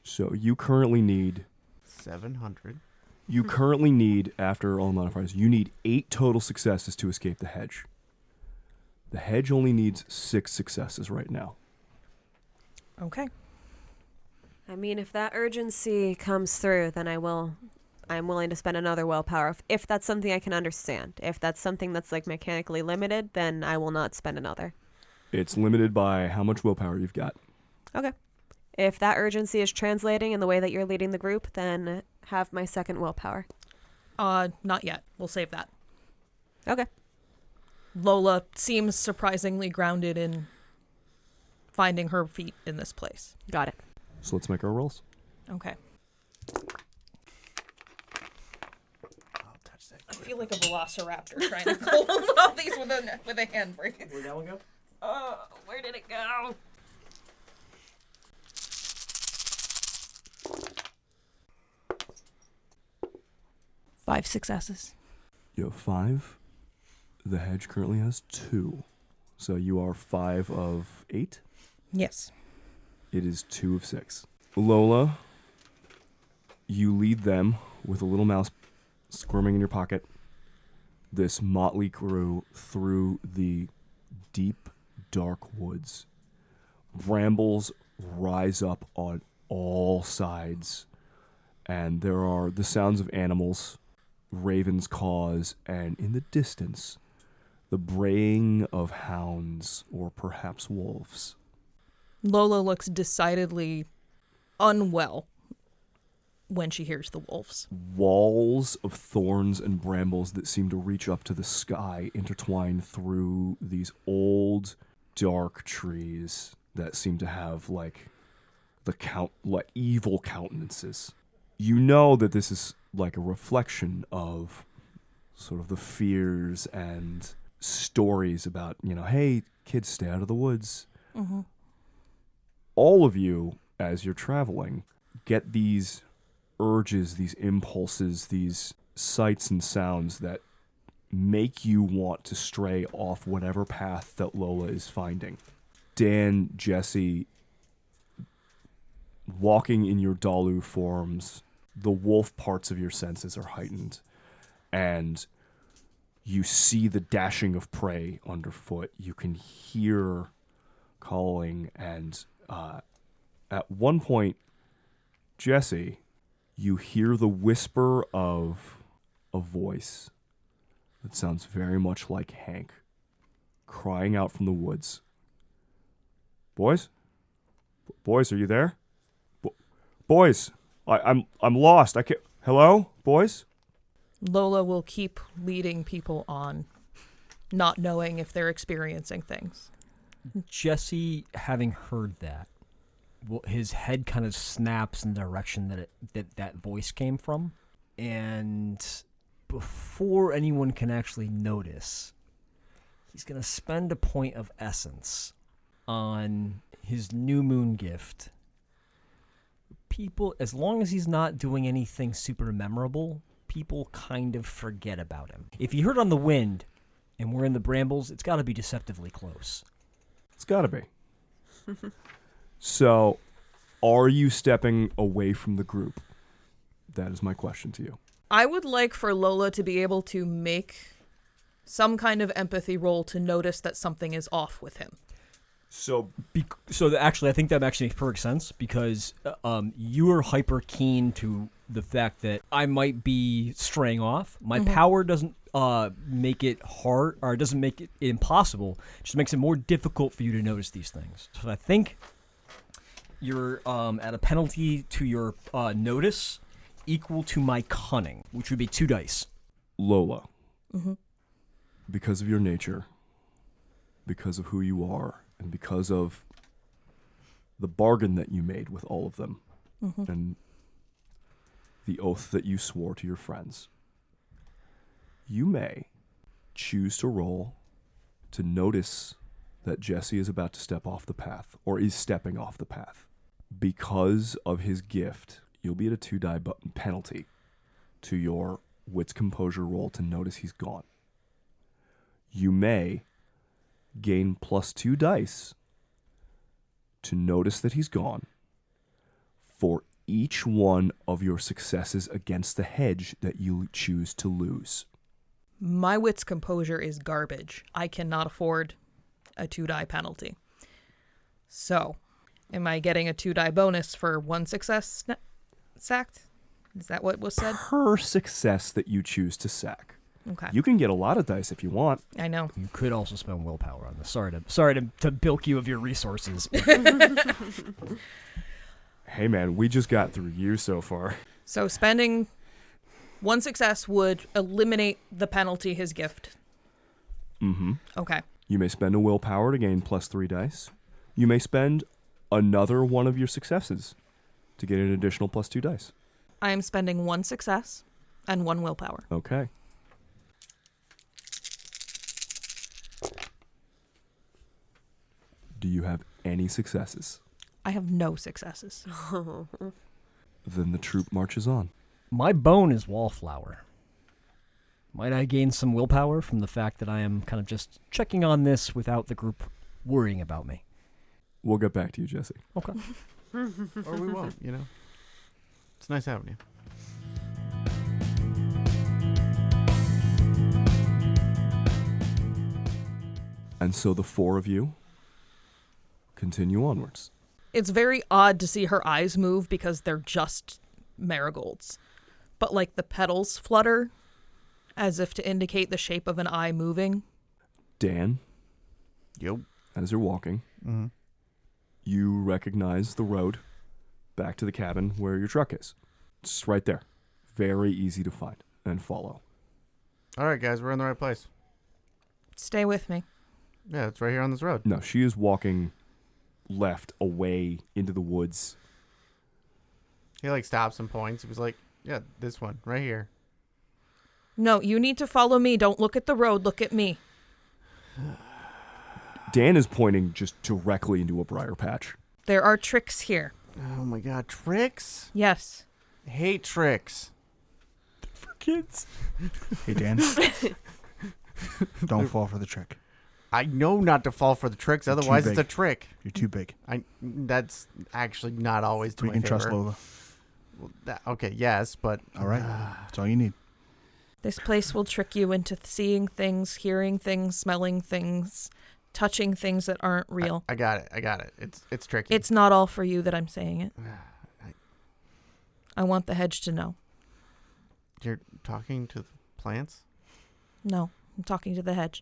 So you currently need 700. You currently need, after all modifiers, you need 8 total successes to escape the hedge. The hedge only needs 6 successes right now. Okay. I mean, if that urgency comes through, then I'm willing to spend another willpower. If that's something I can understand. If that's something that's mechanically limited, then I will not spend another. It's limited by how much willpower you've got. Okay. If that urgency is translating in the way that you're leading the group, then have my second willpower. Not yet. We'll save that. Okay. Lola seems surprisingly grounded in finding her feet in this place. Got it. So let's make our rolls. Okay. I'll touch that. I feel like a velociraptor trying to pull all these with a handbrake. Where'd that one go? Where did it go? Five successes. You have 5. The hedge currently has 2. So you are 5 of 8. Yes. It is 2 of 6. Lola, you lead them with a little mouse squirming in your pocket. This motley crew through the deep, dark woods. Brambles rise up on all sides, and there are the sounds of animals, ravens' caws, and in the distance, the braying of hounds or perhaps wolves. Lola looks decidedly unwell when she hears the wolves. Walls of thorns and brambles that seem to reach up to the sky intertwine through these old, dark trees that seem to have evil countenances. You know that this is like a reflection of sort of the fears and stories about, hey, kids, stay out of the woods. Mm-hmm. All of you, as you're traveling, get these urges, these impulses, these sights and sounds that make you want to stray off whatever path that Lola is finding. Dan, Jesse, walking in your Dalu forms, the wolf parts of your senses are heightened, and you see the dashing of prey underfoot. You can hear calling, and at one point, Jesse, you hear the whisper of a voice that sounds very much like Hank crying out from the woods. Boys, Boys, are you there? Boys, I'm lost. I can't. Hello, boys? Lola will keep leading people on, not knowing if they're experiencing things. Jesse, having heard that, his head kind of snaps in the direction that voice came from. And before anyone can actually notice, he's going to spend a point of essence on his new moon gift. People, as long as he's not doing anything super memorable, people kind of forget about him. If you heard on the wind and we're in the brambles, it's got to be deceptively close. It's got to be. So, are you stepping away from the group? That is my question to you. I would like for Lola to be able to make some kind of empathy roll to notice that something is off with him. So, Actually, I think that actually makes perfect sense because you are hyper keen to the fact that I might be straying off. My power doesn't make it hard, or it doesn't make it impossible. It just makes it more difficult for you to notice these things. So I think you're at a penalty to your notice equal to my cunning, which would be 2 dice. Lola, because of your nature, because of who you are, and because of the bargain that you made with all of them, and the oath that you swore to your friends, you may choose to roll to notice that Jesse is about to step off the path, or is stepping off the path. Because of his gift, you'll be at a 2-die penalty to your wits composure roll to notice he's gone. You may gain +2 dice to notice that he's gone for each one of your successes against the hedge that you choose to lose. My wits composure is garbage. I cannot afford a 2-die penalty. So, am I getting a 2-die bonus for 1 success sacked? Is that what was said? Per success that you choose to sack. Okay. You can get a lot of dice if you want. I know. You could also spend willpower on this. Sorry to bilk you of your resources. Hey man, we just got through you so far. So spending 1 success would eliminate the penalty, his gift. Okay. You may spend a willpower to gain +3 dice. You may spend another one of your successes to get an additional +2 dice. I am spending 1 success and 1 willpower. Okay. Do you have any successes? I have no successes. Then the troop marches on. My bone is wallflower. Might I gain some willpower from the fact that I am kind of just checking on this without the group worrying about me? We'll get back to you, Jesse. Okay. Or we won't, you know. It's nice having you. And so the 4 of you continue onwards. It's very odd to see her eyes move because they're just marigolds. But like the petals flutter as if to indicate the shape of an eye moving. Dan, Yep. as you're walking, you recognize the road back to the cabin where your truck is. It's right there. Very easy to find and follow. All right, guys, we're in the right place. Stay with me. Yeah, it's right here on this road. No, she is walking left away into the woods. He like stops and points. He was like, "Yeah, this one right here." No, you need to follow me. Don't look at the road. Look at me. Dan is pointing just directly into a briar patch. There are tricks here. Oh my God, tricks! Yes. I hate tricks. For kids. Hey, Dan. Don't fall for the trick. I know not to fall for the tricks, You're too otherwise it's a big. trick. You're too big. That's actually not always to We my can favor. trust Lola. Well, okay, yes, but All right. That's all you need. This place will trick you into seeing things, hearing things, smelling things, touching things that aren't real. I got it. It's tricky. It's not all for you that I'm saying it. I want the hedge to know. You're talking to the plants? No, I'm talking to the hedge.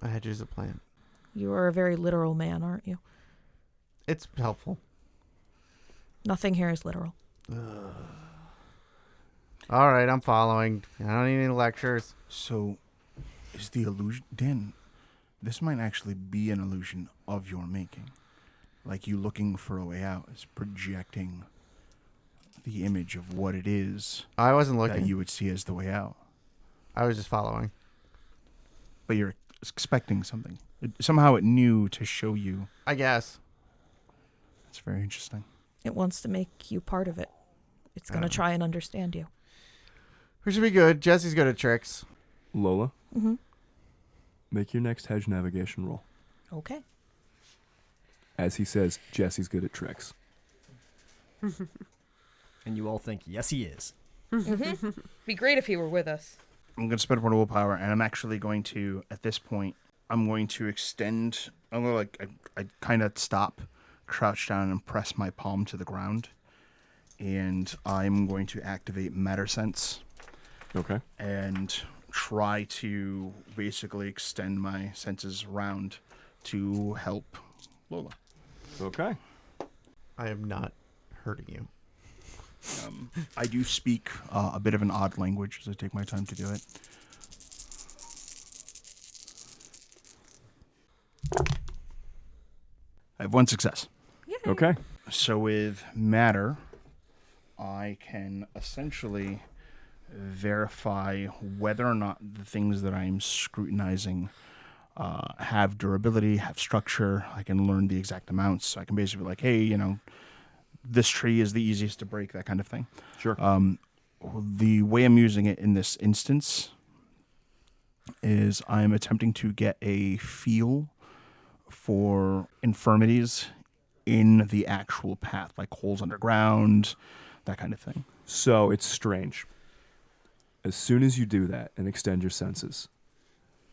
A hedge is a plant. You are a very literal man, aren't you? It's helpful. Nothing here is literal. All right, I'm following. I don't need any lectures. So, is the illusion... Dan, this might actually be an illusion of your making. Like you looking for a way out is projecting the image of what it is I wasn't that looking. you would see as the way out. I was just following. But you're expecting something. Somehow it knew to show you. I guess. That's very interesting. It wants to make you part of it. It's going to try and understand you. We should be good. Jesse's good at tricks. Lola, Mm-hmm. make your next hedge navigation roll. Okay. As he says, Jesse's good at tricks. And you all think, yes, he is. Be great if he were with us. I'm going to spend one willpower, and I'm actually going to, at this point, I'm going to extend. I'm going to, I kind of stop, crouch down, and press my palm to the ground. And I'm going to activate Matter Sense. Okay. And try to basically extend my senses around to help Lola. Okay. I am not hurting you. I do speak a bit of an odd language as I take my time to do it. I have one success. Okay. So with Matter, I can essentially verify whether or not the things that I'm scrutinizing have durability, have structure. I can learn the exact amounts. So I can basically be like, hey, this tree is the easiest to break, that kind of thing. Sure. The way I'm using it in this instance is I'm attempting to get a feel for infirmities in the actual path, like holes underground, that kind of thing. So it's strange. As soon as you do that and extend your senses,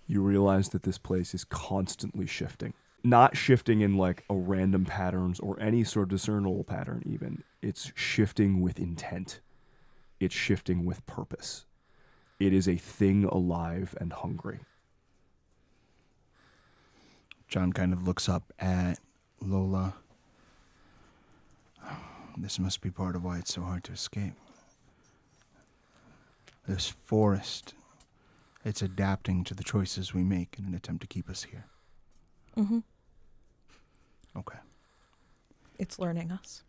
you realize that this place is constantly shifting. Not shifting in like a random patterns or any sort of discernible pattern even. It's shifting with intent. It's shifting with purpose. It is a thing alive and hungry. John kind of looks up at Lola. This must be part of why it's so hard to escape. This forest, it's adapting to the choices we make in an attempt to keep us here. Mm-hmm. Okay. It's learning us.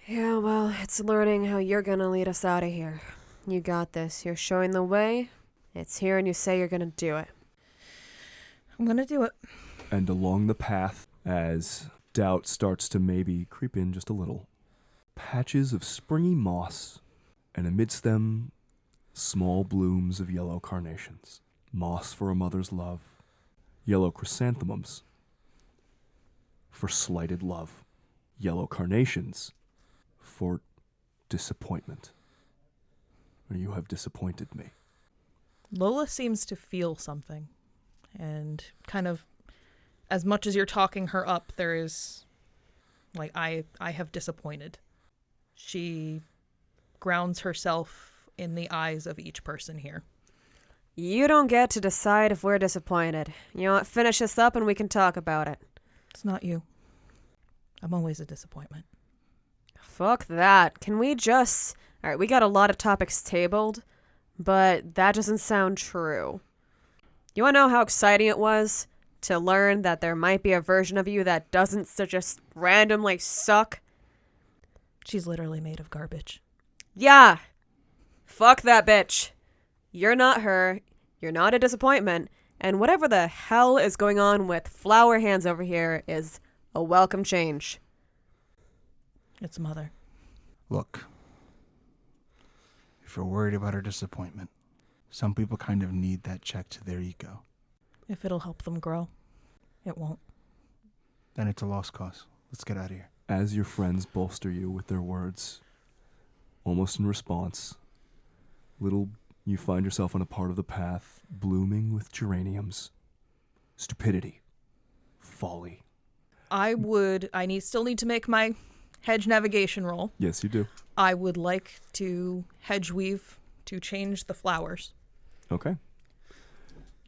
Yeah, well, it's learning how you're gonna lead us out of here. You got this. You're showing the way. It's here and you say you're gonna do it. I'm going to do it. And along the path, as doubt starts to maybe creep in just a little, patches of springy moss, and amidst them, small blooms of yellow carnations. Moss for a mother's love. Yellow chrysanthemums for slighted love. Yellow carnations for disappointment. Or you have disappointed me. Lola seems to feel something. And kind of, as much as you're talking her up, there is, like, I have disappointed. She grounds herself in the eyes of each person here. You don't get to decide if we're disappointed. You know what? Finish this up and we can talk about it. It's not you. I'm always a disappointment. Fuck that. Can we just... Alright, we got a lot of topics tabled, but that doesn't sound true. You want to know how exciting it was to learn that there might be a version of you that doesn't just randomly suck? She's literally made of garbage. Yeah. Fuck that bitch. You're not her. You're not a disappointment. And whatever the hell is going on with flower hands over here is a welcome change. It's mother. Look, if you're worried about her disappointment, some people kind of need that check to their ego. If it'll help them grow, it won't. Then it's a lost cause. Let's get out of here. As your friends bolster you with their words, almost in response, you find yourself on a part of the path blooming with geraniums, stupidity, folly. I still need to make my hedge navigation roll. Yes, you do. I would like to hedge weave to change the flowers. Okay.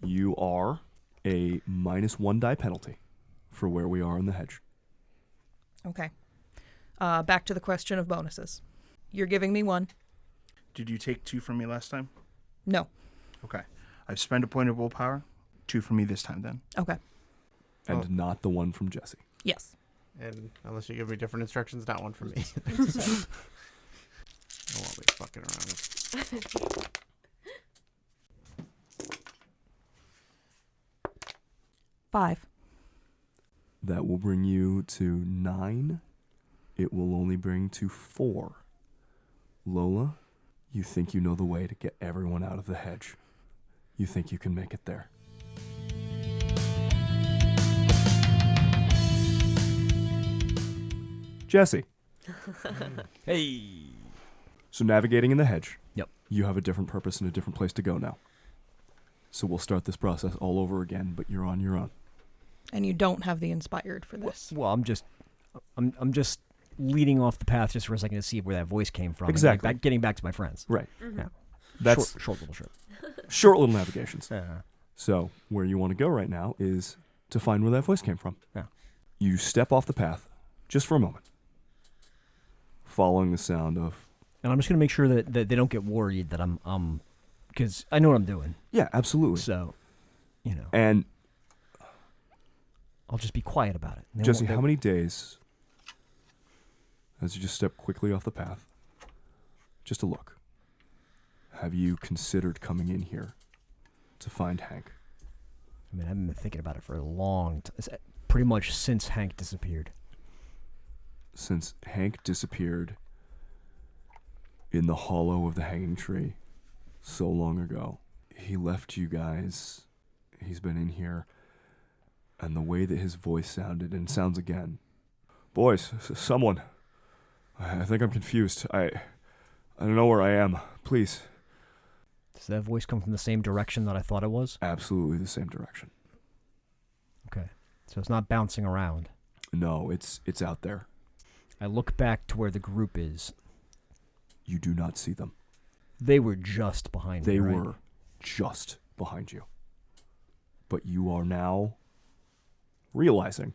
You are a -1 die penalty for where we are in the hedge. Okay. Back to the question of bonuses. You're giving me 1. Did you take 2 from me last time? No. Okay. I've spent a point of willpower. 2 from me this time, then. Okay. And not the 1 from Jesse. Yes. And unless you give me different instructions, not 1 for me. I won't be fucking around. 5. That will bring you to 9. It will only bring to 4. Lola, you think you know the way to get everyone out of the hedge. You think you can make it there. Jesse. Hey. So navigating in the hedge. Yep. You have a different purpose and a different place to go now. So we'll start this process all over again, but you're on your own. And you don't have the inspired for this. Well, I'm just leading off the path just for a second to see where that voice came from. Exactly. And getting back to my friends. Right. Mm-hmm. Yeah. That's short little trip. short little navigations. Yeah. So where you want to go right now is to find where that voice came from. Yeah. You step off the path just for a moment, following the sound of... And I'm just going to make sure that they don't get worried that I'm because I know what I'm doing. Yeah, absolutely. So, you know. And I'll just be quiet about it. Jesse, how many days, as you just step quickly off the path, just a look, have you considered coming in here to find Hank? I mean, I've been thinking about it for a long time. Pretty much since Hank disappeared. Since Hank disappeared in the hollow of the hanging tree so long ago, he left you guys. He's been in here. And the way that his voice sounded, and sounds again. Boys, someone. I think I'm confused. I don't know where I am. Please. Does that voice come from the same direction that I thought it was? Absolutely the same direction. Okay. So it's not bouncing around. No, it's out there. I look back to where the group is. You do not see them. They were just behind me, They right? were just behind you. But you are now realizing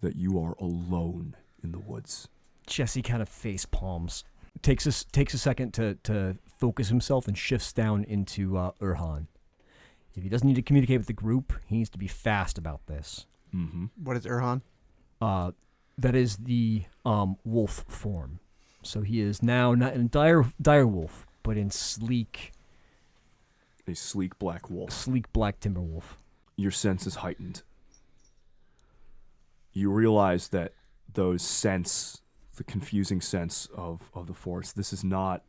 that you are alone in the woods. Jesse kind of face palms. Takes a second to focus himself and shifts down into Urhan. If he doesn't need to communicate with the group, he needs to be fast about this. Mm-hmm. What is Urhan? That is the wolf form. So he is now not in dire wolf, but in sleek A sleek black wolf. black timber wolf. Your sense is heightened. You realize that those scents, the confusing scents of the forest, this is not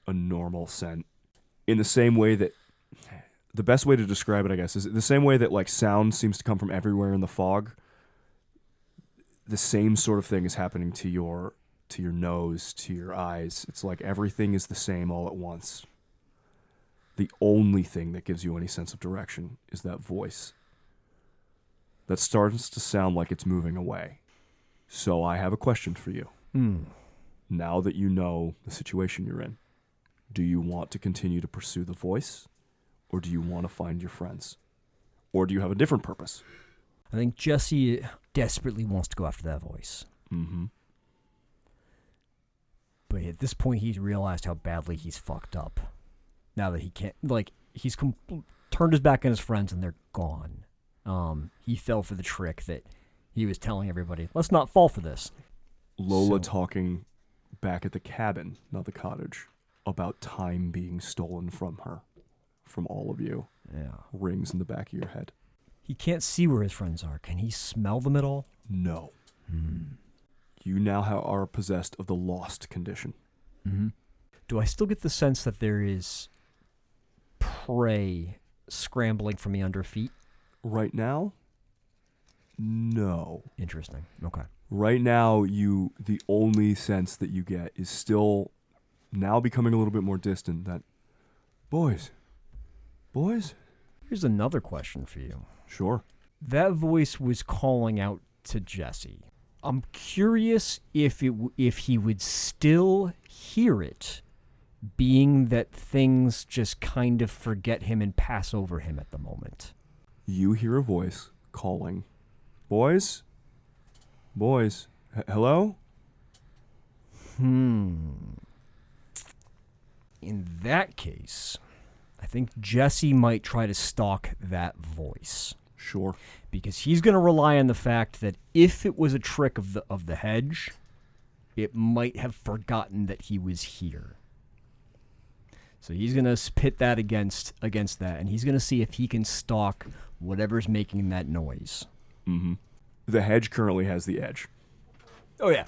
a normal scent. In the same way that, the best way to describe it, I guess, is the same way that like sound seems to come from everywhere in the fog. The same sort of thing is happening to your nose, to your eyes. It's like everything is the same all at once. The only thing that gives you any sense of direction is that voice. That starts to sound like it's moving away. So I have a question for you. Now that you know the situation you're in, do you want to continue to pursue the voice? Or do you want to find your friends? Or do you have a different purpose? I think Jesse desperately wants to go after that voice. Mm-hmm. But at this point, he's realized how badly he's fucked up. Now that he can't, he's turned his back on his friends and they're gone. He fell for the trick that he was telling everybody, let's not fall for this. Lola talking back at the cabin, not the cottage, about time being stolen from her, from all of you. Yeah. Rings in the back of your head. He can't see where his friends are. Can he smell them at all? No. You now are possessed of the lost condition. Mm-hmm. Do I still get the sense that there is prey scrambling for me under feet? Right now? No. Interesting. Okay. Right now, the only sense that you get is still now becoming a little bit more distant. That, boys? Here's another question for you. Sure. That voice was calling out to Jesse. I'm curious if he would still hear it, being that things just kind of forget him and pass over him at the moment. You hear a voice calling, boys? Boys, hello? In that case, I think Jesse might try to stalk that voice. Sure. Because he's going to rely on the fact that if it was a trick of the hedge, it might have forgotten that he was here. So he's going to pit that against that, and he's going to see if he can stalk whatever's making that noise. Mm-hmm. The hedge currently has the edge. Oh, yeah.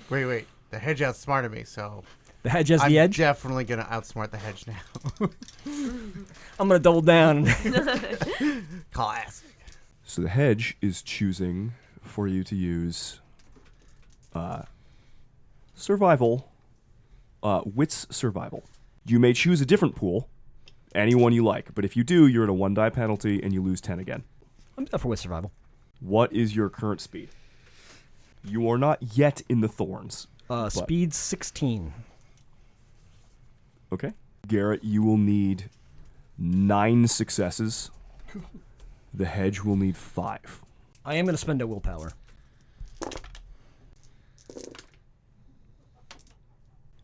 Wait. The hedge outsmarted me, so... The hedge has I'm the edge? definitely going to outsmart the hedge now. I'm going to double down. Classic. So the hedge is choosing for you to use survival, wits survival. You may choose a different pool, any one you like, but if you do, you're at a 1-die penalty and you lose 10 again. I'm down for wit survival. What is your current speed? You are not yet in the thorns. Speed 16. Okay. Garrett, you will need 9 successes. The hedge will need 5. I am going to spend a willpower.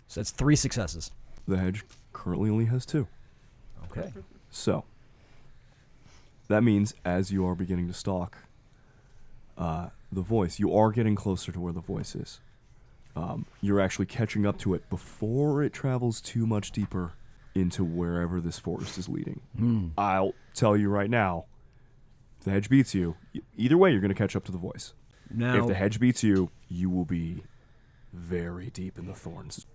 So that's 3 successes. The hedge currently only has 2. Okay. So, that means as you are beginning to stalk the voice, you are getting closer to where the voice is. You're actually catching up to it before it travels too much deeper into wherever this forest is leading. I'll tell you right now, if the hedge beats you, either way you're going to catch up to the voice. Now, If the hedge beats you, you will be very deep in the thorns.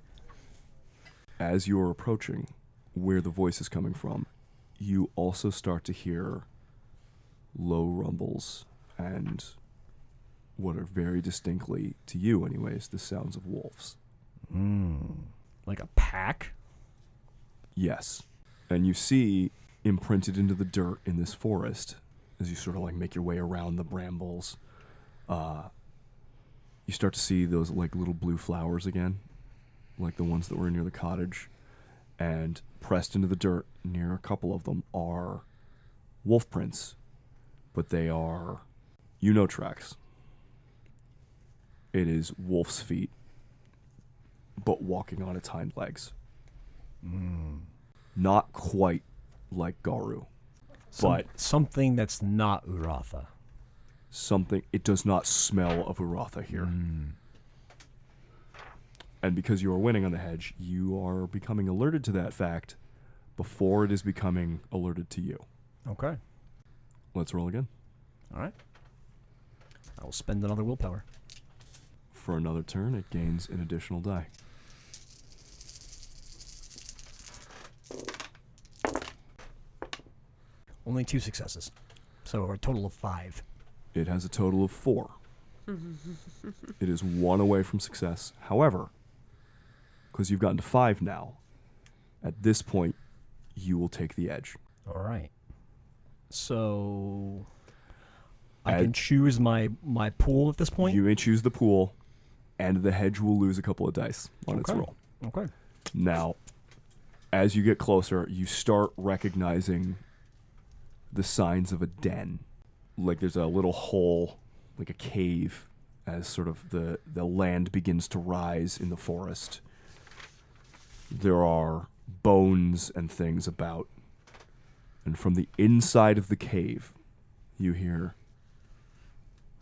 As you are approaching where the voice is coming from, you also start to hear low rumbles and what are very distinctly, to you anyways, the sounds of wolves. like a pack? Yes. And you see imprinted into the dirt in this forest, as you sort of like make your way around the brambles, you start to see those like little blue flowers again, like the ones that were near the cottage. And pressed into the dirt near a couple of them are wolf prints, but they are tracks. It is wolf's feet, but walking on its hind legs. Not quite like Garu, but something that's not Uratha. something. It does not smell of Uratha here. And because you are winning on the hedge, you are becoming alerted to that fact before it is becoming alerted to you. Okay. Let's roll again. All right. I will spend another willpower. For another turn, it gains an additional die. Only 2 successes. So a total of 5. It has a total of 4. It is 1 away from success. However, because you've gotten to 5 now, at this point, you will take the edge. All right. So I can choose my pool at this point? You may choose the pool, and the hedge will lose a couple of dice on its roll. Okay. Now, as you get closer, you start recognizing the signs of a den. Like there's a little hole, like a cave, as sort of the land begins to rise in the forest. There are bones and things about. And from the inside of the cave, you hear,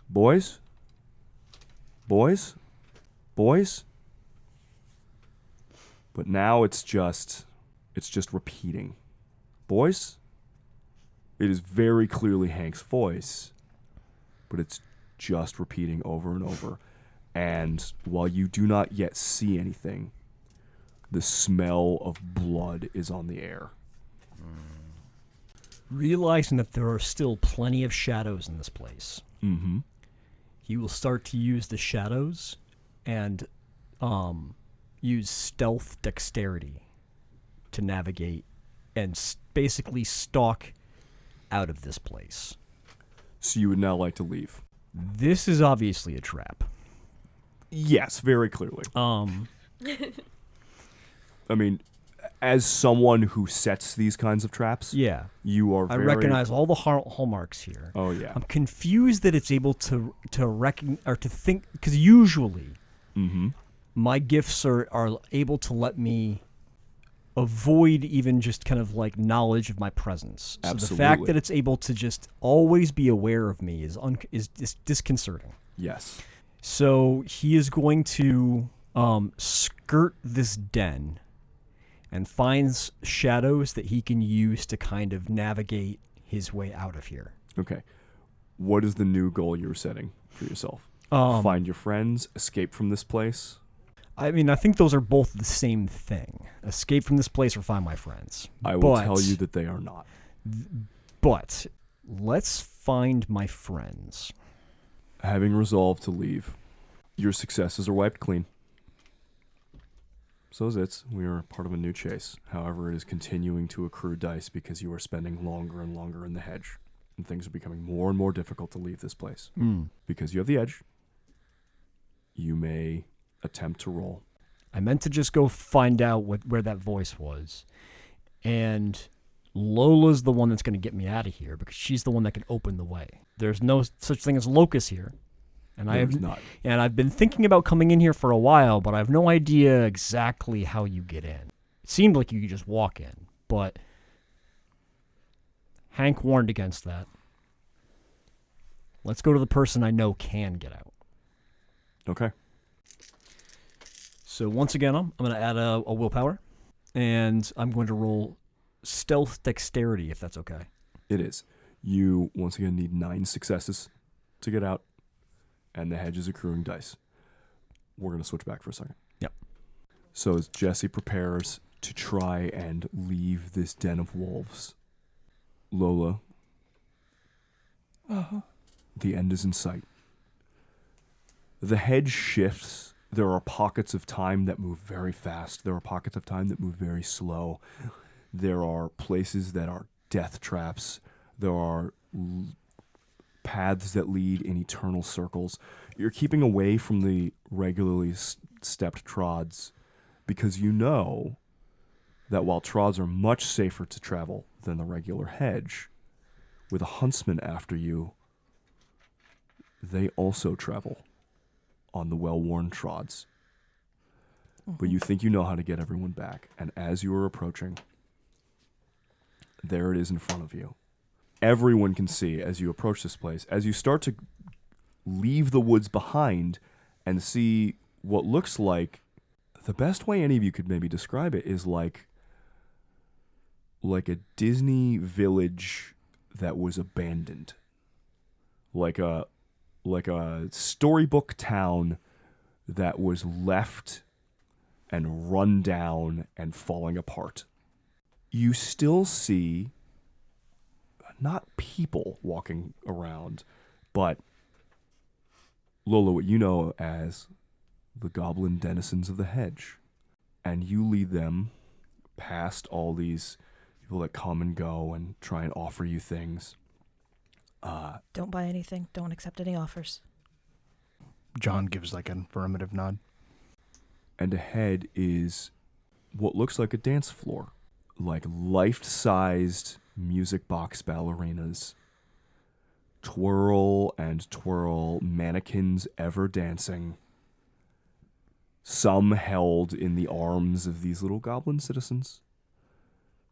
"Boys? Boys? Boys?" But now it's just repeating. "Boys?" It is very clearly Hank's voice, but it's just repeating over and over. And while you do not yet see anything, the smell of blood is on the air. Realizing that there are still plenty of shadows in this place, he will start to use the shadows and use stealth dexterity to navigate and basically stalk out of this place. So you would now like to leave? This is obviously a trap. Yes, very clearly. I mean, as someone who sets these kinds of traps, Yeah. you are I very... recognize all the hallmarks here. Oh, yeah. I'm confused that it's able to think, because usually Mm-hmm. my gifts are able to let me avoid even just kind of like knowledge of my presence. So the fact Absolutely. that it's able to just always be aware of me is disconcerting. Yes. So he is going to skirt this den and finds shadows that he can use to kind of navigate his way out of here. Okay. What is the new goal you're setting for yourself? Um, Find your friends, escape from this place. I mean, I think those are both the same thing. Escape from this place or find my friends. I will But- tell you that they are not. But let's find my friends. Having resolved to leave, your successes are wiped clean. So is its. We are part of a new chase. However, it is continuing to accrue dice because you are spending longer and longer in the hedge. And things are becoming more and more difficult to leave this place. Because you have the edge, you may attempt to roll. I meant to just go find out where that voice was. And Lola's the one that's going to get me out of here because she's the one that can open the way. There's no such thing as locus here. And I've been thinking about coming in here for a while, but I have no idea exactly how you get in. It seemed like you could just walk in, but Hank warned against that. Let's go to the person I know can get out. Okay. So once again, I'm going to add a willpower, and I'm going to roll stealth dexterity, if that's okay. It is. You, once again, need 9 successes to get out, and the hedge is accruing dice. We're going to switch back for a second. Yep. So as Jesse prepares to try and leave this den of wolves, Lola, the end is in sight. The hedge shifts. There are pockets of time that move very fast. There are pockets of time that move very slow. There are places that are death traps. There are paths that lead in eternal circles. You're keeping away from the regularly stepped trods because you know that while trods are much safer to travel than the regular hedge, with a huntsman after you, they also travel on the well-worn trods. But you think you know how to get everyone back, and as you are approaching, there it is in front of you. Everyone can see as you approach this place, as you start to leave the woods behind and see what looks like, the best way any of you could maybe describe it is like a Disney village that was abandoned. Like a storybook town that was left and run down and falling apart. You still see not people walking around, but Lola, what you know as the goblin denizens of the hedge. And you lead them past all these people that come and go and try and offer you things. Don't buy anything. Don't accept any offers. John gives like an affirmative nod. And ahead is what looks like a dance floor, like life-sized music box ballerinas. Twirl and twirl, mannequins ever dancing. Some held in the arms of these little goblin citizens.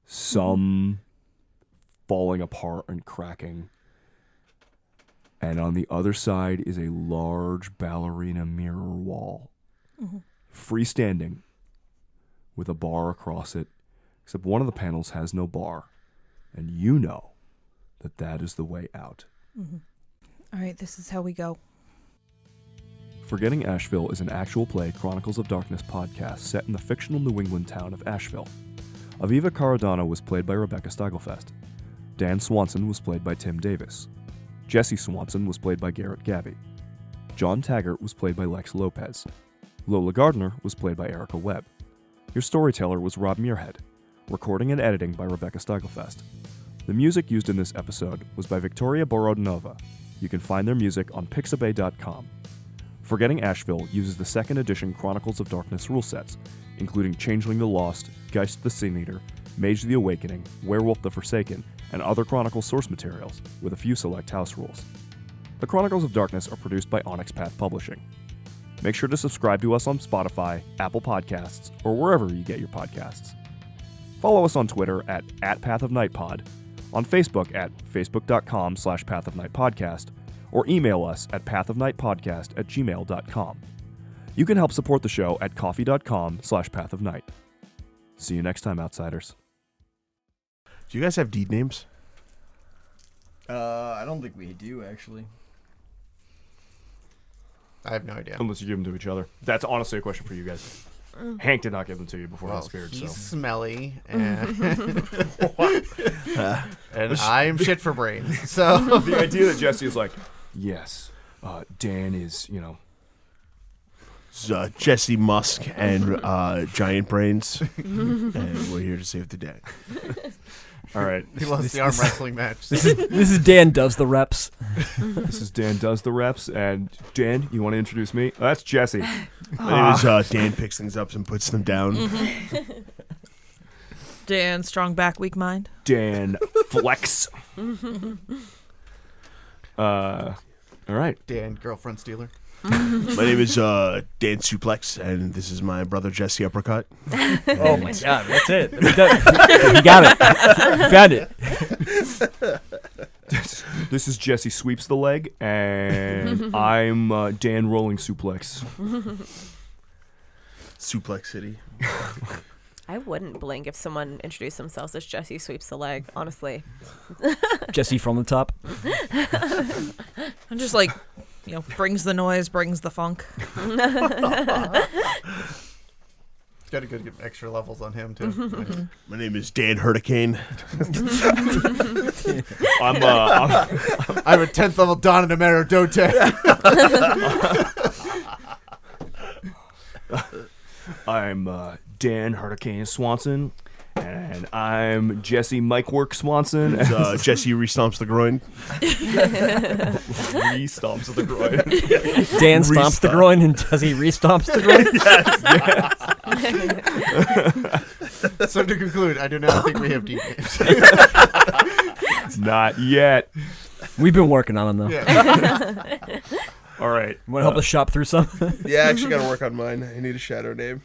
Some falling apart and cracking. And on the other side is a large ballerina mirror wall. Freestanding, with a bar across it, except one of the panels has no bar. And you know that that is the way out. All right, this is how we go. Forgetting Ashville is an actual play Chronicles of Darkness podcast set in the fictional New England town of Ashville. Aviva Caradonna was played by Rebecca Steigelfest. Dan Swanson was played by Tim Davis. Jesse Swanson was played by Garrett Gabbey. John Taggert was played by Lex Lopez. Lola Gardner was played by Erika Webb. Your storyteller was Rob Muirhead. Recording and editing by Rebecca Steigelfest. The music used in this episode was by Victoria Borodnova. You can find their music on pixabay.com. Forgetting Ashville uses the 2nd edition Chronicles of Darkness rule sets, including Changeling the Lost, Geist the Sin Eater, Mage the Awakening, Werewolf the Forsaken, and other Chronicles source materials, with a few select house rules. The Chronicles of Darkness are produced by Onyx Path Publishing. Make sure to subscribe to us on Spotify, Apple Podcasts, or wherever you get your podcasts. Follow us on Twitter at @PathOfNightPod, on Facebook at facebook.com/PathOfNightPodcast, or email us at pathofnightpodcast@gmail.com. You can help support the show at coffee.com/pathofnight. See you next time, Outsiders. Do you guys have deed names? I don't think we do, actually. I have no idea. Unless you give them to each other. That's honestly a question for you guys. Hank did not give them to you before he Well, disappeared, he's so. smelly, and, and I'm shit for brains. So The idea that Jesse is like, yes, Dan is, It's, Jesse Musk and Giant Brains, and we're here to save the day. all right. he lost the arm wrestling match. This is Dan does the reps. This is Dan Does the Reps, and Dan, you want to introduce me? Oh, that's Jesse. My name is Dan picks things up and puts them down. Dan, strong back, weak mind. Dan Flex. All right. Dan, girlfriend stealer. My name is Dan Suplex, and this is my brother Jesse Uppercut. Oh my god, that's it. He got it. He found it. This is Jesse Sweeps the Leg, and I'm Dan Rolling Suplex. Suplex City. I wouldn't blink if someone introduced themselves as Jesse Sweeps the Leg, honestly. Jesse from the top. I'm just like, brings the noise, brings the funk. Got to get extra levels on him too. My name is Dan Hurricane. I'm a 10th level Donna Namero Dote. I'm Dan Hurricane Swanson, and I'm Jesse Mikework Swanson. Jesse Restomps the Groin. Re-stomps the groin. Dan stomps the groin and Jesse re-stomps the groin. So to conclude, I do not think we have deep names. Not yet. We've been working on them though. Yeah. All right. Want to help us shop through some? Yeah, I actually got to work on mine. I need a shadow name.